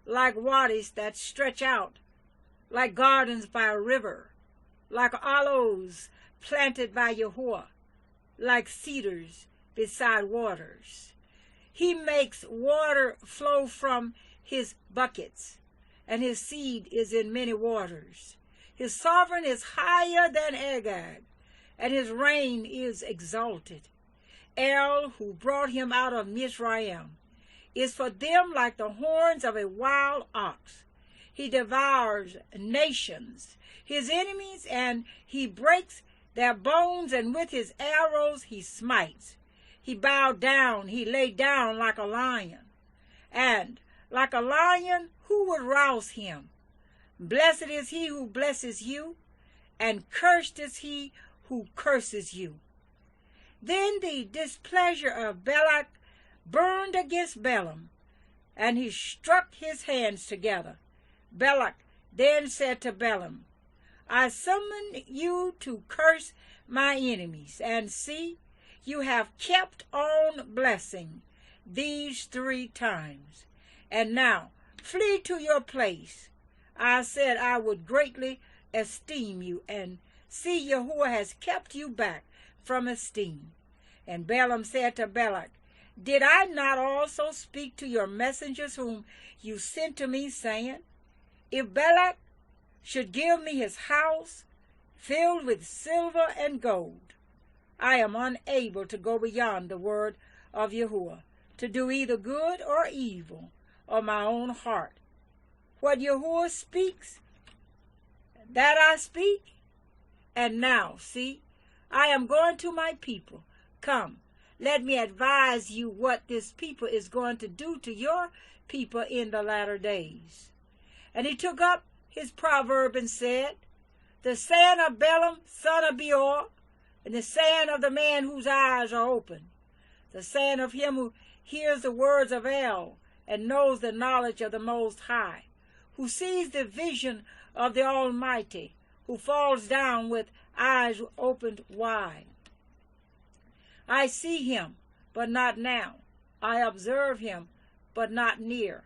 like wadis that stretch out, like gardens by a river, like aloes planted by Yahweh, like cedars beside waters. He makes water flow from his buckets, and his seed is in many waters. His sovereign is higher than Agag, and his reign is exalted. El, who brought him out of Mitsrayim, is for them like the horns of a wild ox. He devours nations, his enemies, and he breaks their bones, and with his arrows he smites. He bowed down, he lay down like a lion. And like a lion, who would rouse him? Blessed is he who blesses you, and cursed is he who curses you. Then the displeasure of Balak burned against Balaam, and he struck his hands together. Balak then said to Balaam, I summon you to curse my enemies, and see, you have kept on blessing these 3 times. And now flee to your place. I said I would greatly esteem you, and see, Yahweh has kept you back from esteem. And Balaam said to Balak, did I not also speak to your messengers whom you sent to me, saying, if Balak should give me his house filled with silver and gold, I am unable to go beyond the word of Yahweh, to do either good or evil of my own heart. What Yahweh speaks, that I speak. And now, see, I am going to my people. Come, let me advise you what this people is going to do to your people in the latter days. And he took up his proverb and said, the saying of Balaam, son of Beor, and the saying of the man whose eyes are open, the saying of him who hears the words of El, and knows the knowledge of the Most High, who sees the vision of the Almighty, who falls down with eyes opened wide. I see him, but not now. I observe him, but not near.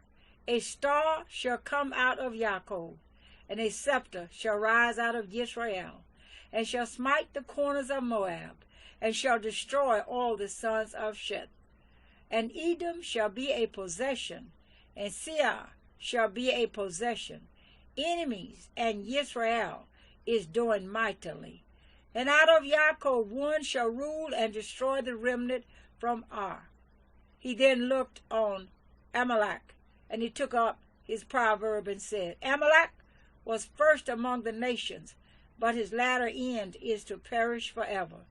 A star shall come out of Yaakov, and a scepter shall rise out of Yisra'eel, and shall smite the corners of Moab, and shall destroy all the sons of Sheth. And Edom shall be a possession, and Seir shall be a possession. Enemies, and Yisra'eel is doing mightily. And out of Yaakov one shall rule and destroy the remnant from Ar. He then looked on Amalek, and he took up his proverb and said, Amalek was first among the nations, but his latter end is to perish forever.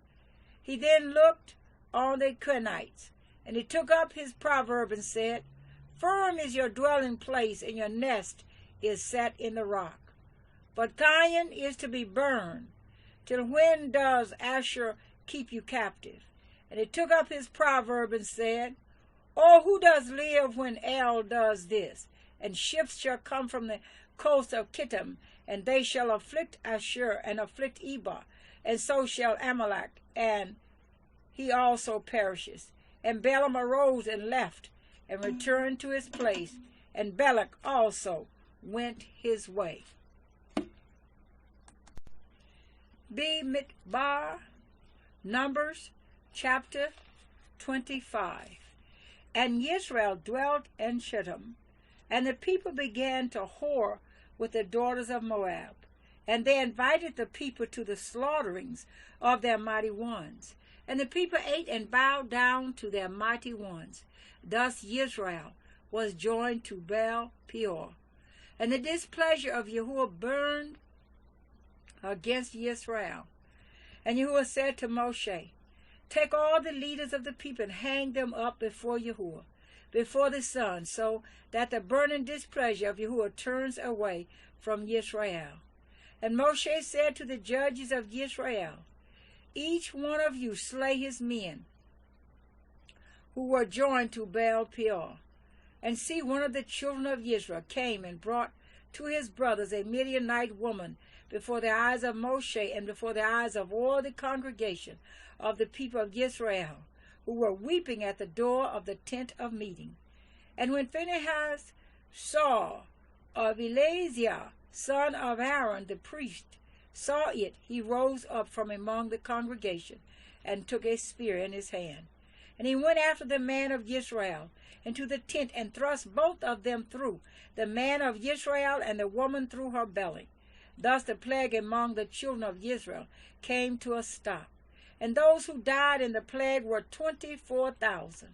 He then looked on the Kenites, and he took up his proverb and said, Firm is your dwelling place, and your nest is set in the rock. But Cain is to be burned. Till when does Asher keep you captive? And he took up his proverb and said, Oh, who does live when El does this? And ships shall come from the coast of Kittim, and they shall afflict Asher and afflict Eber, and so shall Amalek, and he also perishes. And Balaam arose and left, and returned to his place, and Balak also went his way. Bemidbar, Numbers, chapter 25. And Yisra'eel dwelt in Shittim, and the people began to whore with the daughters of Moab, and they invited the people to the slaughterings of their mighty ones. And the people ate and bowed down to their mighty ones. Thus Yisra'eel was joined to Baal Peor. And the displeasure of Yahweh burned against Yisra'eel. And Yahweh said to Moshe, Take all the leaders of the people and hang them up before Yahweh, before the sun, so that the burning displeasure of Yahweh turns away from Yisra'eel. And Moshe said to the judges of Yisra'eel, Each one of you slay his men who were joined to Baal Peor. And see, one of the children of Israel came and brought to his brothers a Midianite woman before the eyes of Moshe and before the eyes of all the congregation of the people of Yisrael, who were weeping at the door of the tent of meeting. And when Phinehas saw of Eleazar, son of Aharon the priest, saw it, he rose up from among the congregation and took a spear in his hand. And he went after the man of Yisrael into the tent and thrust both of them through, the man of Yisrael and the woman through her belly. Thus the plague among the children of Israel came to a stop. And those who died in the plague were 24,000.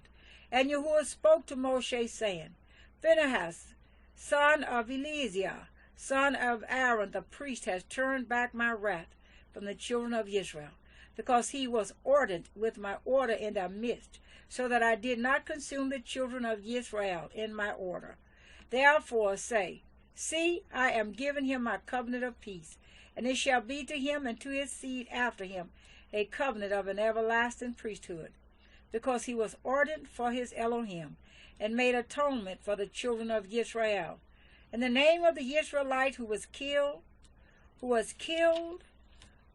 And Yahweh spoke to Moshe, saying, Phinehas, son of Eleazar, son of Aaron the priest, has turned back my wrath from the children of Israel, because he was ardent with my order in their midst, so that I did not consume the children of Israel in my order. Therefore say, See, I am giving him my covenant of peace, and it shall be to him and to his seed after him a covenant of an everlasting priesthood, because he was ardent for his Elohim, and made atonement for the children of Israel. And the name of the Israelite who was killed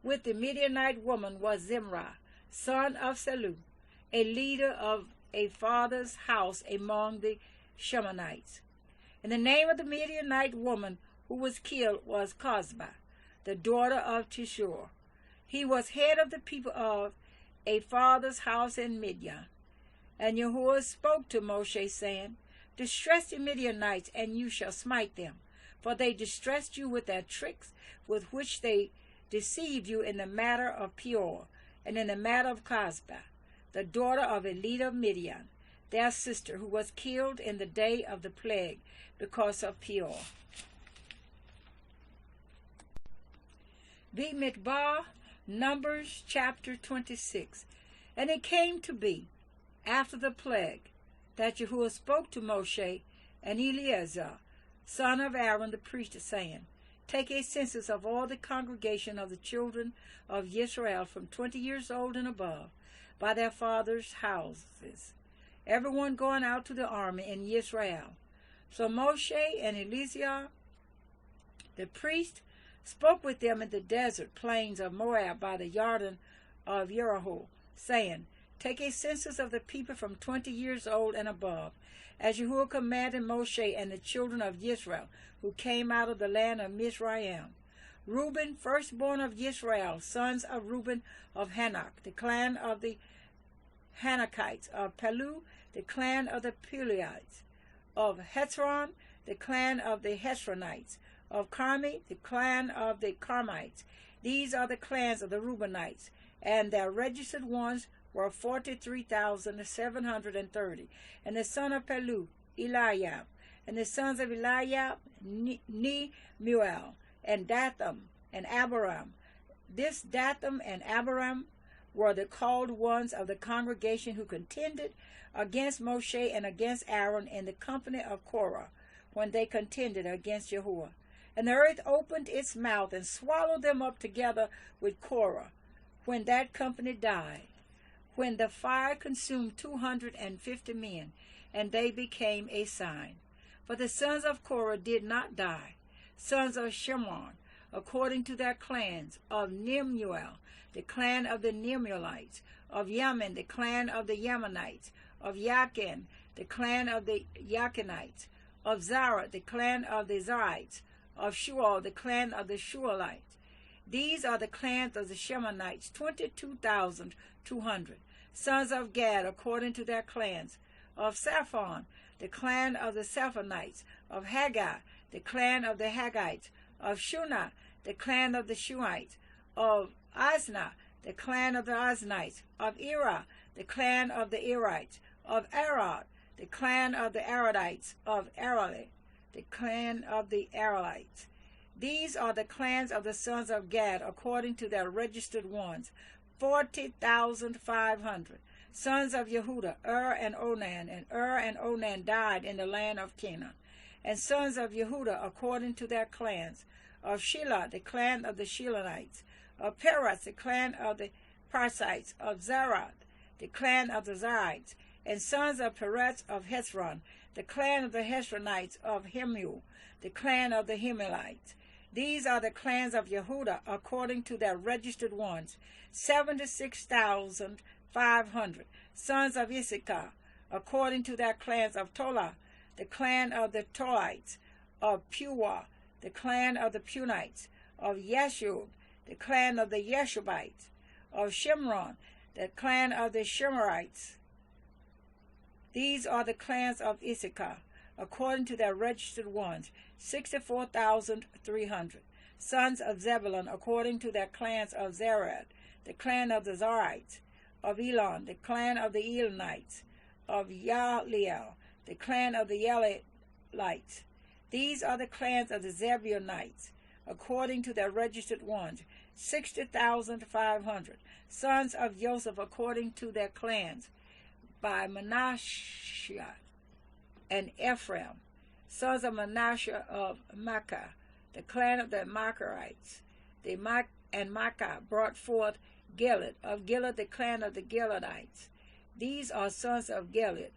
with the Midianite woman was Zimri, son of Salu, a leader of a father's house among the Shemonites. And the name of the Midianite woman who was killed was Cosbi, the daughter of Tishur. He was head of the people of a father's house in Midian. And Yahweh spoke to Moshe, saying, Distress the Midianites, and you shall smite them. For they distressed you with their tricks, with which they deceived you in the matter of Peor, and in the matter of Cosbi, the daughter of a leader of Midian, their sister, who was killed in the day of the plague because of Peor. Bemidbar, Numbers chapter 26. And it came to be, after the plague, that Yahweh spoke to Moshe and Eleazar, son of Aaron the priest, saying, Take a census of all the congregation of the children of Israel from 20 years old and above, by their fathers' houses, everyone going out to the army in Israel. So Moshe and Eleazar the priest spoke with them in the desert plains of Moab by the Jordan of Yisra'eel, saying, Take a census of the people from 20 years old and above, as Yahweh commanded Moshe and the children of Israel, who came out of the land of Mitsrayim. Reuben, firstborn of Yisra'eel, sons of Reuben of Hanok, the clan of the Hanokites, of Palu, the clan of the Peluites, of Hezron, the clan of the Hezronites, of Carmi, the clan of the Carmites. These are the clans of the Reubenites, and their registered ones were 43,730. And the son of Palu, Eliab, and the sons of Eliab, Nemuel, and Dathan, and Abiram. This Dathan and Abiram were the called ones of the congregation who contended against Moshe and against Aaron in the company of Korah, when they contended against Yehua. And the earth opened its mouth and swallowed them up together with Korah, when that company died, when the fire consumed 250 men, and they became a sign. But the sons of Korah did not die. Sons of Shimron, according to their clans, of Nemuel, the clan of the Nemuelites, of Yamin, the clan of the Yamanites, of Yakin, the clan of the Yakinites, of Zara, the clan of the Zarites, of Shual, the clan of the Shualites. These are the clans of the Shemonites, 22,200. Sons of Gad, according to their clans, of Saphon, the clan of the Saphonites, of Haggai, the clan of the Haggites, of Shunah, the clan of the Shuites, of Asna, the clan of the Asnites, of Era, the clan of the Erites, of Arad, the clan of the Aradites, of Arali, the clan of the Aralites. These are the clans of the sons of Gad, according to their registered ones, 40,500. Sons of Yehuda, and Onan, and and Onan died in the land of Canaan. And sons of Yehuda, according to their clans, of Shelah, the clan of the Shelonites, of Peras, the clan of the Parsites, of Zarad, the clan of the Zarites, and sons of Peretz of Hezron, the clan of the Hezronites, of Hemul, the clan of the Hemelites. These are the clans of Yehuda, according to their registered ones, 76,500. Sons of Issachar, according to their clans, of Tola, the clan of the Tolites, of Puah, the clan of the Punites, of Yeshub, the clan of the Yeshubites, of Shimron, the clan of the Shemarites. These are the clans of Issachar, according to their registered ones, 64,300. Sons of Zebulun, according to their clans, of Zerad, the clan of the Zarites, of Elon, the clan of the Elonites, of Yahliel, the clan of the Yahlites. These are the clans of the Zebulunites, according to their registered ones, 60,500. Sons of Joseph, according to their clans, by Manasseh and Ephraim. Sons of Manasseh, of Makkah, the clan of the Macharites. And Makkah brought forth Gilead, of Gilead, the clan of the Gileadites. These are sons of Gilead,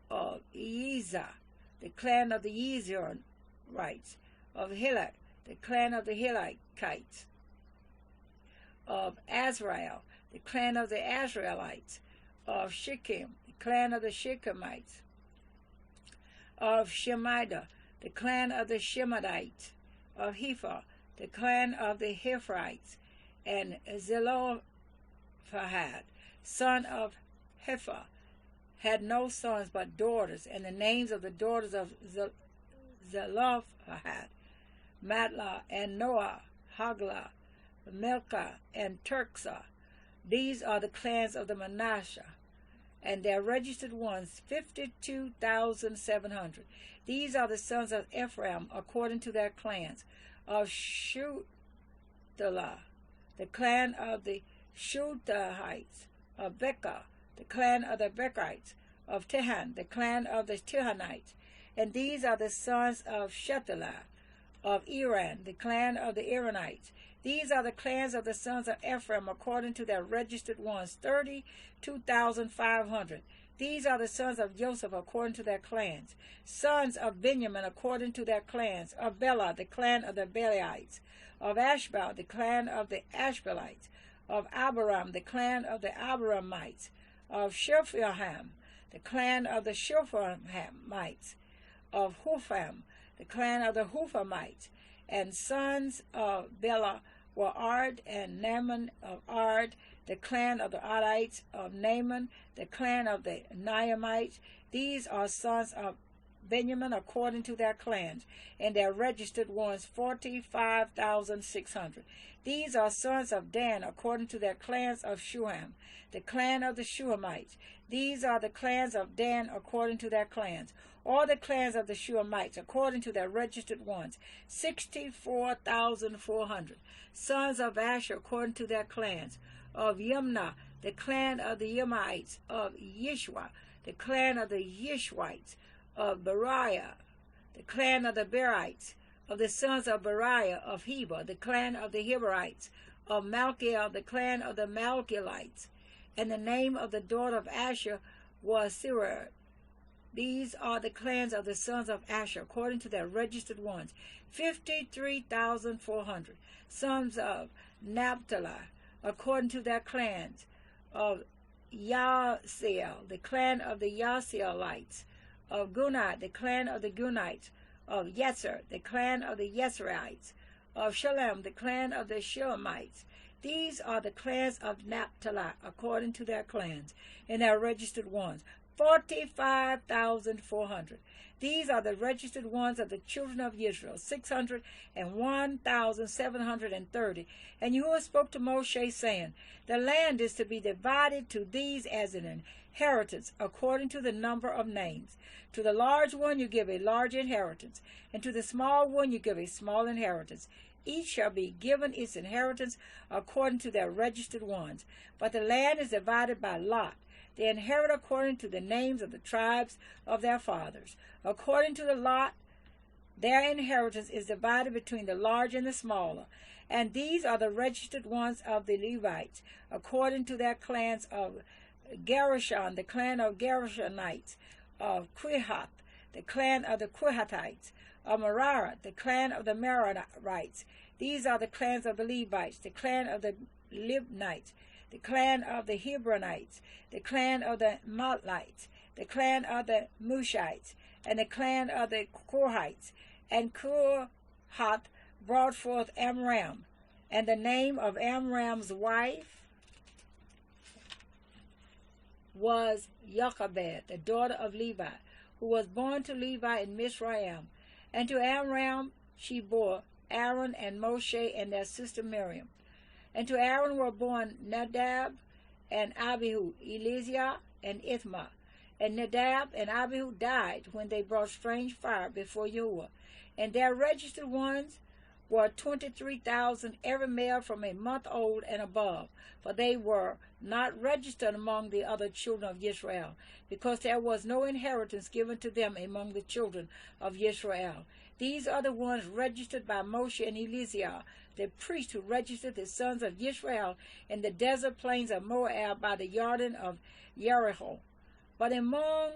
of Ezer, the clan of the Yezreelites, of Hilak, the clan of the Hilakites, of Azrael, the clan of the Azraelites, of Shechem, the clan of the Shechemites, of Shemida, the clan of the Shemadites, of Hepher, the clan of the Hepherites, and Zelophehad, son of Hepher, had no sons but daughters, and the names of the daughters of Zelophehad, Matlah, and Noah, Haglah, Milcah, and Tirza. These are the clans of the Manasseh, and their registered ones, 52,700. These are the sons of Ephraim, according to their clans, of Shuthelah, the clan of the Shuthahites, of Becca, the clan of the Beckites, of Tehan, the clan of the Tehanites. And these are the sons of Shetelah, of Iran, the clan of the Iranites. These are the clans of the sons of Ephraim, according to their registered ones, 32,500. These are the sons of Joseph, according to their clans. Sons of Benjamin, according to their clans, of Bela, the clan of the Belites, of Ashbel, the clan of the Ashbelites, of Abiram, the clan of the Abiramites, of Shepherham, the clan of the Shepherhamites, of Hupham, the clan of the Huphamites, And sons of Bela were Ard and Naaman of Ard, the clan of the Ardites of Naaman, the clan of the Naamites. These are sons of Benjamin according to their clans, and their registered ones 45,600. These are sons of Dan according to their clans of Shuham, the clan of the Shuhamites. These are the clans of Dan according to their clans. All the clans of the Shuhamites according to their registered ones 64,400. Sons of Asher according to their clans. Of Yimnah, the clan of the Yimites. Of Yishwa, the clan of the Yishwites. Of Beriah, the clan of the Berites. Of the sons of Beriah, of Heber, the clan of the Heberites. Of Malchiel, the clan of the Malchielites. And the name of the daughter of Asher was Sirah. These are the clans of the sons of Asher, according to their registered ones, 53,400. Sons of Naphtali, according to their clans. Of Yaseel, the clan of the Yaseelites. Of Gunai, the clan of the Gunites. Of Yetzer, the clan of the Yezreites. Of Shalem, the clan of the Shalemites. These are the clans of Naphtali, according to their clans, and their registered ones, 45,400. These are the registered ones of the children of Israel, 601,730. And Yahweh spoke to Moshe, saying, the land is to be divided to these as an inheritance, according to the number of names. To the large one you give a large inheritance, and to the small one you give a small inheritance. Each shall be given its inheritance according to their registered ones. But the land is divided by lot. They inherit according to the names of the tribes of their fathers. According to the lot, their inheritance is divided between the large and the smaller. And these are the registered ones of the Levites, according to their clans. Of Gershon, the clan of Gershonites. Of Quihath, the clan of the Quihathites. Of Merari, the clan of the Merarites. These are the clans of the Levites, the clan of the Libnites, the clan of the Hebronites, the clan of the Matlites, the clan of the Mushites, and the clan of the Korhites. And Korhath brought forth Amram, and the name of Amram's wife was Jochebed, the daughter of Levi, who was born to Levi in Mitsrayim. And to Amram she bore Aaron and Moshe and their sister Miriam. And to Aaron were born Nadab and Abihu, Eleazar and Ithamar. And Nadab and Abihu died when they brought strange fire before Yahweh. And their registered ones were 23,000, every male from a month old and above. For they were not registered among the other children of Yisra'eel, because there was no inheritance given to them among the children of Yisra'eel. These are the ones registered by Moshe and Eleazar, the priest who registered the sons of Yisrael in the desert plains of Moab by the Jordan of Jericho. But among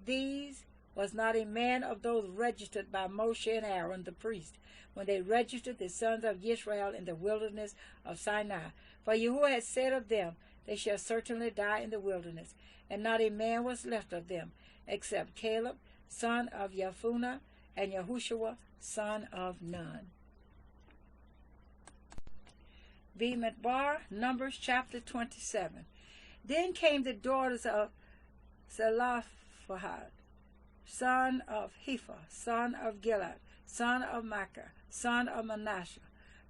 these was not a man of those registered by Moshe and Aaron the priest, when they registered the sons of Israel in the wilderness of Sinai. For Yahweh had said of them, they shall certainly die in the wilderness, and not a man was left of them, except Caleb, son of Jephunneh, and Yahushua, son of Nun. Bemidbar, Numbers chapter 27. Then came the daughters of Zelophehad, son of Hepher, son of Gilad, son of Machir, son of Manasseh,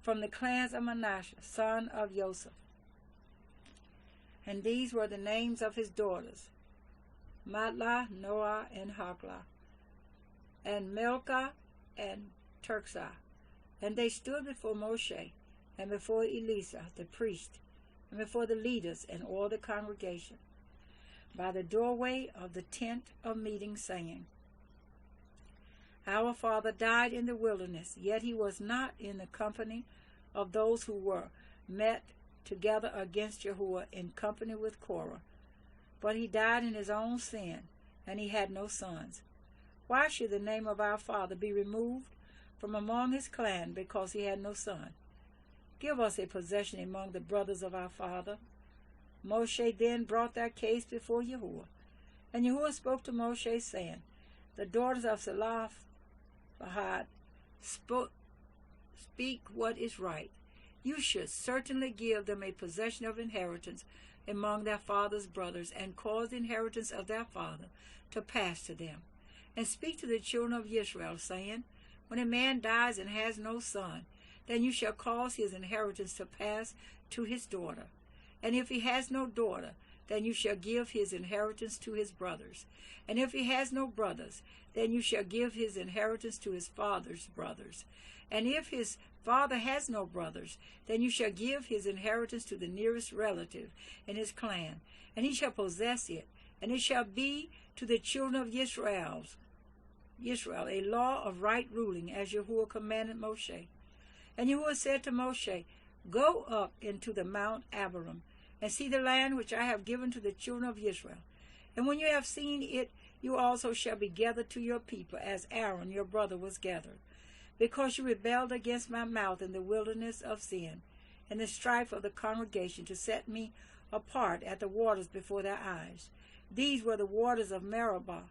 from the clans of Manasseh, son of Joseph. And these were the names of his daughters, Mahlah, Noah, and Hoglah, and Milcah, and Tirzah. And they stood before Moshe, and before Eleazar the priest, and before the leaders and all the congregation, by the doorway of the tent of meeting, saying, Our father died in the wilderness, yet he was not in the company of those who were met together against Yahuwah in company with Korah. But he died in his own sin, and he had no sons. Why should the name of our father be removed from among his clan, because he had no son? Give us a possession among the brothers of our father. Moshe then brought their case before Yahuwah. And Yahuwah spoke to Moshe, saying, The daughters of Zelophehad speak what is right. You should certainly give them a possession of inheritance among their father's brothers, and cause the inheritance of their father to pass to them. And speak to the children of Yisra'eel, saying, when a man dies and has no son, then you shall cause his inheritance to pass to his daughter. And if he has no daughter, then you shall give his inheritance to his brothers. And if he has no brothers, then you shall give his inheritance to his father's brothers. And if his father has no brothers, then you shall give his inheritance to the nearest relative in his clan, and he shall possess it. And it shall be to the children of Yisra'eel a law of right ruling, as Yahweh commanded Moshe. And Yahweh said to Moshe, go up into the Mount Aharon, and see the land which I have given to the children of Israel. And when you have seen it, you also shall be gathered to your people, as Aaron your brother was gathered, because you rebelled against my mouth in the wilderness of sin, and the strife of the congregation, to set me apart at the waters before their eyes. These were the waters of Meribah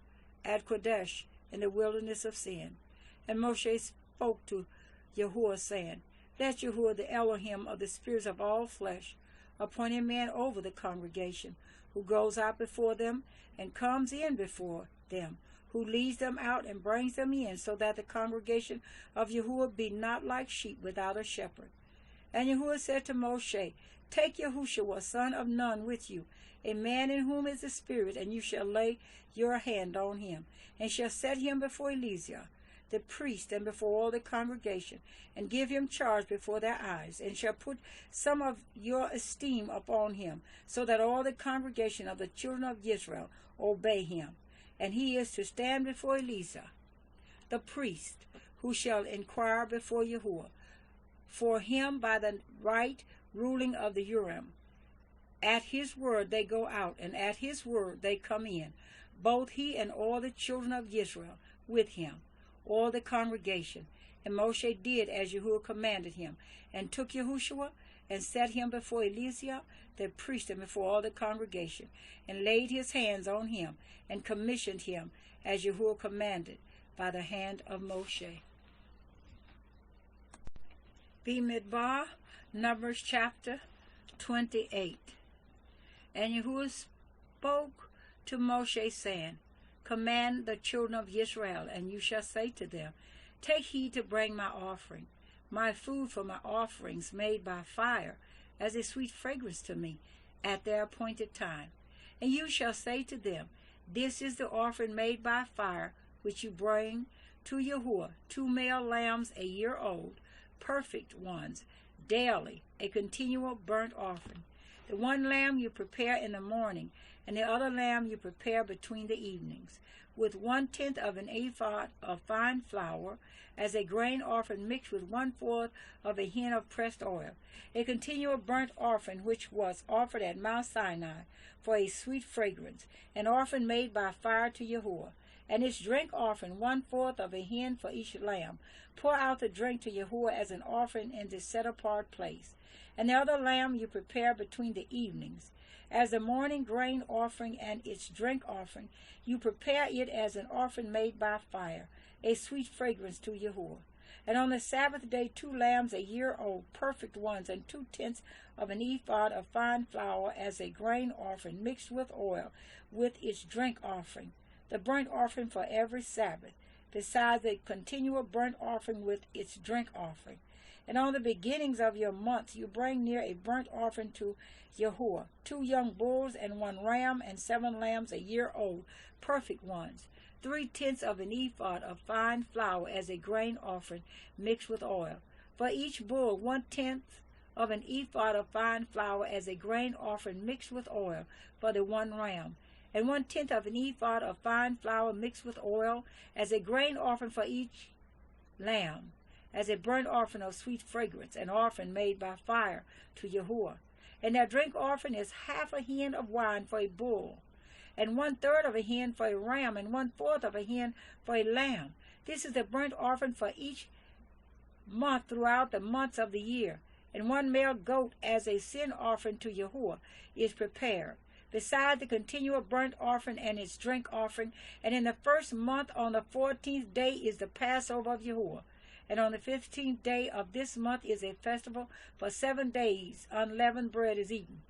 at Kadesh in the wilderness of sin. And Moshe spoke to Yahweh, saying, let Yahweh, the Elohim of the spirits of all flesh, appoint a man over the congregation, who goes out before them and comes in before them, who leads them out and brings them in, so that the congregation of Yahweh be not like sheep without a shepherd. And Yahweh said to Moshe, take Yahushua, son of Nun, with you, a man in whom is the Spirit, and you shall lay your hand on him, and shall set him before Eleazar, the priest, and before all the congregation, and give him charge before their eyes, and shall put some of your esteem upon him, so that all the congregation of the children of Israel obey him. And he is to stand before Eleazar, the priest, who shall inquire before Yahweh for him by the right ruling of the Urim. At his word they go out, and at his word they come in, both he and all the children of Israel with him, all the congregation. And Moshe did as Yahweh commanded him, and took Yahushua, and set him before Eleazar the priest, and before all the congregation, and laid his hands on him, and commissioned him as Yahweh commanded by the hand of Moshe. Bemidbar, Numbers chapter 28. And Yahweh spoke to Moshe, saying, command the children of Israel, and you shall say to them, take heed to bring my offering, my food for my offerings made by fire, as a sweet fragrance to me, at their appointed time. And you shall say to them, this is the offering made by fire, which you bring to Yahweh, 2 male lambs a year old, perfect ones, daily, a continual burnt offering. The one lamb you prepare in the morning, and the other lamb you prepare between the evenings, with 1/10 of an ephah of fine flour, as a grain offering mixed with 1/4 of a hin of pressed oil, a continual burnt offering which was offered at Mount Sinai for a sweet fragrance, an offering made by fire to Yahweh, and its drink offering 1/4 of a hin for each lamb. Pour out the drink to Yahweh as an offering in the set-apart place. And the other lamb you prepare between the evenings. As the morning grain offering and its drink offering, you prepare it as an offering made by fire, a sweet fragrance to Yahweh. And on the Sabbath day 2 lambs a year old, perfect ones, and 2/10 of an ephah of fine flour as a grain offering mixed with oil, with its drink offering, the burnt offering for every Sabbath, besides the continual burnt offering with its drink offering. And on the beginnings of your months you bring near a burnt offering to Yahweh, 2 young bulls and 1 ram, and 7 lambs a year old, perfect ones, 3/10 of an ephah of fine flour as a grain offering mixed with oil. For each bull 1/10 of an ephah of fine flour as a grain offering mixed with oil for the 1 ram, and 1/10 of an ephah of fine flour mixed with oil as a grain offering for each lamb, as a burnt offering of sweet fragrance, an offering made by fire to Yahweh. And their drink offering is 1/2 a hin of wine for a bull, and 1/3 of a hin for a ram, and 1/4 of a hin for a lamb. This is the burnt offering for each month throughout the months of the year. And 1 male goat as a sin offering to Yahweh is prepared, beside the continual burnt offering and its drink offering. And in the first month on the 14th day is the Passover of Yahweh. And on the 15th day of this month is a festival. For 7 days unleavened bread is eaten.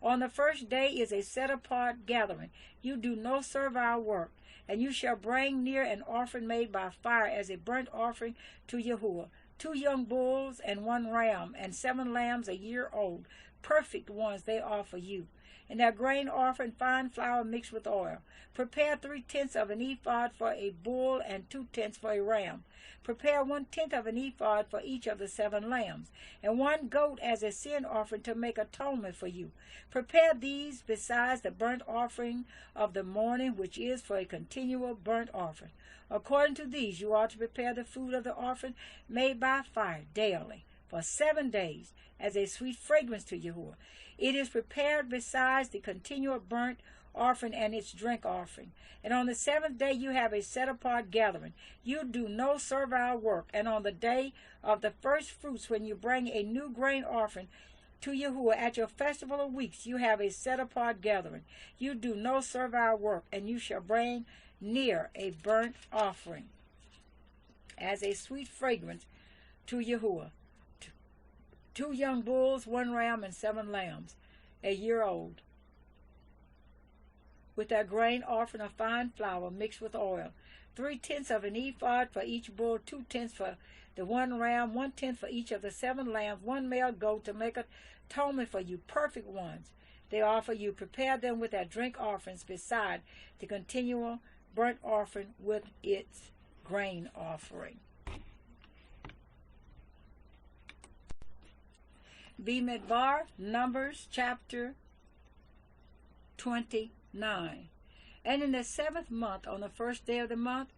On the first day is a set-apart gathering. You do no servile work. And you shall bring near an offering made by fire as a burnt offering to Yahweh, 2 young bulls and 1 ram, and 7 lambs a year old, perfect ones they offer you. And their grain offering, fine flour mixed with oil. Prepare 3/10 of an ephod for a bull and 2/10 for a ram. Prepare 1/10 of an ephod for each of the 7 lambs, and 1 goat as a sin offering to make atonement for you. Prepare these besides the burnt offering of the morning, which is for a continual burnt offering. According to these you ought to prepare the food of the offering made by fire daily, for 7 days, as a sweet fragrance to Yahweh. It is prepared besides the continual burnt offering and its drink offering. And on the 7th day you have a set-apart gathering. You do no servile work. And on the day of the first fruits, when you bring a new grain offering to Yahweh at your festival of weeks, you have a set-apart gathering. You do no servile work, and you shall bring near a burnt offering as a sweet fragrance to Yahweh. 2 young bulls, 1 ram, and 7 lambs, a year old, with their grain offering of fine flour mixed with oil. 3/10 of an ephod for each bull, 2/10 for the 1 ram, 1/10 for each of the 7 lambs, 1 male goat to make atonement for you, perfect ones. They offer you. Prepare them with their drink offerings beside the continual burnt offering with its grain offering. Bemidbar, Numbers chapter 29. And in the 7th month, on the first day of the month,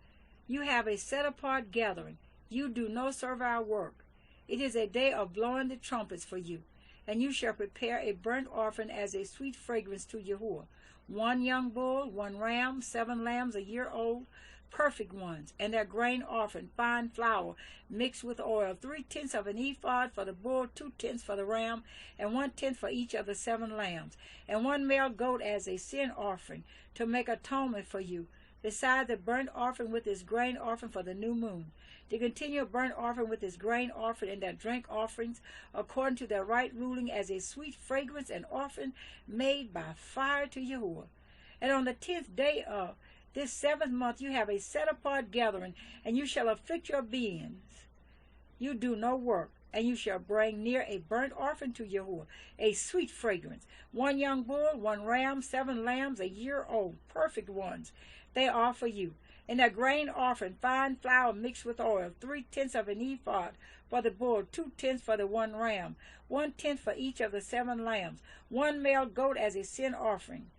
you have a set-apart gathering. You do no servile work. It is a day of blowing the trumpets for you. And you shall prepare a burnt offering as a sweet fragrance to Yahweh. 1 young bull, 1 ram, 7 lambs a year old, perfect ones, and their grain offering, fine flour mixed with oil. 3/10 of an ephod for the bull, 2/10 for the ram, and 1/10 for each of the 7 lambs, and 1 male goat as a sin offering to make atonement for you, besides the burnt offering with its grain offering for the new moon. The continual burnt offering with its grain offering and their drink offerings, according to their right ruling, as a sweet fragrance and offering made by fire to Yahweh. And on the 10th day of this 7th month you have a set-apart gathering, and you shall afflict your beings. You do no work, and you shall bring near a burnt offering to Yahweh, a sweet fragrance. 1 young bull, 1 ram, 7 lambs a year old, perfect ones, they offer you. And their grain offering, fine flour mixed with oil, 3/10 of an ephod for the bull, 2/10 for the 1 ram, 1/10 for each of the 7 lambs, 1 male goat as a sin offering.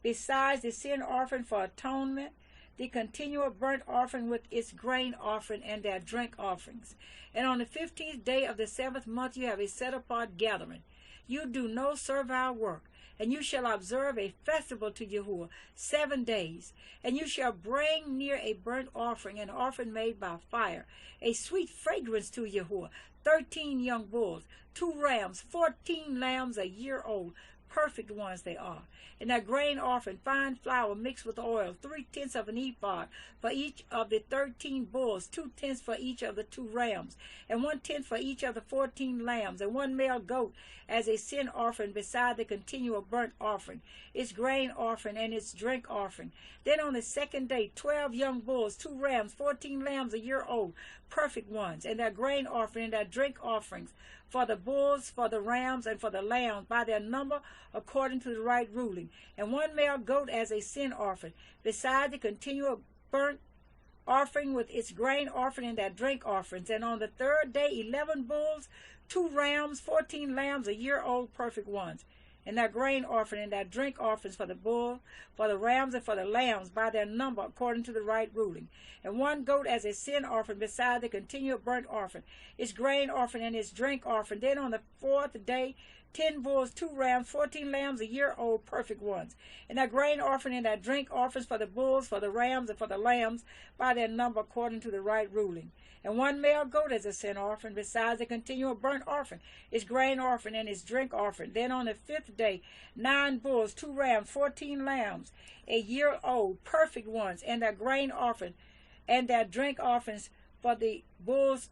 Besides the sin offering for atonement, the continual burnt offering with its grain offering and their drink offerings. And on the 15th day of the 7th month you have a set-apart gathering. You do no servile work, and you shall observe a festival to Yahweh 7 days. And you shall bring near a burnt offering, an offering made by fire, a sweet fragrance to Yahweh, 13 young bulls, 2 rams, 14 lambs a year old, perfect ones they are. And their grain offering, fine flour mixed with oil, 3/10 of an ephod for each of the 13 bulls, 2/10 for each of the 2 rams, and 1/10 for each of the 14 lambs, and 1 male goat as a sin offering beside the continual burnt offering, its grain offering and its drink offering. Then on the 2nd day 12 young bulls, 2 rams, 14 lambs a year old, perfect ones, and their grain offering and their drink offerings for the bulls, for the rams, and for the lambs, by their number according to the right ruling, and 1 male goat as a sin offering, beside the continual burnt offering with its grain offering and their drink offerings. And on the 3rd day 11 bulls, 2 rams, 14 lambs a year old, perfect ones, and their grain offering and their drink offerings for the bull, for the rams, and for the lambs, by their number according to the right ruling, and 1 goat as a sin offering beside the continual burnt offering, its grain offering and its drink offering. Then on the 4th day 10 bulls, 2 rams, 14 lambs a year old, perfect ones, and their grain offering and their drink offerings for the bulls, for the rams, and for the lambs, by their number according to the right ruling, and 1 male goat as a sin offering besides the continual burnt offering, its grain offering and its drink offering. Then on the 5th day 9 bulls, 2 rams, 14 lambs a year old, perfect ones, and their grain offering and their drink offerings for the bulls,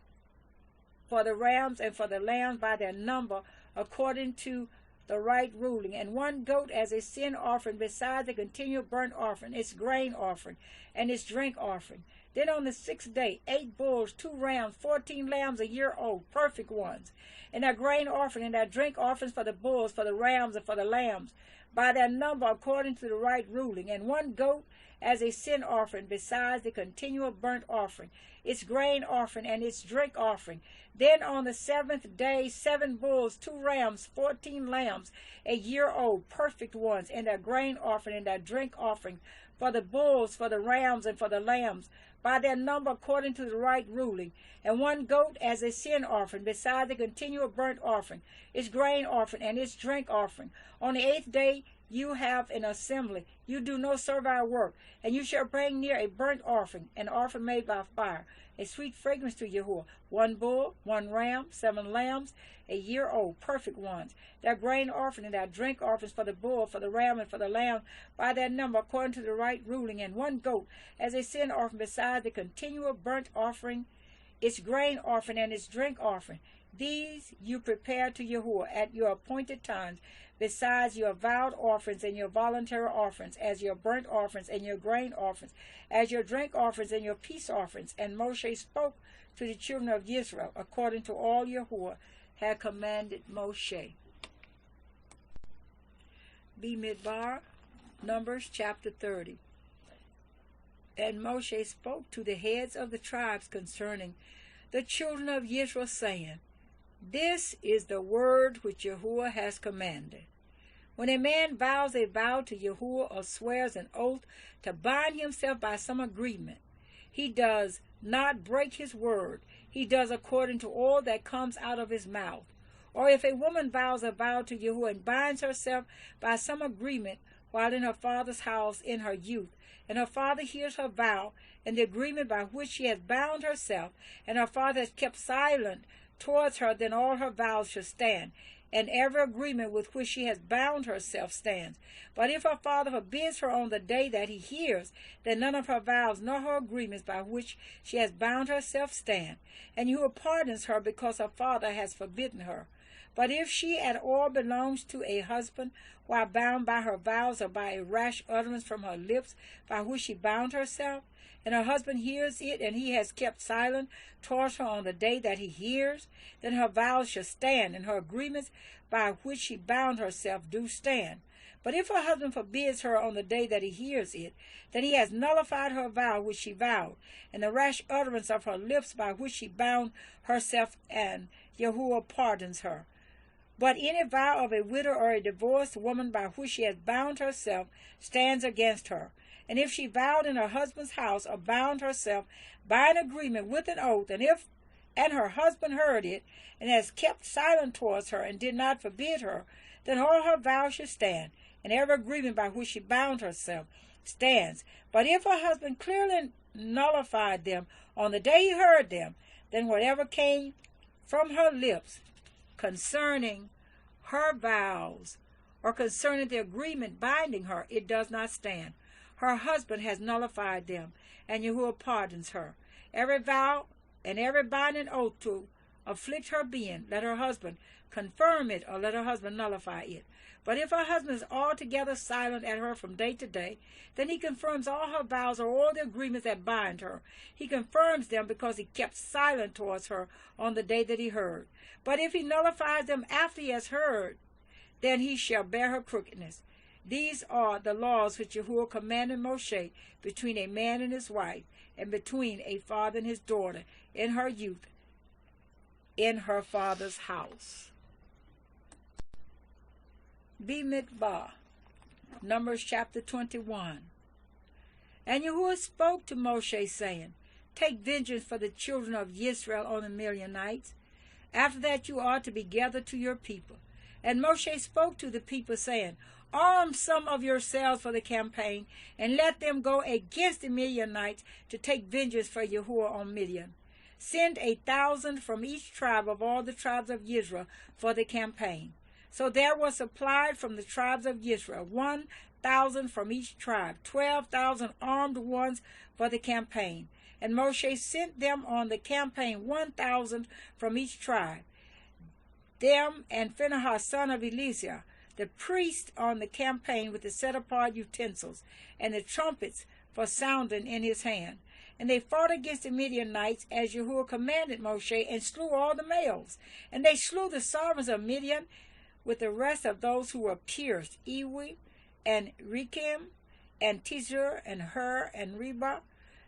for the rams and for the lambs by their number, according to the right ruling, and 1 goat as a sin offering, besides the continual burnt offering, its grain offering, and its drink offering. Then on the 6th day, 8 bulls, 2 rams, 14 lambs a year old, perfect ones, and their grain offering, and their drink offerings for the bulls, for the rams, and for the lambs, by their number according to the right ruling, and 1 goat as a sin offering, besides the continual burnt offering, its grain offering, and its drink offering. Then on the 7th day, 7 bulls, 2 rams, 14 lambs, a year old, perfect ones, and their grain offering, and their drink offering, for the bulls, for the rams, and for the lambs, by their number according to the right ruling, and 1 goat as a sin offering, besides the continual burnt offering, its grain offering, and its drink offering. On the 8th day you have an assembly, you do no servile work, and you shall bring near a burnt offering, an offering made by fire, a sweet fragrance to Yahweh, 1 bull, 1 ram, 7 lambs, a year old, perfect ones, their grain offering, and their drink offerings for the bull, for the ram, and for the lamb, by their number according to the right ruling, and 1 goat as a sin offering, besides the continual burnt offering, its grain offering, and its drink offering. These you prepare to Yahweh at your appointed times, besides your vowed offerings and your voluntary offerings, as your burnt offerings and your grain offerings, as your drink offerings and your peace offerings. And Moshe spoke to the children of Yisrael according to all Yahweh had commanded Moshe. Bemidbar, Numbers chapter 30. And Moshe spoke to the heads of the tribes concerning the children of Yisrael, saying, This is the word which Yahweh has commanded. When a man vows a vow to Yahweh or swears an oath to bind himself by some agreement, he does not break his word. He does according to all that comes out of his mouth. Or if a woman vows a vow to Yahweh and binds herself by some agreement while in her father's house in her youth, and her father hears her vow and the agreement by which she has bound herself, and her father has kept silent towards her, then all her vows shall stand, and every agreement with which she has bound herself stands. But if her father forbids her on the day that he hears, then none of her vows nor her agreements by which she has bound herself stand, and Yahweh pardons her because her father has forbidden her. But if she at all belongs to a husband, while bound by her vows or by a rash utterance from her lips by which she bound herself, and her husband hears it, and he has kept silent towards her on the day that he hears, then her vows shall stand, and her agreements by which she bound herself do stand. But if her husband forbids her on the day that he hears it, then he has nullified her vow which she vowed, and the rash utterance of her lips by which she bound herself, and Yahweh pardons her. But any vow of a widow or a divorced woman by which she has bound herself stands against her. And if she vowed in her husband's house or bound herself by an agreement with an oath, and her husband heard it, and has kept silent towards her, and did not forbid her, then all her vows shall stand, and every agreement by which she bound herself stands. But if her husband clearly nullified them on the day he heard them, then whatever came from her lips concerning her vows, or concerning the agreement binding her, it does not stand. Her husband has nullified them, and Yahweh pardons her. Every vow and every binding oath to afflict her being, let her husband confirm it, or let her husband nullify it. But if her husband is altogether silent at her from day to day, then he confirms all her vows or all the agreements that bind her. He confirms them because he kept silent towards her on the day that he heard. But if he nullifies them after he has heard, then he shall bear her crookedness. These are the laws which Yahweh commanded Moshe between a man and his wife, and between a father and his daughter in her youth, in her father's house. Bemidbar, Numbers chapter 21. And Yahweh spoke to Moshe, saying, Take vengeance for the children of Yisrael on the Midianites. After that you are to be gathered to your people. And Moshe spoke to the people, saying, Arm some of yourselves for the campaign, and let them go against the Midianites to take vengeance for Yahweh on Midian. Send 1,000 from each tribe of all the tribes of Israel for the campaign. So there was supplied from the tribes of Israel 1,000 from each tribe, 12,000 armed ones for the campaign. And Moshe sent them on the campaign 1,000 from each tribe, them and Phinehas son of Eleazar, the priest, on the campaign with the set-apart utensils and the trumpets for sounding in his hand. And they fought against the Midianites as Yahweh commanded Moshe, and slew all the males. And they slew the sovereigns of Midian with the rest of those who were pierced, Yisra'eel and Rekem and Tizur and Hur and Reba,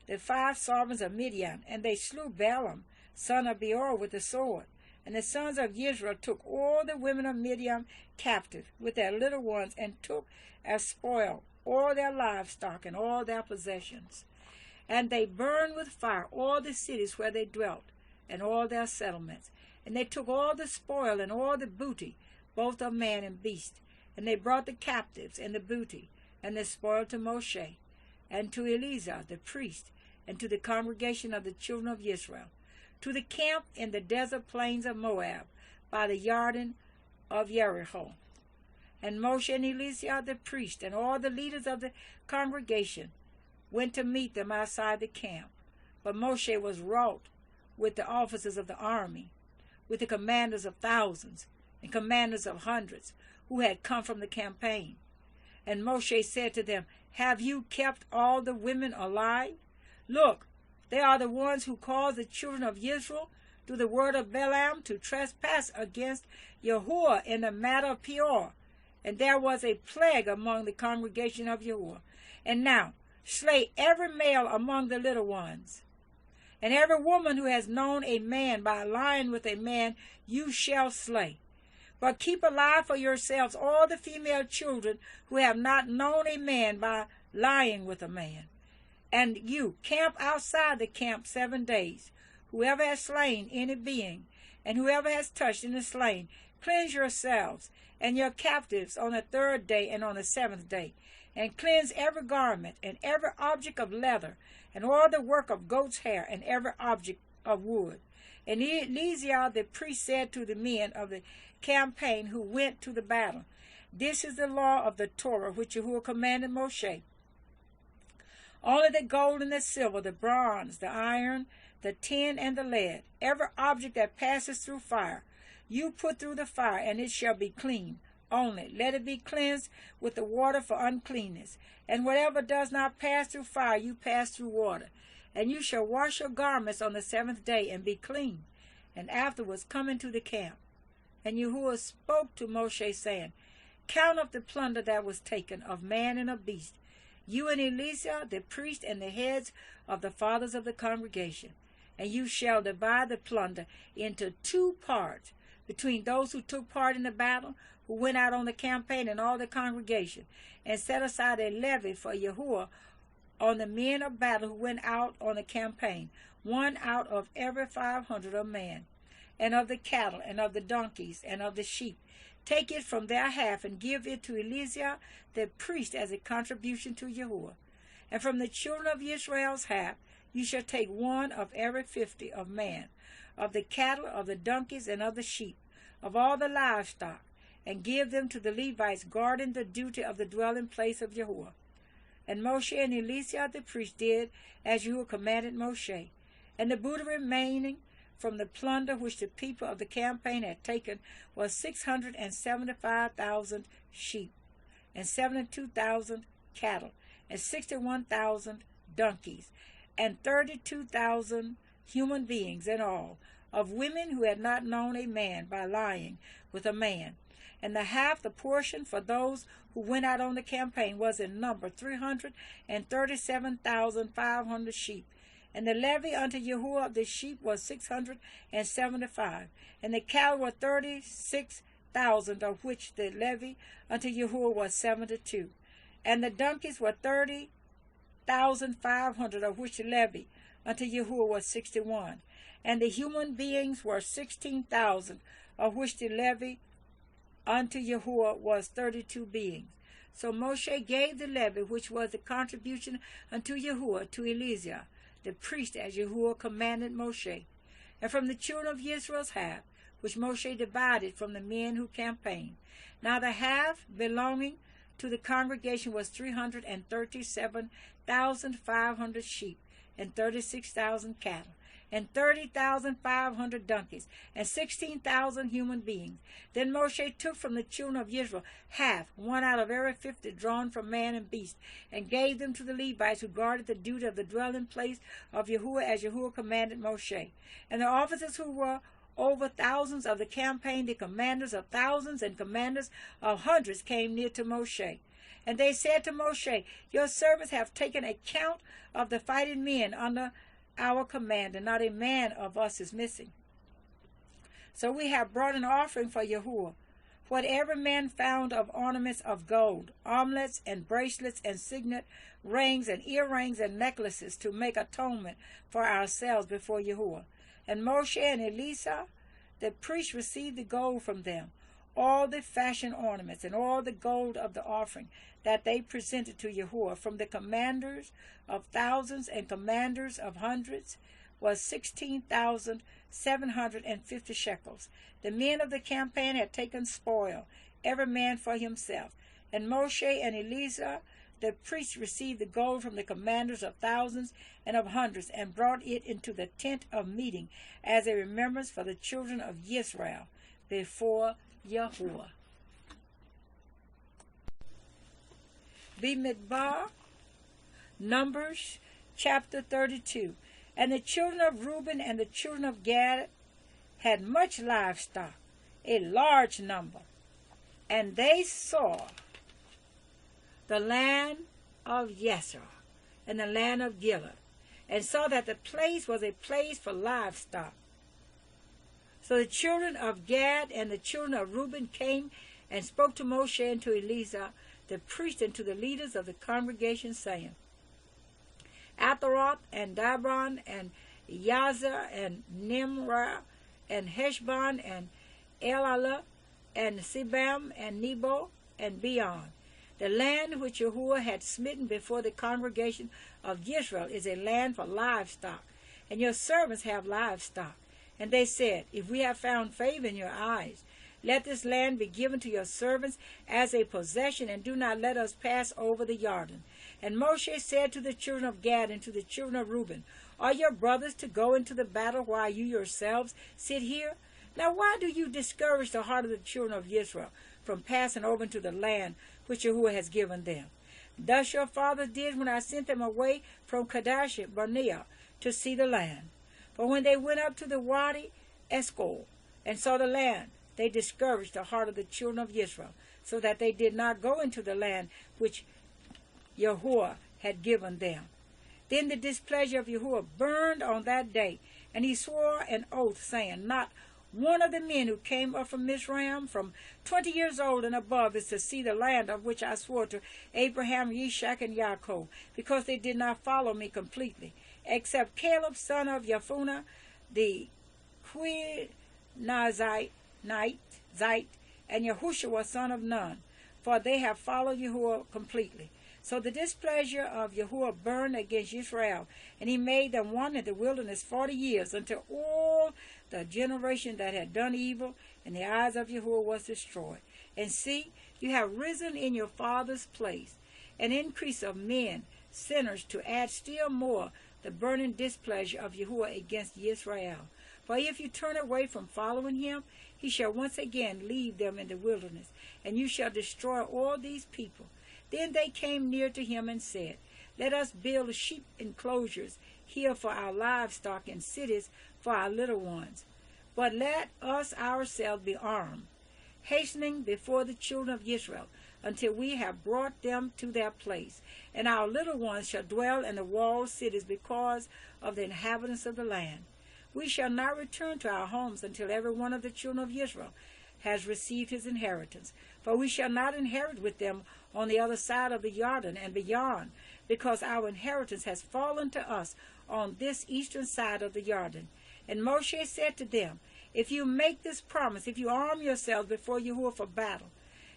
the 5 sovereigns of Midian. And they slew Balaam son of Beor with the sword. And the sons of Yisra'eel took all the women of Midian captive with their little ones, and took as spoil all their livestock and all their possessions. And they burned with fire all the cities where they dwelt, and all their settlements. And they took all the spoil and all the booty, both of man and beast. And they brought the captives and the booty and the spoil to Moshe, and to Eleazar the priest, and to the congregation of the children of Yisrael, to the camp in the desert plains of Moab, by the Jordan of Jericho. And Moshe and Eleazar the priest, and all the leaders of the congregation, went to meet them outside the camp. But Moshe was wroth with the officers of the army, with the commanders of thousands and commanders of hundreds, who had come from the campaign. And Moshe said to them, Have you kept all the women alive? Look, they are the ones who caused the children of Israel, through the word of Balaam, to trespass against Yahweh in the matter of Peor. And there was a plague among the congregation of Yahweh. And now slay every male among the little ones, and every woman who has known a man by lying with a man you shall slay. But keep alive for yourselves all the female children who have not known a man by lying with a man. And you camp outside the camp 7 days. Whoever has slain any being, and whoever has touched any slain, cleanse yourselves and your captives on the 3rd day and on the 7th day. And cleanse every garment, and every object of leather, and all the work of goat's hair, and every object of wood. And Eleazar the priest said to the men of the campaign who went to the battle, This is the law of the Torah which Yahweh commanded Moshe. Only the gold and the silver, the bronze, the iron, the tin, and the lead, every object that passes through fire, you put through the fire, and it shall be clean. Only let it be cleansed with the water for uncleanness. And whatever does not pass through fire, you pass through water. And you shall wash your garments on the 7th day, and be clean. And afterwards come into the camp. And Yahuwah spoke to Moshe, saying, Count up the plunder that was taken of man and of beast, you and Eleazar the priest, and the heads of the fathers of the congregation. And you shall divide the plunder into 2 parts, between those who took part in the battle, who went out on the campaign, and all the congregation, and set aside a levy for Yahuwah on the men of battle who went out on the campaign, 1 out of every 500 of man, and of the cattle, and of the donkeys, and of the sheep. Take it from their half, and give it to Eleazar the priest as a contribution to Yahuwah. And from the children of Yisrael's half you shall take 1 of every 50 of man, of the cattle, of the donkeys, and of the sheep, of all the livestock, and give them to the Levites guarding the duty of the dwelling place of Yahuwah. And Moshe and Eleazar the priest did as Yahuwah commanded Moshe. And the booty remaining from the plunder which the people of the campaign had taken was 675,000 sheep, and 72,000 cattle, and 61,000 donkeys, and 32,000 human beings in all, of women who had not known a man by lying with a man. And the half, the portion for those who went out on the campaign, was in number 337,500 sheep. And the levy unto Yahuwah of the sheep was 675, and the cattle were 36,000, of which the levy unto Yahuwah was 72. And the donkeys were 30,500, of which the levy unto Yahuwah was 61. And the human beings were 16,000, of which the levy unto Yahuwah was 32 beings. So Moshe gave the levy, which was the contribution unto Yahuwah, to Eleazar the priest, as Yahuwah commanded Moshe. And from the children of Israel's half, which Moshe divided from the men who campaigned. Now the half belonging to the congregation was 337,500 sheep, and 36,000 cattle, and 30,500 donkeys, and 16,000 human beings. Then Moshe took from the children of Israel half, one out of every 50 drawn from man and beast, and gave them to the Levites who guarded the duty of the dwelling place of Yahweh, as Yahweh commanded Moshe. And the officers who were over thousands of the campaign, the commanders of thousands and commanders of hundreds, came near to Moshe. And they said to Moshe, Your servants have taken account of the fighting men under our command, and not a man of us is missing. So we have brought an offering for Yahweh, whatever man found of ornaments of gold, armlets and bracelets and signet rings and earrings and necklaces, to make atonement for ourselves before Yahweh. And Moshe and Eleazar, the priest, received the gold from them, all the fashion ornaments and all the gold of the offering that they presented to Yahweh from the commanders of thousands and commanders of hundreds, was 16,750 shekels. The men of the campaign had taken spoil, every man for himself. And Moshe and Eleazar, the priests, received the gold from the commanders of thousands and of hundreds, and brought it into the tent of meeting as a remembrance for the children of Yisra'eel before Yahweh. Bemidbar, Numbers chapter 32. And the children of Reuben and the children of Gad had much livestock, a large number. And they saw the land of Yisra'eel and the land of Gilead, and saw that the place was a place for livestock. So the children of Gad and the children of Reuben came and spoke to Moshe and to Eleazar, the priest, and to the leaders of the congregation, saying, Ataroth and Dibon and Yazer and Nimrah and Heshbon and Elalah and Sebam and Nebo and beyond. The land which Yahweh had smitten before the congregation of Yisrael is a land for livestock, and your servants have livestock. And they said, If we have found favor in your eyes, let this land be given to your servants as a possession, and do not let us pass over the Jordan. And Moshe said to the children of Gad and to the children of Reuben, Are your brothers to go into the battle while you yourselves sit here? Now why do you discourage the heart of the children of Israel from passing over into the land which Yahuwah has given them? Thus your fathers did when I sent them away from Kadesh Barnea to see the land. But when they went up to the Wadi Eshcol and saw the land, they discouraged the heart of the children of Israel, so that they did not go into the land which Yahuwah had given them. Then the displeasure of Yahuwah burned on that day, and he swore an oath, saying, Not one of the men who came up from Mitsrayim, from 20 years old and above, is to see the land of which I swore to Abraham, Yishak, and Yaakov, because they did not follow me completely, except Caleb, son of Jephunneh, the Quiznazite, and Yahushua, son of Nun, for they have followed Yahuwah completely. So the displeasure of Yahuwah burned against Yisra'eel, and he made them wander in the wilderness 40 years, until all the generation that had done evil in the eyes of Yahuwah was destroyed. And see, you have risen in your father's place, an increase of men, sinners, to add still more the burning displeasure of Yahuwah against Yisra'eel. For if you turn away from following him, he shall once again leave them in the wilderness, and you shall destroy all these people. Then they came near to him and said, Let us build sheep enclosures here for our livestock, and cities for our little ones. But let us ourselves be armed, hastening before the children of Israel, until we have brought them to their place. And our little ones shall dwell in the walled cities because of the inhabitants of the land. We shall not return to our homes until every one of the children of Israel has received his inheritance. For we shall not inherit with them on the other side of the Jordan and beyond, because our inheritance has fallen to us on this eastern side of the Jordan. And Moshe said to them, If you make this promise, if you arm yourselves before Yahuwah for battle,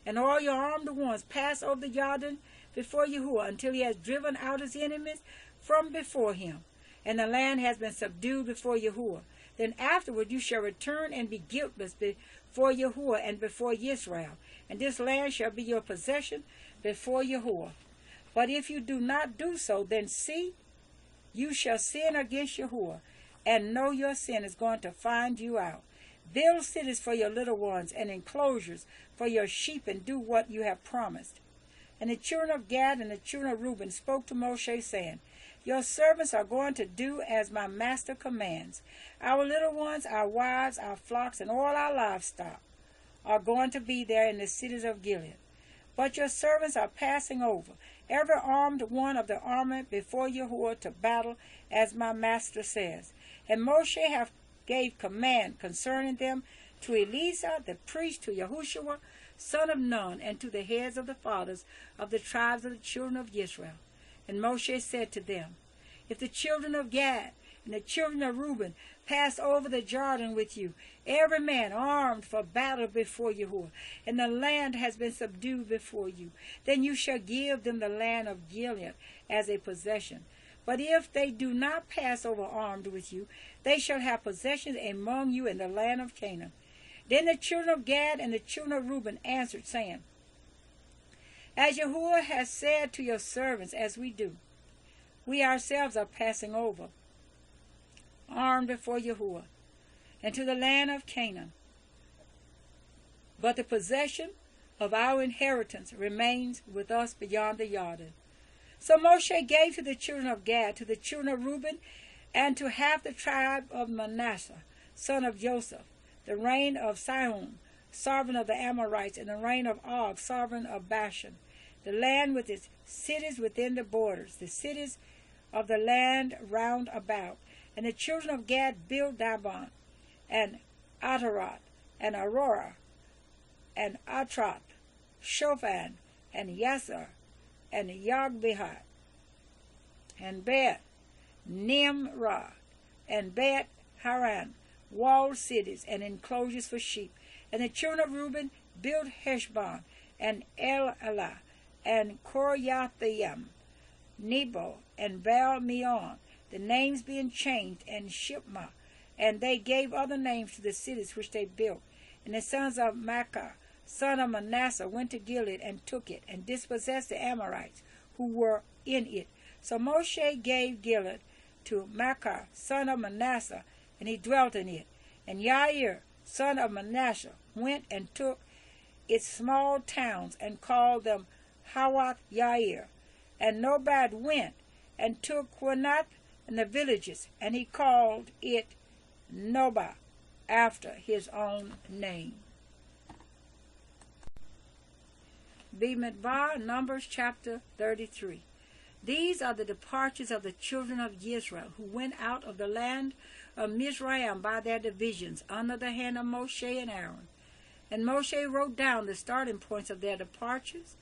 and all your armed ones pass over the Jordan before Yahuwah until he has driven out his enemies from before him, and the land has been subdued before Yahuwah, then afterward you shall return and be guiltless before Yahuwah and before Yisrael, and this land shall be your possession before Yahuwah. But if you do not do so, then see, You shall sin against Yahweh, and know your sin is going to find you out. Build cities for your little ones and enclosures for your sheep, and do what you have promised. And the children of Gad and the children of Reuben spoke to Moshe, saying, Your servants are going to do as my master commands. Our little ones, our wives, our flocks, and all our livestock are going to be there in the cities of Gilead. But your servants are passing over, every armed one of the army before Yahweh to battle, as my master says. And Moshe have gave command concerning them to Eleazar the priest, to Yahushua, son of Nun, and to the heads of the fathers of the tribes of the children of Yisrael. And Moshe said to them, If the children of Gad and the children of Reuben pass over the Jordan with you, every man armed for battle before Yahweh, and the land has been subdued before you, then you shall give them the land of Gilead as a possession. But if they do not pass over armed with you, they shall have possessions among you in the land of Canaan. Then the children of Gad and the children of Reuben answered, saying, As Yahweh has said to your servants, as we do, we ourselves are passing over, armed before Yahweh, and to the land of Canaan. But the possession of our inheritance remains with us beyond the Jordan. So Moshe gave to the children of Gad, to the children of Reuben, and to half the tribe of Manasseh, son of Joseph, the reign of Sihon, sovereign of the Amorites, and the reign of Og, sovereign of Bashan, the land with its cities within the borders, the cities of the land round about. And the children of Gad built Dibon, and Ataroth, and Aurora, and Atroth, Shophan, and Yasser, and Yogbehat, and Bet Nimrah, and Bet Haran, walled cities and enclosures for sheep. And the children of Reuben built Heshbon, and El-Elah, and Koriathaim, Nebo, and Baal-Meon, the names being changed, and Shipma, and they gave other names to the cities which they built. And the sons of Machir, son of Manasseh, went to Gilead and took it, and dispossessed the Amorites who were in it. So Moshe gave Gilead to Machir, son of Manasseh, and he dwelt in it. And Yair, son of Manasseh, went and took its small towns, and called them Hawath Yair. And Nobad went and took Quinath and the villages, and he called it Nobah, after his own name. Bemidbar, Numbers chapter 33. These are the departures of the children of Yisrael, who went out of the land of Mitsrayim by their divisions, under the hand of Moshe and Aaron. And Moshe wrote down the starting points of their departures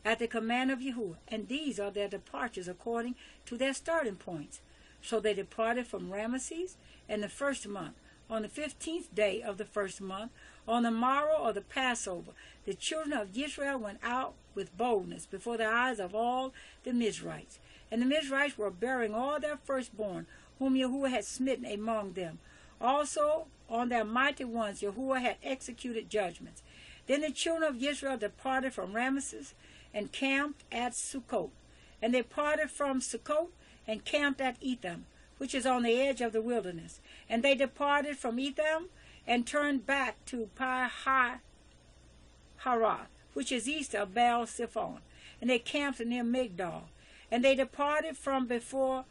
at the command of Yahweh, and these are their departures according to their starting points. So they departed from Ramesses in the first month, on the 15th day of the first month, on the morrow of the Passover. The children of Israel went out with boldness before the eyes of all the Mizrahites. And the Mizrahites were bearing all their firstborn, whom Yahweh had smitten among them. Also on their mighty ones Yahweh had executed judgments. Then the children of Israel departed from Ramesses and camped at Sukkot. And they parted from Sukkot and camped at Etham, which is on the edge of the wilderness. And they departed from Etham and turned back to Pi-Hahiroth, which is east of Baal-Zephon. And they camped near Migdol. And they departed from before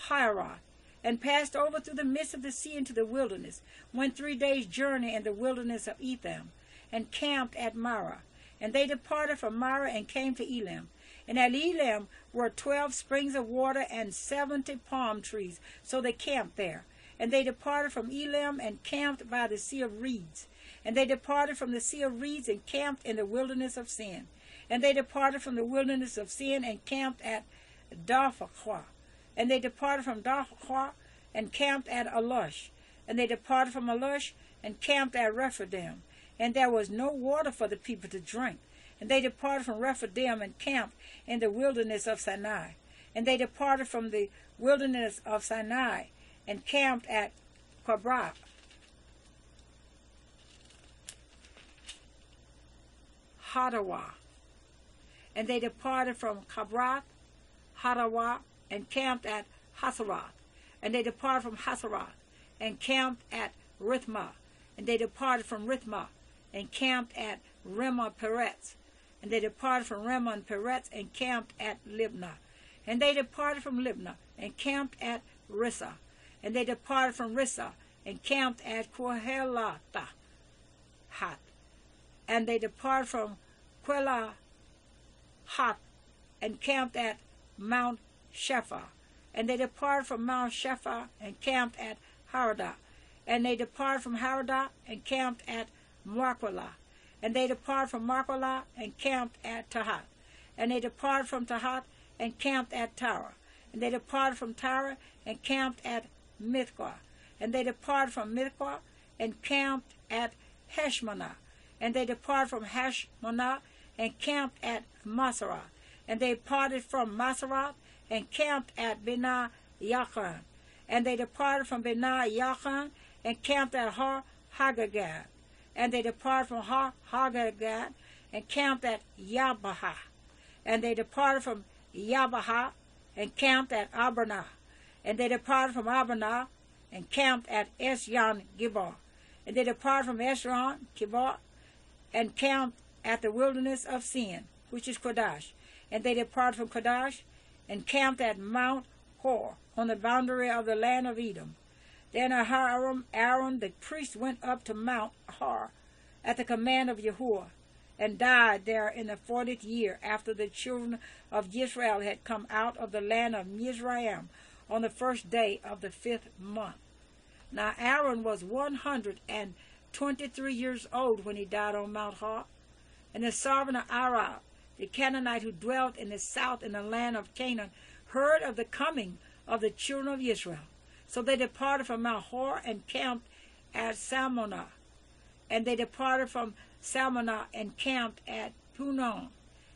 Hiroth, and passed over through the midst of the sea into the wilderness, went 3 days' journey in the wilderness of Etham, and camped at Marah. And they departed from Marah and came to Elam. And at Elam were 12 springs of water and 70 palm trees, so they camped there. And they departed from Elam and camped by the Sea of Reeds. And they departed from the Sea of Reeds and camped in the wilderness of Sin. And they departed from the wilderness of Sin and camped at Dophachah. And they departed from Dophachah and camped at Alush. And they departed from Alush and camped at Rephidim. And there was no water for the people to drink. And they departed from Rephidim and camped in the wilderness of Sinai. And they departed from the wilderness of Sinai and camped at Kabrath. Hadawah. And they departed from Kabrath, Hadawah, and camped at Hasaroth. And they departed from Hasaroth, and camped at Rithmah. And they departed from Rithmah, and camped at Rimmon Peretz. And they departed from Rimmon Peretz, and camped at Libnah. And they departed from Libnah, and camped at Rissah. And they departed from Rissah, and camped at Quehelathah. And they departed from Quelahath, and camped at Mount Shephar. And they departed from Mount Shephar, and camped at Haradah. And they departed from Haradah, and camped at Markwelah. And they departed from Markwelah, and camped at Tahath. And they departed from Tahath, and camped at Tara. And they departed from Tara, and camped at Mithqah. And they departed from Mithqah, and camped at Heshmonah. And they departed from Heshmonah, and camped at Masaroth. And they departed from Masaroth, and camped at Benah Yachan. And they departed from Benah Yachan, and camped at Har Hagagad. And they departed from Har Hagagad, and camped at Yabahah. And they departed from Yabahah, and camped at Abernah. And they departed from Abernah, and camped at Esyon Gibor. And they departed from Esyon Gibor, and camped at the wilderness of Sin, which is Kadesh. And they departed from Kadesh, and camped at Mount Hor, on the boundary of the land of Edom. Then Aaron the priest went up to Mount Hor at the command of Yehua, and died there in the 40th year after the children of Yisra'eel had come out of the land of Mitsrayim on the first day of the 5th month. Now Aaron was 123 years old when he died on Mount Hor, and the sovereign of Arab, the Canaanite who dwelt in the south in the land of Canaan, heard of the coming of the children of Israel. So they departed from Mount Hor and camped at Salmonah. And they departed from Salmonah and camped at Punon.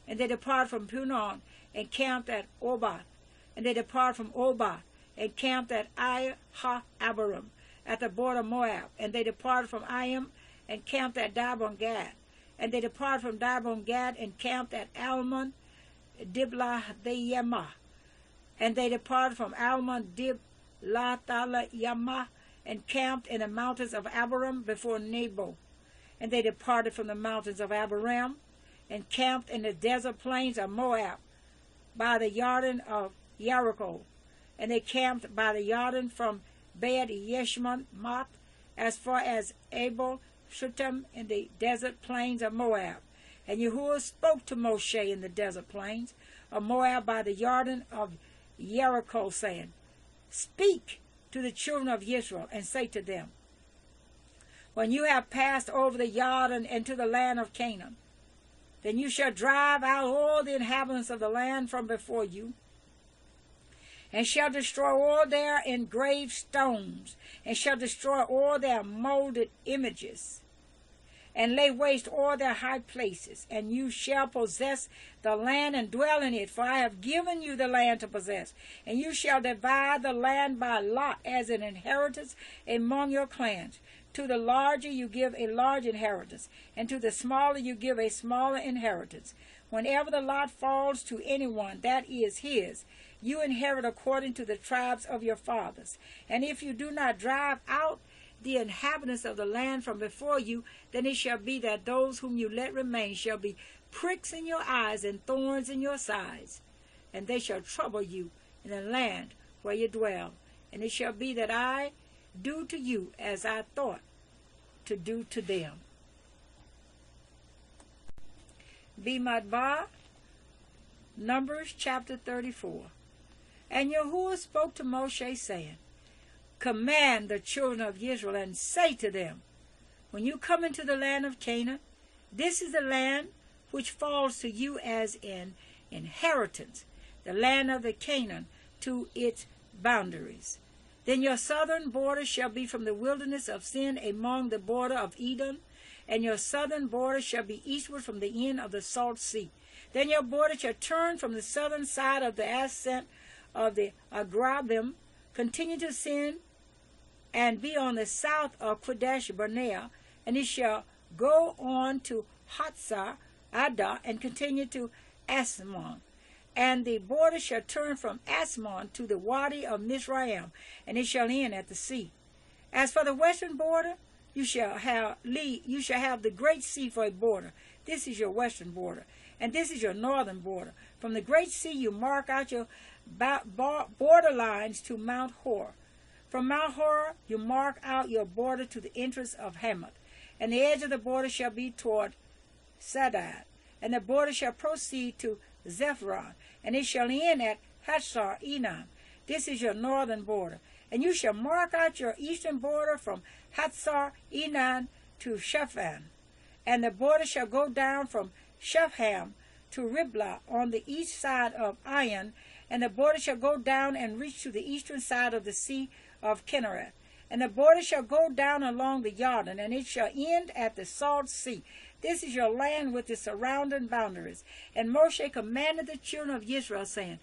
And they departed from Punon and camped at Obath. And they departed from Obath and camped at Aharon at the border of Moab. And they departed from Ayim and camped at Dibon Gad. And they departed from Dibon Gad and camped at Almon Diblathayimah. And they departed from Almon Diblathayimah and camped in the mountains of Abarim before Nebo. And they departed from the mountains of Abarim and camped in the desert plains of Moab by the Jordan of Jericho. And they camped by the Jordan from Bed Yeshmoth as far as Abel Shittim in the desert plains of Moab. And Yehua spoke to Moshe in the desert plains of Moab by the Jordan of Jericho, saying, Speak to the children of Israel, and say to them, When you have passed over the Jordan into the land of Canaan, then you shall drive out all the inhabitants of the land from before you, and shall destroy all their engraved stones, and shall destroy all their molded images, and lay waste all their high places. And you shall possess the land and dwell in it, for I have given you the land to possess. And you shall divide the land by lot as an inheritance among your clans. To the larger you give a large inheritance, and to the smaller you give a smaller inheritance. Whenever the lot falls to anyone, that is his. You inherit according to the tribes of your fathers. And if you do not drive out the inhabitants of the land from before you, then it shall be that those whom you let remain shall be pricks in your eyes and thorns in your sides. And they shall trouble you in the land where you dwell. And it shall be that I do to you as I thought to do to them. Bemidbar, Numbers chapter 34. And Yehua spoke to Moshe, saying, Command the children of Israel, and say to them, When you come into the land of Canaan, this is the land which falls to you as an inheritance, the land of the Canaan to its boundaries. Then your southern border shall be from the wilderness of Sin among the border of Edom, and your southern border shall be eastward from the end of the salt sea. Then your border shall turn from the southern side of the ascent of the Agrabim, continue to Sin, and be on the south of Kadesh Barnea, and it shall go on to Hatzar Adah, and continue to Asmon. And the border shall turn from Asmon to the Wadi of Mitsrayim, and it shall end at the sea. As for the western border, you shall have the great sea for a border. This is your western border, and this is your northern border. From the great sea you mark out your border lines to Mount Hor. From Mount Hor you mark out your border to the entrance of Hamath, and the edge of the border shall be toward Sadad, and the border shall proceed to Zephron, and it shall end at Hatzar Enan. This is your northern border. And you shall mark out your eastern border from Hatzar Enan to Shaphan. And the border shall go down from Shepham to Riblah on the east side of Ayan, and the border shall go down and reach to the eastern side of the sea of Kinnereth. And the border shall go down along the Jordan, and it shall end at the Salt Sea. This is your land with the surrounding boundaries. And Moshe commanded the children of Yisrael, saying,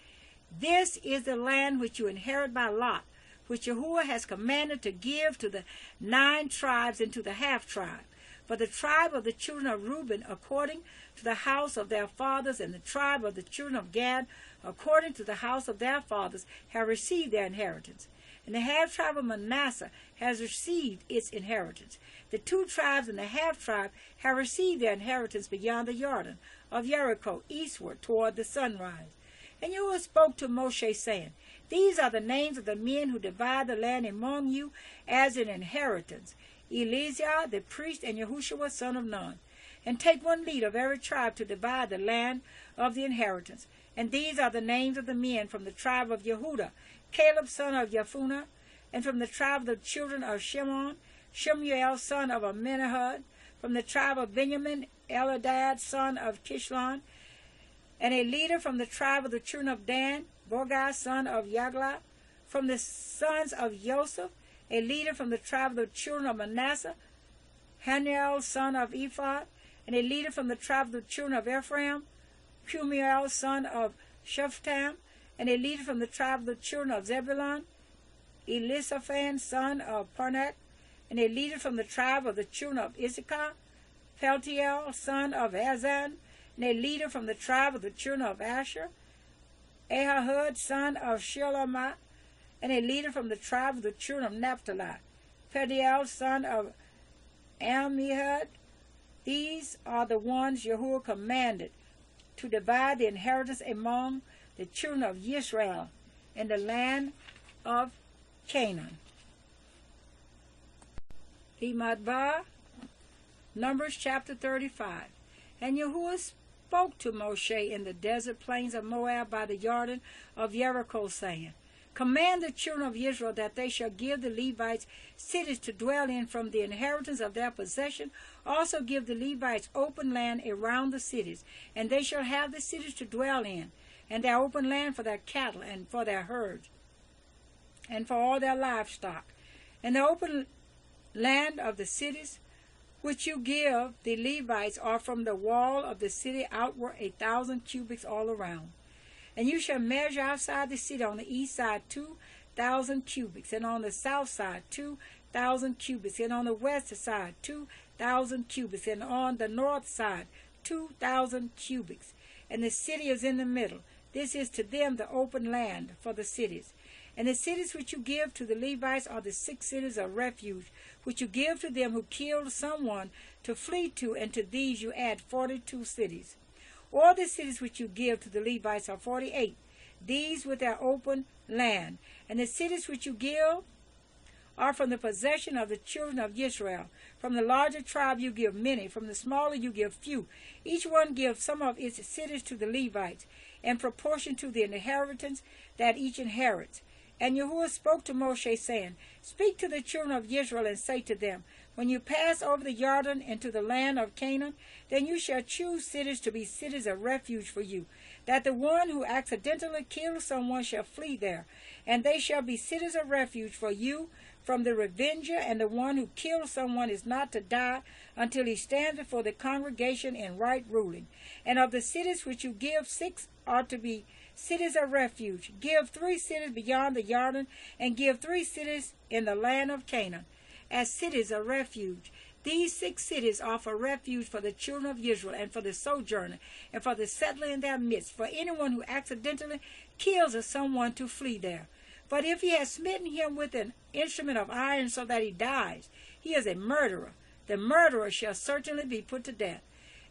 This is the land which you inherit by lot, which Yahweh has commanded to give to the 9 tribes and to the half-tribe. For the tribe of the children of Reuben, according to the house of their fathers, and the tribe of the children of Gad, according to the house of their fathers, have received their inheritance. And the half-tribe of Manasseh has received its inheritance. The 2 tribes and the half-tribe have received their inheritance beyond the Jordan of Jericho, eastward toward the sunrise. And Yahweh spoke to Moshe, saying, These are the names of the men who divide the land among you as an inheritance: Eleazar the priest, and Yahushua son of Nun. And take 1 leader of every tribe to divide the land of the inheritance. And these are the names of the men from the tribe of Yehudah: Caleb son of Jephunneh, and from the tribe of the children of Shimon, Shemuel son of Amminahud, from the tribe of Benjamin, Eladad son of Kishlon, and a leader from the tribe of the children of Dan, Bogai son of Yagla, from the sons of Joseph, a leader from the tribe of the children of Manasseh, Haniel son of Ephod, and a leader from the tribe of the children of Ephraim, Pumiel son of Shephtam, and a leader from the tribe of the children of Zebulun, Elisaphan son of Parnak, and a leader from the tribe of the children of Issachar, Peltiel son of Azan, and a leader from the tribe of the children of Asher, Ahahud son of Shelamah, and a leader from the tribe of the children of Naphtali, Pediel son of Ammihud. These are the ones Yahuwah commanded to divide the inheritance among the children of Yisrael in the land of Canaan. Bemidbar, Numbers chapter 35. And Yahuwah spoke to Moshe in the desert plains of Moab by the Jordan of Jericho, saying, Command the children of Israel that they shall give the Levites cities to dwell in from the inheritance of their possession. Also give the Levites open land around the cities, and they shall have the cities to dwell in, and their open land for their cattle and for their herds, and for all their livestock. And the open land of the cities which you give the Levites are from the wall of the city outward 1,000 cubits all around. And you shall measure outside the city on the east side 2,000 cubits, and on the south side 2,000 cubits, and on the west side 2,000 cubits, and on the north side 2,000 cubits. And the city is in the middle. This is to them the open land for the cities. And the cities which you give to the Levites are the 6 cities of refuge, which you give to them who killed someone to flee to, and to these you add 42 cities. All the cities which you give to the Levites are 48, these with their open land. And the cities which you give are from the possession of the children of Israel. From the larger tribe you give many, from the smaller you give few. Each one gives some of its cities to the Levites, in proportion to the inheritance that each inherits. And Yahuwah spoke to Moshe, saying, Speak to the children of Israel, and say to them, When you pass over the Jordan into the land of Canaan, then you shall choose cities to be cities of refuge for you, that the one who accidentally kills someone shall flee there, and they shall be cities of refuge for you from the revenger, and the one who kills someone is not to die until he stands before the congregation in right ruling. And of the cities which you give, 6 are to be cities of refuge. Give 3 cities beyond the Jordan, and give 3 cities in the land of Canaan as cities of refuge. These 6 cities are for refuge for the children of Israel, and for the sojourner, and for the settler in their midst, for anyone who accidentally kills someone to flee there. But if he has smitten him with an instrument of iron so that he dies, he is a murderer. The murderer shall certainly be put to death.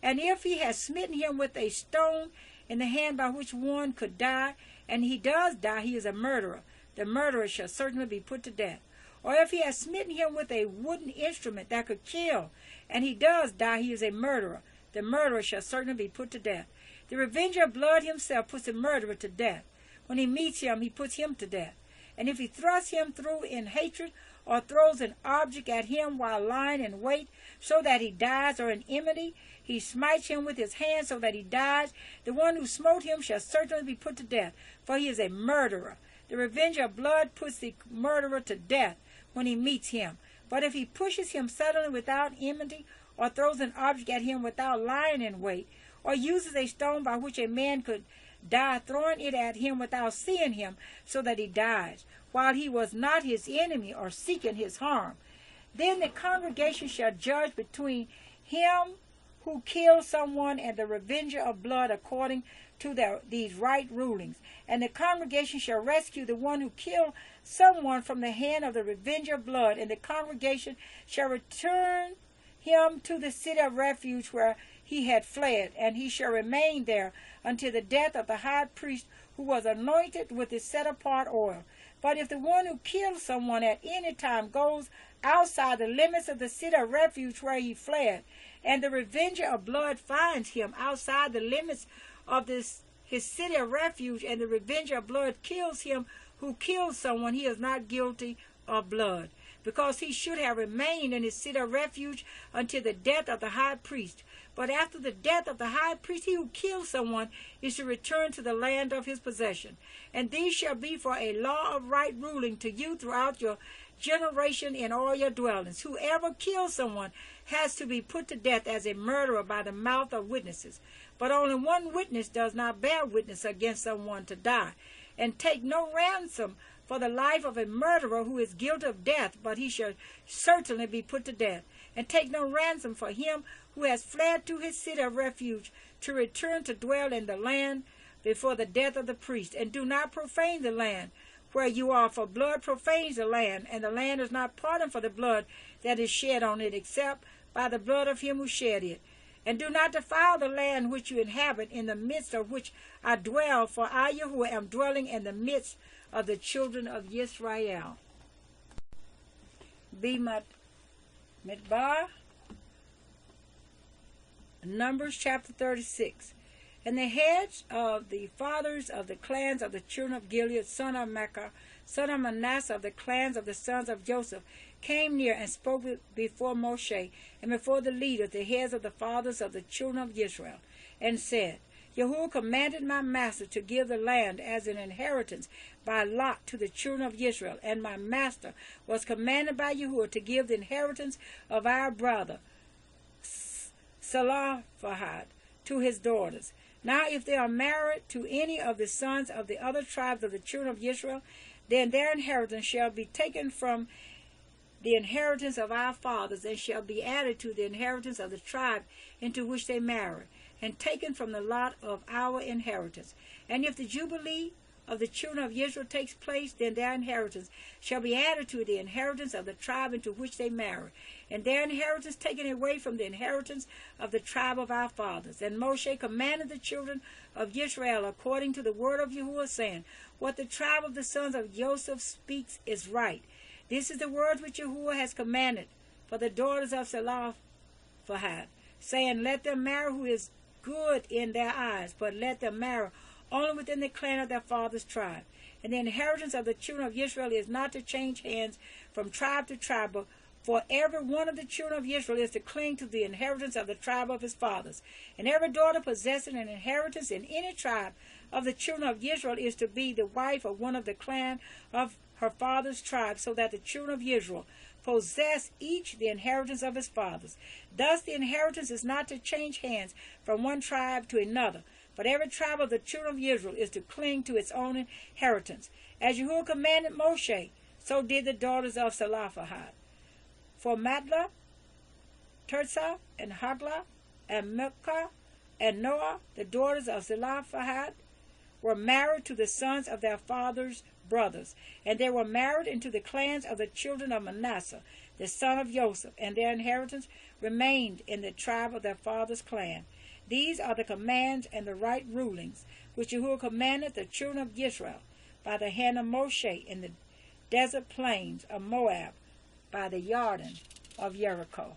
And if he has smitten him with a stone in the hand by which one could die, and he does die, he is a murderer. The murderer shall certainly be put to death. Or if he has smitten him with a wooden instrument that could kill, and he does die, he is a murderer. The murderer shall certainly be put to death. The revenger of blood himself puts the murderer to death. When he meets him, he puts him to death. And if he thrusts him through in hatred, or throws an object at him while lying in wait, so that he dies, or in enmity, he smites him with his hand so that he dies, the one who smote him shall certainly be put to death, for he is a murderer. The revenger of blood puts the murderer to death when he meets him. But if he pushes him suddenly without enmity, or throws an object at him without lying in wait, or uses a stone by which a man could die, throwing it at him without seeing him, so that he dies, while he was not his enemy or seeking his harm, then the congregation shall judge between him who killed someone and the revenger of blood according to these right rulings. And the congregation shall rescue the one who killed someone from the hand of the revenger of blood, and the congregation shall return him to the city of refuge where he had fled, and he shall remain there until the death of the high priest who was anointed with the set-apart oil. But if the one who killed someone at any time goes outside the limits of the city of refuge where he fled, and the revenger of blood finds him outside the limits of his city of refuge, and the revenger of blood kills him who killed someone, he is not guilty of blood, because he should have remained in his city of refuge until the death of the high priest. But after the death of the high priest, he who killed someone is to return to the land of his possession. And these shall be for a law of right ruling to you throughout your generation in all your dwellings. Whoever kills someone has to be put to death as a murderer by the mouth of witnesses. But only one witness does not bear witness against someone to die. And take no ransom for the life of a murderer who is guilty of death, but he shall certainly be put to death. And take no ransom for him who has fled to his city of refuge to return to dwell in the land before the death of the priest. And do not profane the land where you are, for blood profanes the land, and the land is not pardoned for the blood that is shed on it, except by the blood of him who shed it. And do not defile the land which you inhabit, in the midst of which I dwell, for I, Yahweh, am dwelling in the midst of the children of Yisra'eel. Midbar, Numbers chapter 36. And the heads of the fathers of the clans of the children of Gilead, son of Machir, son of Manasseh, of the clans of the sons of Joseph, came near and spoke before Moshe and before the leaders, the heads of the fathers of the children of Israel, and said, Yahweh commanded my master to give the land as an inheritance by lot to the children of Israel, and my master was commanded by Yahweh to give the inheritance of our brother Zelophehad to his daughters. Now if they are married to any of the sons of the other tribes of the children of Israel, then their inheritance shall be taken from the inheritance of our fathers, and shall be added to the inheritance of the tribe into which they marry, and taken from the lot of our inheritance. And if the jubilee of the children of Israel takes place, then their inheritance shall be added to the inheritance of the tribe into which they marry, and their inheritance taken away from the inheritance of the tribe of our fathers. And Moshe commanded the children of Israel according to the word of Yahweh, saying, What the tribe of the sons of Joseph speaks is right. This is the word which Yahweh has commanded for the daughters of Zelophehad, saying, Let them marry who is good in their eyes, but let them marry only within the clan of their father's tribe. And the inheritance of the children of Israel is not to change hands from tribe to tribe, but for every one of the children of Israel is to cling to the inheritance of the tribe of his fathers. And every daughter possessing an inheritance in any tribe of the children of Israel is to be the wife of one of the clan of her father's tribe, so that the children of Israel possess each the inheritance of his fathers. Thus the inheritance is not to change hands from one tribe to another, but every tribe of the children of Israel is to cling to its own inheritance. As Yahweh commanded Moshe, so did the daughters of Zelophehad. For Matla, Tirzah, and Hoglah, and Milcah, and Noah, the daughters of Zelophehad, were married to the sons of their fathers' brothers, and they were married into the clans of the children of Manasseh, the son of Joseph, and their inheritance remained in the tribe of their father's clan. These are the commands and the right rulings which Yahweh commanded the children of Yisra'ელ by the hand of Moshe in the desert plains of Moab by the Jordan of Jericho.